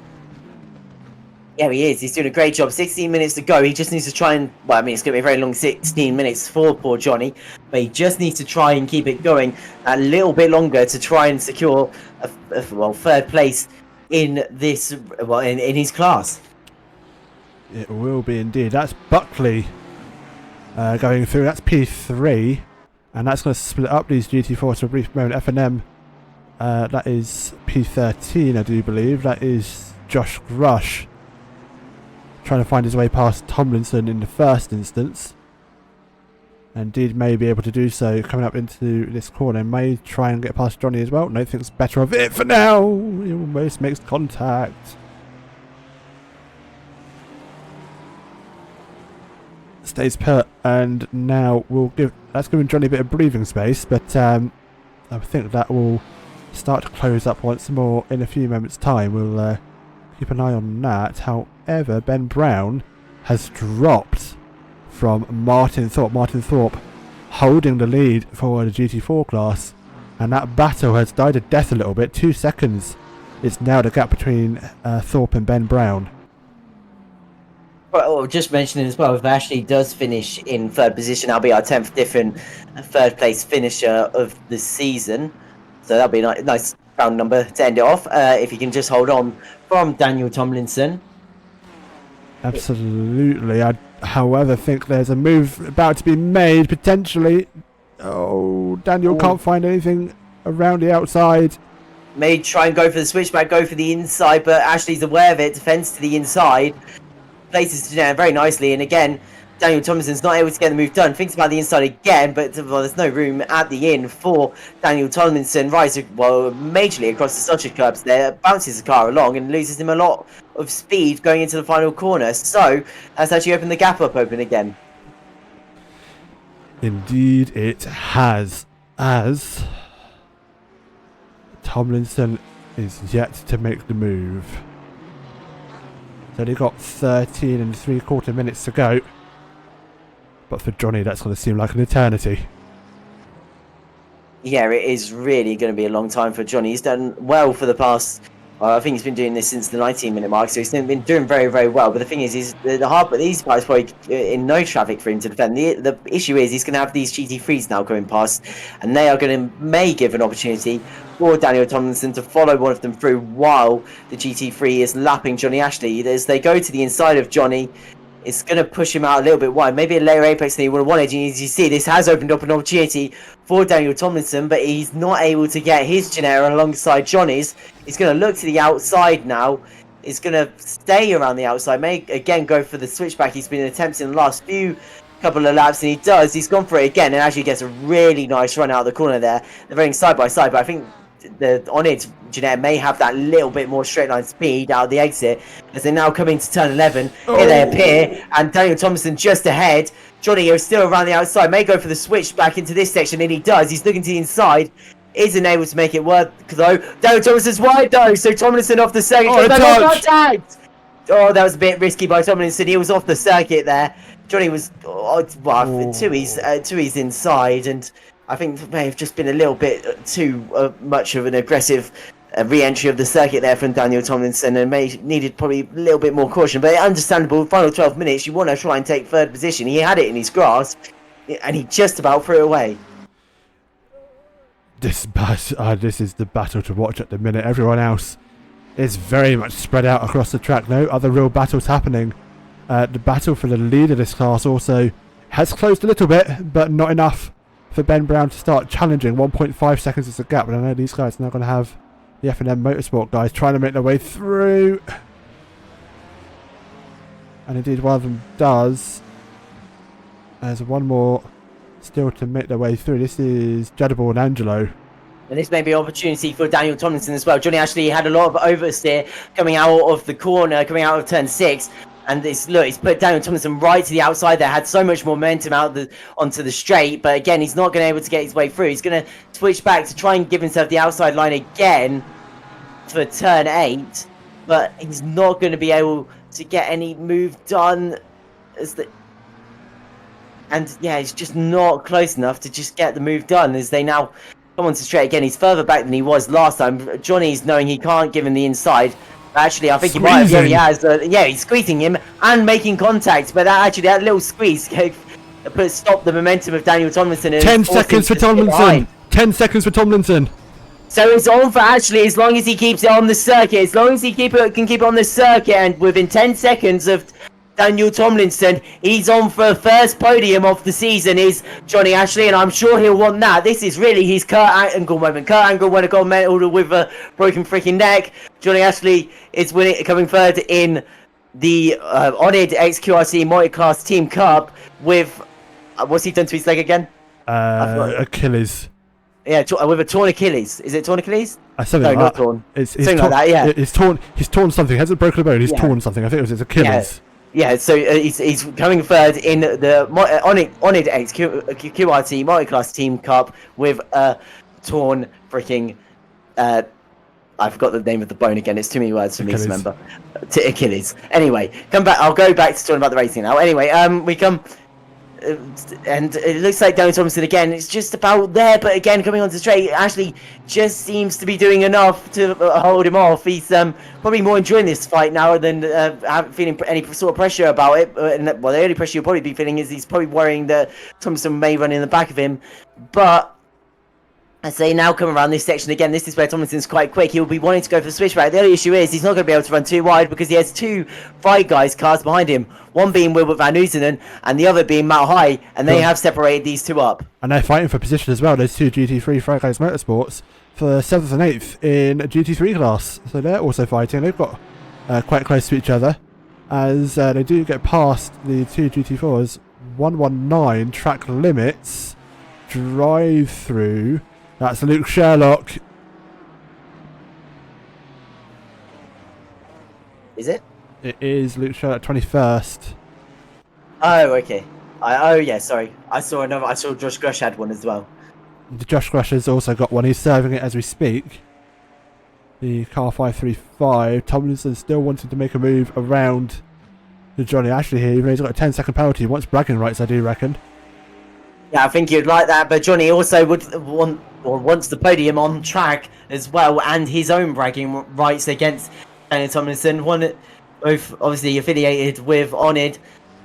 Yeah, he is. He's doing a great job. 16 minutes to go. He just needs to try and... Well, I mean, it's going to be a very long 16 minutes for poor Johnny. But he just needs to try and keep it going a little bit longer to try and secure a third place in this... Well, in his class. It will be indeed. That's Buckley going through. That's P3. And that's going to split up these GT4 to a brief moment. F&M, that is P13, I do believe. That is Josh Grush, trying to find his way past Tomlinson in the first instance. Indeed may be able to do so coming up into this corner. May try and get past Johnny as well. No, thinks better of it for now. He almost makes contact. Stays put, and now that's giving Johnny a bit of breathing space, but I think that will start to close up once more in a few moments' time. We'll keep an eye on that. However, Ben Brown has dropped from Martin Thorpe. Martin Thorpe holding the lead for the GT4 class, and that battle has died a death a little bit. 2 seconds is now the gap between Thorpe and Ben Brown. Well, just mentioning as well, if Ashley does finish in third position, that'll be our 10th different third place finisher of the season. So that'll be a nice round number to end it off. If you can just hold on from Daniel Tomlinson. Absolutely. I, however, think there's a move about to be made, potentially. Oh, Daniel can't find anything around the outside. May try and go for the switchback, go for the inside, but Ashley's aware of it, defends to the inside. Places Janelle very nicely, and again, Daniel Tomlinson's not able to get the move done. Thinks about the inside again, but well, there's no room at the inn for Daniel Tomlinson. Rises majorly across the Socha curbs there, bounces the car along and loses him a lot of speed going into the final corner. So that's actually opened the gap up open again. Indeed it has, as Tomlinson is yet to make the move. So they've got 13 3/4 minutes to go. But for Johnny, that's going to seem like an eternity. Yeah, it is really going to be a long time for Johnny. He's done well for the past... I think he's been doing this since the 19-minute mark, so he's been doing very, very well. But the thing is these guys probably in no traffic for him to defend. The issue is he's going to have these GT3s now going past, and they are going to may give an opportunity for Daniel Tomlinson to follow one of them through while the GT3 is lapping Johnny Ashley. As they go to the inside of Johnny, it's going to push him out a little bit wide. Maybe a later apex than he would have wanted. And as you see, this has opened up an opportunity for Daniel Tomlinson, but he's not able to get his Genera alongside Johnny's. He's going to look to the outside now. He's going to stay around the outside. May again go for the switchback. He's been attempting the last couple of laps, and he does. He's gone for it again and actually gets a really nice run out of the corner there. They're running side by side, but I think the oNiD Jeanette may have that little bit more straight line speed out of the exit as they now come into turn 11. Here they appear, and Daniel Thompson just ahead. Johnny is still around the outside, may go for the switch back into this section, and he does. He's looking to the inside, isn't able to make it work though. Daniel Thompson's wide though, so Tomlinson off the circuit. Oh, that was a bit risky by Tomlinson. He was off the circuit there. Johnny was to his inside, and I think it may have just been a little bit too much of an aggressive re-entry of the circuit there from Daniel Tomlinson, and needed probably a little bit more caution. But understandable, final 12 minutes, you want to try and take third position. He had it in his grasp, and he just about threw it away. This is the battle to watch at the minute. Everyone else is very much spread out across the track. No other real battles happening. The battle for the lead of this class also has closed a little bit, but not enough for Ben Brown to start challenging. 1.5 seconds is the gap, but I know these guys are now going to have the F&M Motorsport guys trying to make their way through. And indeed one of them does. There's one more still to make their way through. This is Jedable and Angelo. And this may be an opportunity for Daniel Tomlinson as well. Johnny Ashley had a lot of oversteer coming out of the corner, coming out of turn 6. And it's put Daniel Tomlinson right to the outside there. Had so much momentum onto the straight, but again, he's not going to be able to get his way through. He's going to switch back to try and give himself the outside line again for turn 8, but he's not going to be able to get any move done. And yeah, he's just not close enough to just get the move done as they now come onto straight again. He's further back than he was last time. Johnny's knowing he can't give him the inside. Actually, I think he might have. Yeah, he has. Yeah, he's squeezing him and making contact. But that little squeeze stopped the momentum of Daniel Tomlinson. 10 seconds for Tomlinson. 10 seconds for Tomlinson. So it's on for Ashley as long as he keeps it on the circuit. As long as he can keep it on the circuit, and within 10 seconds of Daniel Tomlinson, he's on for first podium of the season, is Johnny Ashley, and I'm sure he'll want that. This is really his Kurt Angle moment. Kurt Angle won a gold medal with a broken freaking neck. Johnny Ashley is coming third in the oNiD X QRT Multi-Class Team Cup with what's he done to his leg again? Achilles. Yeah, with a torn Achilles. Is it torn Achilles? Something no, like not that. torn. It's something torn, like that, yeah. He's torn something. He hasn't broken a bone. He's torn something. I think it was his Achilles. Yeah, so he's coming third in the oNiD X QRT Multi-Class Team Cup with a torn freaking... I forgot the name of the bone again. It's too many words for me to remember. Achilles. Anyway, come back. I'll go back to talking about the racing now. Anyway, we come... and it looks like Daniel Tomlinson again. It's just about there, but again, coming onto straight, Ashley just seems to be doing enough to hold him off. He's probably more enjoying this fight now than feeling any sort of pressure about it. Well, the only pressure you'll probably be feeling is he's probably worrying that Tomlinson may run in the back of him. But I say now come around this section again. This is where Tomlinson's quite quick. He'll be wanting to go for the switchback. The only issue is he's not going to be able to run too wide because he has 2 Fight Guys cars behind him. One being Wilbert Van Oostenden and the other being Matt High, and they have separated these 2 up. And they're fighting for position as well. Those 2 GT3 Fight Guys Motorsports for 7th and 8th in GT3 class. So they're also fighting. They've got quite close to each other as they do get past the 2 GT4s. 119 track limits drive through. That's Luke Sherlock. Is it? It is Luke Sherlock, 21st. Oh, okay. Oh, yeah, sorry. I saw Josh Grush had one as well. Josh Grush has also got one. He's serving it as we speak. The car 535. Tomlinson still wanting to make a move around the Johnny Ashley here, even though he's got a 10-second penalty. He wants bragging rights, I do reckon. Yeah, I think you'd like that, but Johnny also wants the podium on track as well, and his own bragging rights against Daniel Tomlinson. Both obviously affiliated with oNiD,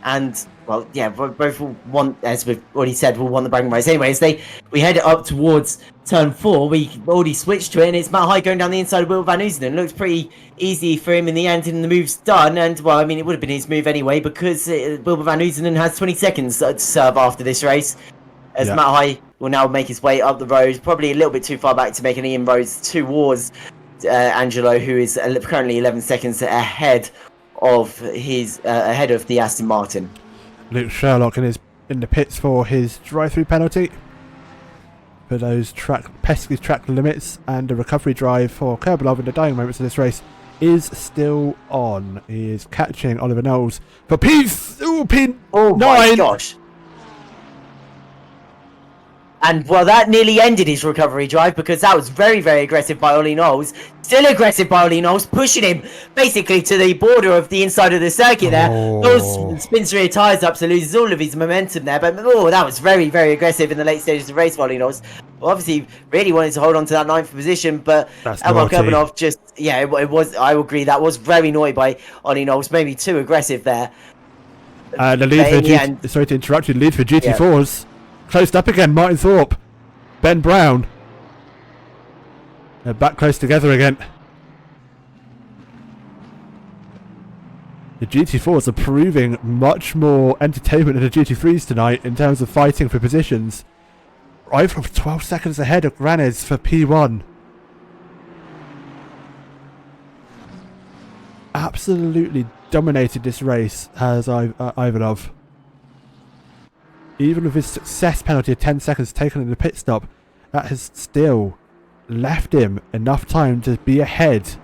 and well, yeah, both will want, as we've already said, will want the bragging rights. Anyways, we head up towards turn 4. We already switched to it, and it's Matt High going down the inside of Will Van Oostenden. Looks pretty easy for him in the end, and the move's done. And well, I mean, it would have been his move anyway because Will Van Oostenden has 20 seconds to serve after this race. As Matt High will now make his way up the road, probably a little bit too far back to make any inroads towards Angelo, who is currently 11 seconds ahead of the Aston Martin. Luke Sherlock in the pits for his drive-through penalty for those pesky track limits, and the recovery drive for Kerbalov in the dying moments of this race is still on. He is catching Oliver Knowles for P9. Oh my gosh. And well, that nearly ended his recovery drive because that was very, very aggressive by Ollie Knowles. Still aggressive by Ollie Knowles, pushing him basically to the border of the inside of the circuit there. Knowles spins rear tyres up, so loses all of his momentum there. But that was very, very aggressive in the late stages of the race by Ollie Knowles. Well, obviously, really wanted to hold on to that 9th position, but Elmar Kerbanov just, it was, I agree, that was very naughty by Ollie Knowles, maybe too aggressive there. The lead for sorry to interrupt you, the lead for GT4s. Closed up again, Martin Thorpe, Ben Brown. They're back close together again. The GT4s are proving much more entertainment than the GT3s tonight in terms of fighting for positions. Over 12 seconds ahead of Granez for P1. Absolutely dominated this race has Ivanov. Even with his success penalty of 10 seconds taken in the pit stop, that has still left him enough time to be ahead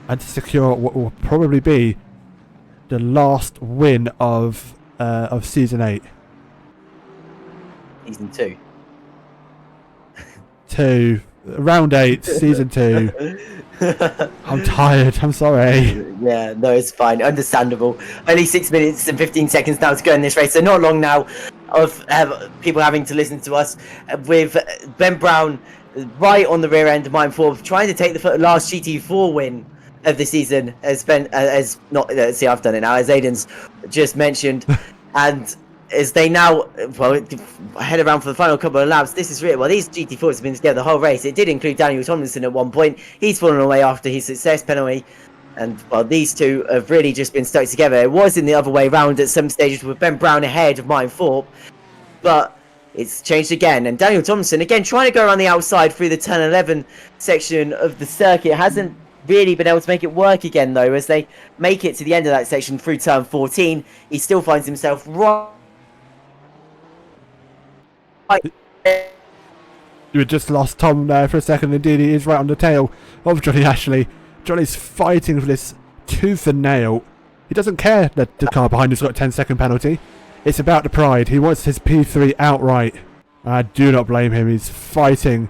and to secure what will probably be the last win of season 8. Season 2. 2. Round 8, season 2. I'm tired. I'm sorry. Yeah, no, it's fine. Understandable. Only 6 minutes and 15 seconds now to go in this race, so not long now of people having to listen to us with Ben Brown right on the rear end of Mine 4, trying to take the last GT4 win of the season, as Ben, as not, see, I've done it now, as Aiden's just mentioned, and as they now, well, head around for the final couple of laps. This is really, well, these GT4s have been together the whole race. It did include Daniel Tomlinson at one point. He's fallen away after his success penalty. And, well, these two have really just been stuck together. It was in the other way round at some stages with Ben Brown ahead of Mine Thorpe. But it's changed again. And Daniel Tomlinson, again, trying to go around the outside through the turn 11 section of the circuit. Hasn't really been able to make it work again, though, as they make it to the end of that section through turn 14. He still finds himself right. You had just lost Tom there for a second. Indeed, he is right on the tail of Johnny Ashley. Johnny's fighting for this tooth and nail. He doesn't care that the car behind him's got a 10-second penalty. It's about the pride. He wants his P3 outright. I do not blame him. He's fighting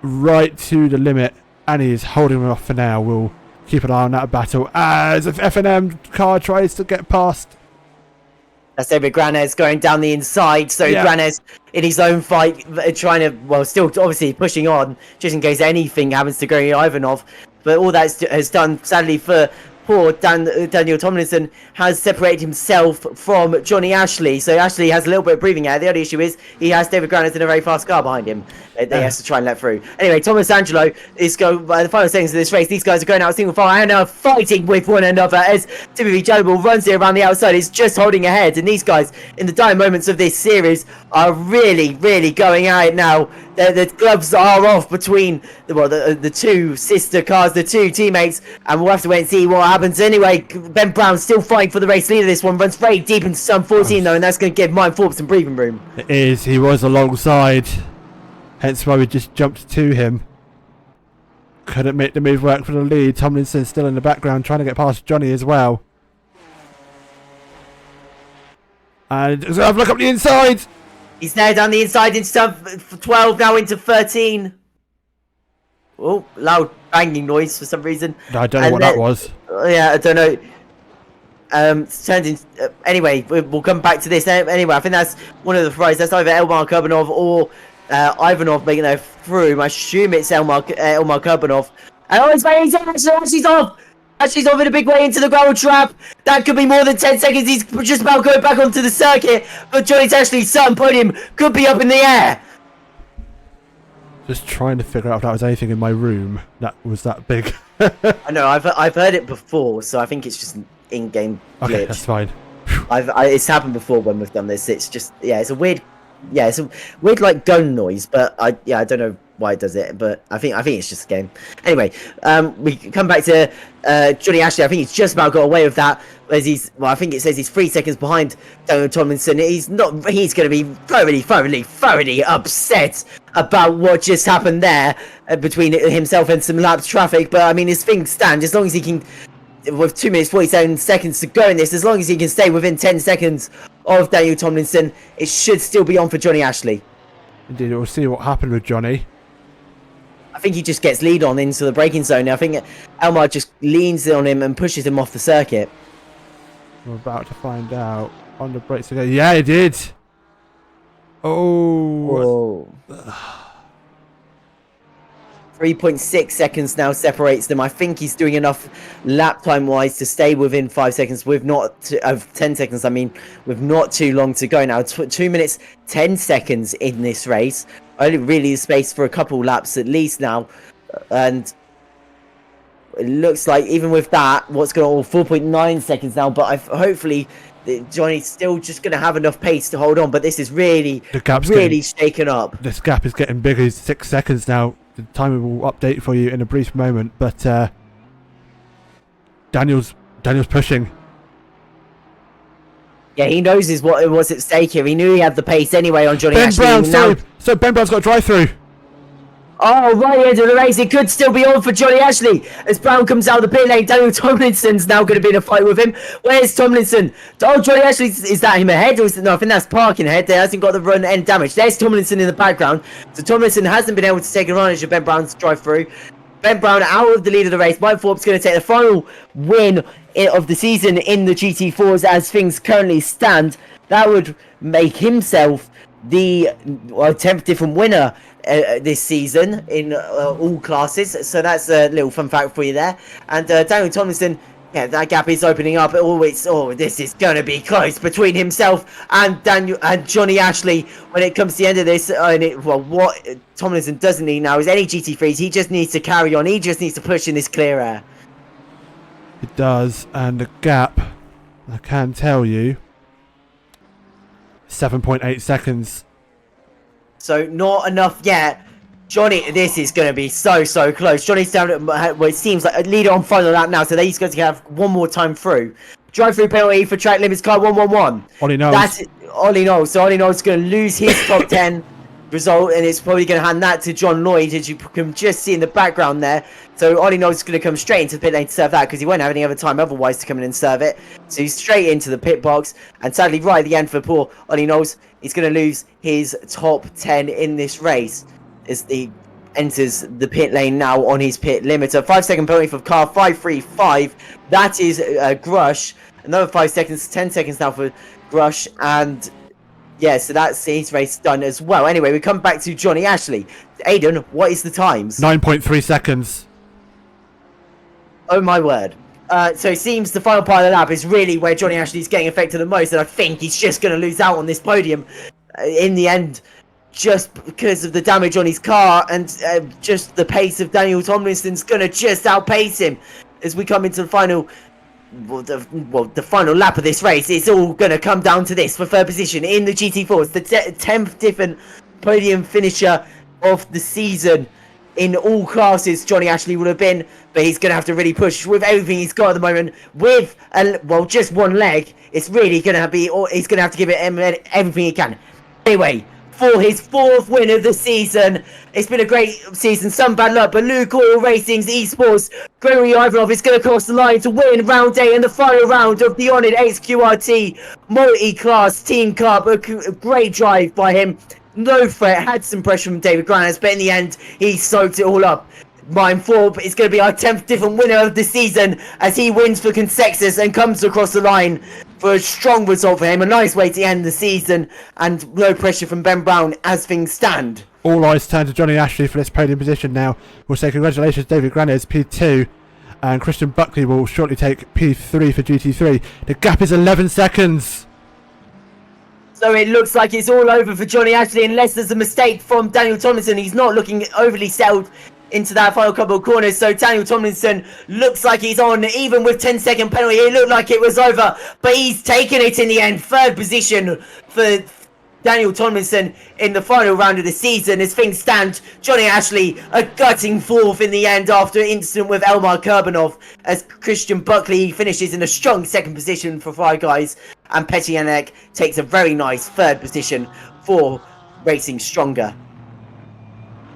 right to the limit, and he is holding him off for now. We'll keep an eye on that battle as if F&M car tries to get past. That's David Granez going down the inside, so yeah. Granez in his own fight, trying to, well, still obviously pushing on, just in case anything happens to Gary Ivanov. But all that has done, sadly, for poor Daniel Tomlinson, has separated himself from Johnny Ashley. So Ashley has a little bit of breathing air. The only issue is he has David Granez in a very fast car behind him. He has to try and let through. Anyway, Thomas Angelo is going by the final seconds of this race. These guys are going out single file and are fighting with one another as Timothy Jannable runs here around the outside. He's just holding ahead, and these guys in the dying moments of this series are really, really going at it now. The gloves are off between the two sister cars, the two teammates, and we'll have to wait and see what happens. Anyway, Ben Brown still fighting for the race leader. This one runs very deep into turn 14 though, and that's going to give Mine Thorpe some breathing room. It is. He was alongside, hence why we just jumped to him. Couldn't make the move work for the lead. Tomlinson still in the background trying to get past Johnny as well. And have a look up the inside. He's there down the inside into turn 12, now into 13. Oh, loud banging noise for some reason. I don't know what that was. Yeah, I don't know. Turned in, anyway, we'll come back to this. Anyway, I think that's one of the prizes. That's either Elmar Kurbanov or Ivanov making their through. I assume it's Elmar Kurbanov. And oh, it's very Ashley's off! Ashley's off in a big way into the gravel trap. That could be more than 10 seconds. He's just about going back onto the circuit. But Johnny Ashley's certain podium could be up in the air. Just trying to figure out if that was anything in my room that was that big. I know, I've heard it before, so I think it's just an in-game glitch. Okay, that's fine. It's happened before when we've done this. It's just, yeah, it's a weird like gun noise, but I don't know why it does it, but I think it's just a game. Anyway, we come back to Johnny Ashley. I think he's just about got away with that, as I think it says he's 3 seconds behind Daniel Tomlinson. He's going to be thoroughly upset about what just happened there between himself and some laps traffic. But I mean, his things stand as long as he can, with 2 minutes 47 seconds to go in this, as long as he can stay within 10 seconds of Daniel Tomlinson, it should still be on for Johnny Ashley. Indeed, we'll see what happened with Johnny. I think he just gets lead on into the braking zone. I think Elmar just leans on him and pushes him off the circuit. We're about to find out. On the brakes again. Yeah, he did. Oh. 3.6 seconds now separates them. I think he's doing enough lap time wise to stay within 5 seconds with not 10 seconds. I mean, with not too long to go now. 2 minutes 10 seconds in this race. Only really space for a couple laps at least now, and it looks like even with that, what's going on 4.9 seconds now. But hopefully Johnny's still just going to have enough pace to hold on. But this is really shaken up. This gap is getting bigger. It's 6 seconds now. The timing will update for you in a brief moment, but Daniel's pushing. Yeah, he knows what was at stake here. He knew he had the pace anyway on Johnny Ashley. Ben Brown, so Ben Brown's got a drive through. Oh, right end of the race. It could still be on for Johnny Ashley. As Brown comes out of the pit lane, Daniel Tomlinson's now going to be in a fight with him. Where's Tomlinson? Oh, Johnny Ashley, is that him ahead? Or is it, no, I think that's parking ahead. There hasn't got the run end damage. There's Tomlinson in the background. So Tomlinson hasn't been able to take advantage of Ben Brown's drive through. Ben Brown out of the lead of the race. Mike Forbes going to take the final win of the season in the GT4s as things currently stand. That would make himself the 10th different winner this season in all classes. So that's a little fun fact for you there. And Daniel Tomlinson, yeah, that gap is opening up. This is going to be close between himself and Johnny Ashley when it comes to the end of this. What Tomlinson doesn't need now is any GT3s. He just needs to carry on. He just needs to push in this clear air. It does, and the gap, I can tell you, 7.8 seconds. So not enough yet. Johnny, this is going to be so close. Johnny's down at what it seems like a leader on final lap now, so he's going to have one more time through. Drive-through penalty for track limits car 111. Ollie knows. That's it. Ollie knows. So Ollie knows is going to lose his top 10 result, and it's probably going to hand that to John Lloyd, as you can just see in the background there. So Ollie knows is going to come straight into the pit lane to serve that, because he won't have any other time otherwise to come in and serve it. So he's straight into the pit box, and sadly right at the end for poor Ollie knows, he's going to lose his top 10 in this race as he enters the pit lane now on his pit limiter. 5-second penalty for car 535. That is Grush. Another 5 seconds, 10 seconds now for Grush, and yeah, so that's his race done as well. Anyway, we come back to Johnny Ashley. Aiden, what is the times? 9.3 seconds. Oh my word. So it seems the final part of the lap is really where Johnny Ashley's getting affected the most, and I think he's just going to lose out on this podium in the end, just because of the damage on his car, and just the pace of Daniel Tomlinson's going to just outpace him as we come into the final. The final lap of this race. It's all going to come down to this for third position in the GT4s. The 10th different podium finisher of the season in all classes Johnny Ashley would have been, but he's going to have to really push with everything he's got at the moment. With just one leg, it's really going to be, he's going to have to give it everything he can. Anyway, for his 4th win of the season. It's been a great season, some bad luck, but Luke Oil Racing's esports Gregory Ivanov is going to cross the line to win round 8 in the final round of the oNiD X QRT Multi-Class Team Cup. A great drive by him, no threat, had some pressure from David Granaz, but in the end he soaked it all up. Ryan Forbes is going to be our 10th different winner of the season as he wins for Consexus and comes across the line for a strong result for him. A nice way to end the season and no pressure from Ben Brown as things stand. All eyes turn to Johnny Ashley for this podium position now. We'll say congratulations David Granez, P2, and Christian Buckley will shortly take P3 for GT3. The gap is 11 seconds. So it looks like it's all over for Johnny Ashley unless there's a mistake from Daniel Tomlinson. He's not looking overly settled into that final couple of corners, so Daniel Tomlinson looks like he's on, even with 10-second penalty. It looked like it was over, but he's taken it in the end. Third position for Daniel Tomlinson in the final round of the season. As things stand, Johnny Ashley a gutting 4th in the end after an incident with Elmar Kurbanov, as Christian Buckley finishes in a strong 2nd position for Five Guys, and Petyanek takes a very nice 3rd position for Racing Stronger.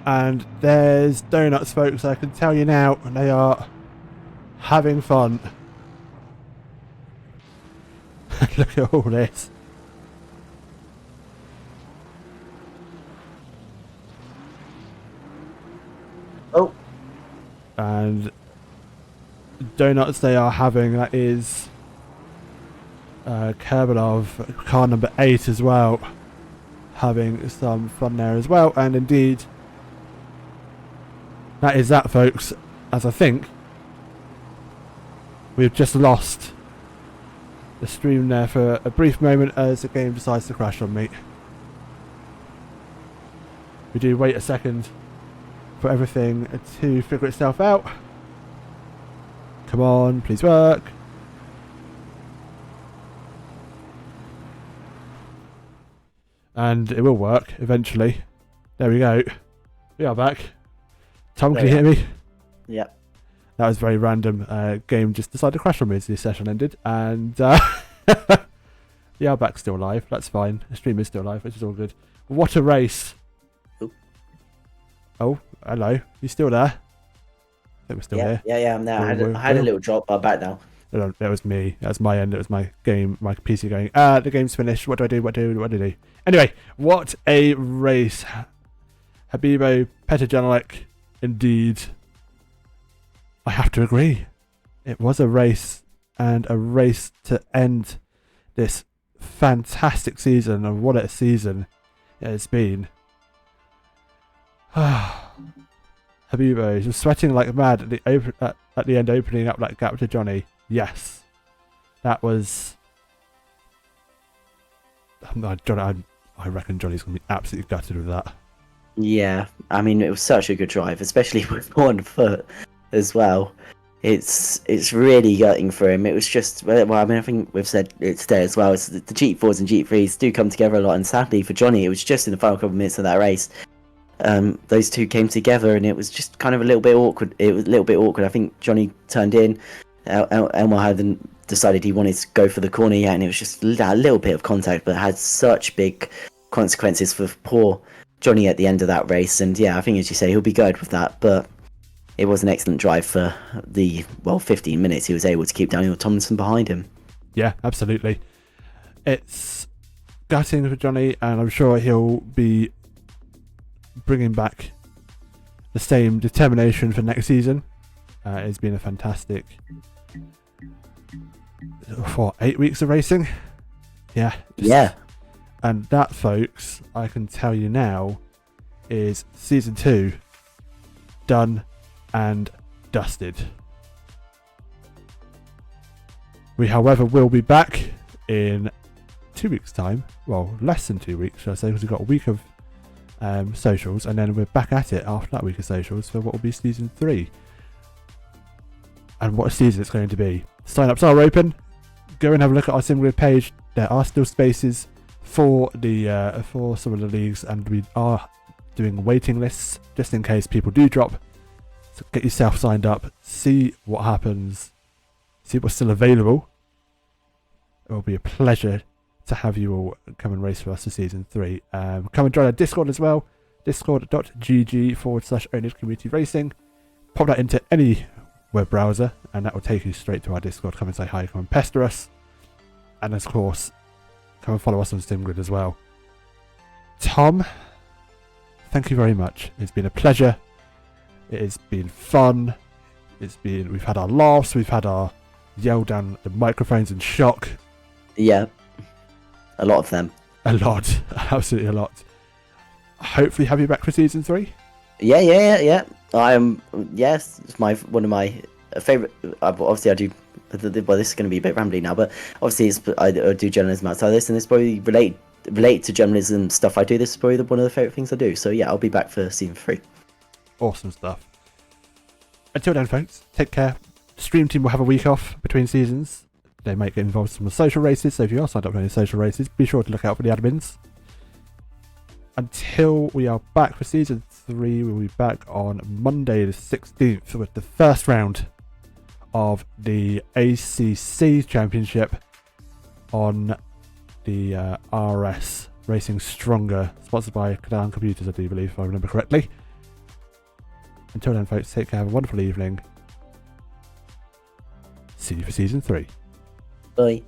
And there's donuts, folks. I can tell you now, they are having fun. Look at all this. Oh. And donuts they are having, that is Kurbanov, car number 8 as well, having some fun there as well. And indeed, that is that, folks, as I think we've just lost the stream there for a brief moment as the game decides to crash on me. We do wait a second for everything to figure itself out. Come on, please work. And it will work eventually. There we go. We are back. Tom, can you hear me? Yep. That was very random. Game just decided to crash on me as the session ended. And yeah, our back's still live. That's fine. The stream is still live, which is all good. What a race. Oh, hello. You still there? I think we're still Yeah, here. yeah, I'm there. Will, I had a will. little drop, but I'm back now. No, that was me. That was my end. It was my game, my PC going, the game's finished. What do I do? What do I do? Anyway, what a race. Habibo, Petrojanelek, indeed. I have to agree. It was a race, and a race to end this fantastic season, and what a season it has been. Habibo was sweating like mad at the end, opening up that gap to Johnny. Yes, that was. I reckon Johnny's gonna be absolutely gutted with that. Yeah, I mean, it was such a good drive, especially with 1 foot as well. It's really gutting for him. It was just, well, I mean, I think we've said it today as well. It's the GT4s and GT3s do come together a lot, and sadly for Johnny, it was just in the final couple of minutes of that race. Those two came together, and it was just kind of a little bit awkward. It was a little bit awkward. I think Johnny turned in. Elmar hadn't decided he wanted to go for the corner yet, and it was just a little bit of contact, but it had such big consequences for poor Johnny at the end of that race. And yeah, I think, as you say, he'll be good with that, but it was an excellent drive for the 15 minutes he was able to keep Daniel Tomlinson behind him. Yeah, absolutely. It's gutting for Johnny, and I'm sure he'll be bringing back the same determination for next season. It's been a fantastic 8 weeks of racing. Yeah. Yeah. And that, folks, I can tell you now, is season 2 done and dusted. We, however, will be back in 2 weeks' time. Well, less than 2 weeks, shall I say, because we've got a week of socials, and then we're back at it after that week of socials for what will be season 3. And what a season it's going to be. Sign-ups are open. Go and have a look at our SimGrid page. There are still spaces for the for some of the leagues, and we are doing waiting lists just in case people do drop. So get yourself signed up, see what happens, see what's still available. It will be a pleasure to have you all come and race for us for season 3. Come and join our Discord as well, discord.gg/oNiD Community Racing. Pop that into any web browser and that will take you straight to our Discord. Come and say hi, come and pester us, and of course come and follow us on SimGrid as well. Tom, thank you very much. It's been a pleasure. It has been fun. We've had our laughs, we've had our yell down the microphones in shock. Yeah, a lot of them. A lot, absolutely a lot. Hopefully have you back for season 3. Yeah. Yes, it's one of my favorite. Obviously, I do. Well, this is going to be a bit rambly now, but obviously, I do journalism outside this, and it's probably relate to journalism stuff I do. This is probably one of the favorite things I do. So yeah, I'll be back for season 3. Awesome stuff. Until then, folks, take care. Stream team will have a week off between seasons. They might get involved in some social races, so if you are signed up for any social races, be sure to look out for the admins. Until we are back for season 3, we'll be back on Monday the 16th with the first round of the ACC Championship on the RS Racing Stronger, sponsored by Cadan Computers, I do believe, if I remember correctly. Until then, folks, take care, have a wonderful evening. See you for season 3. Bye.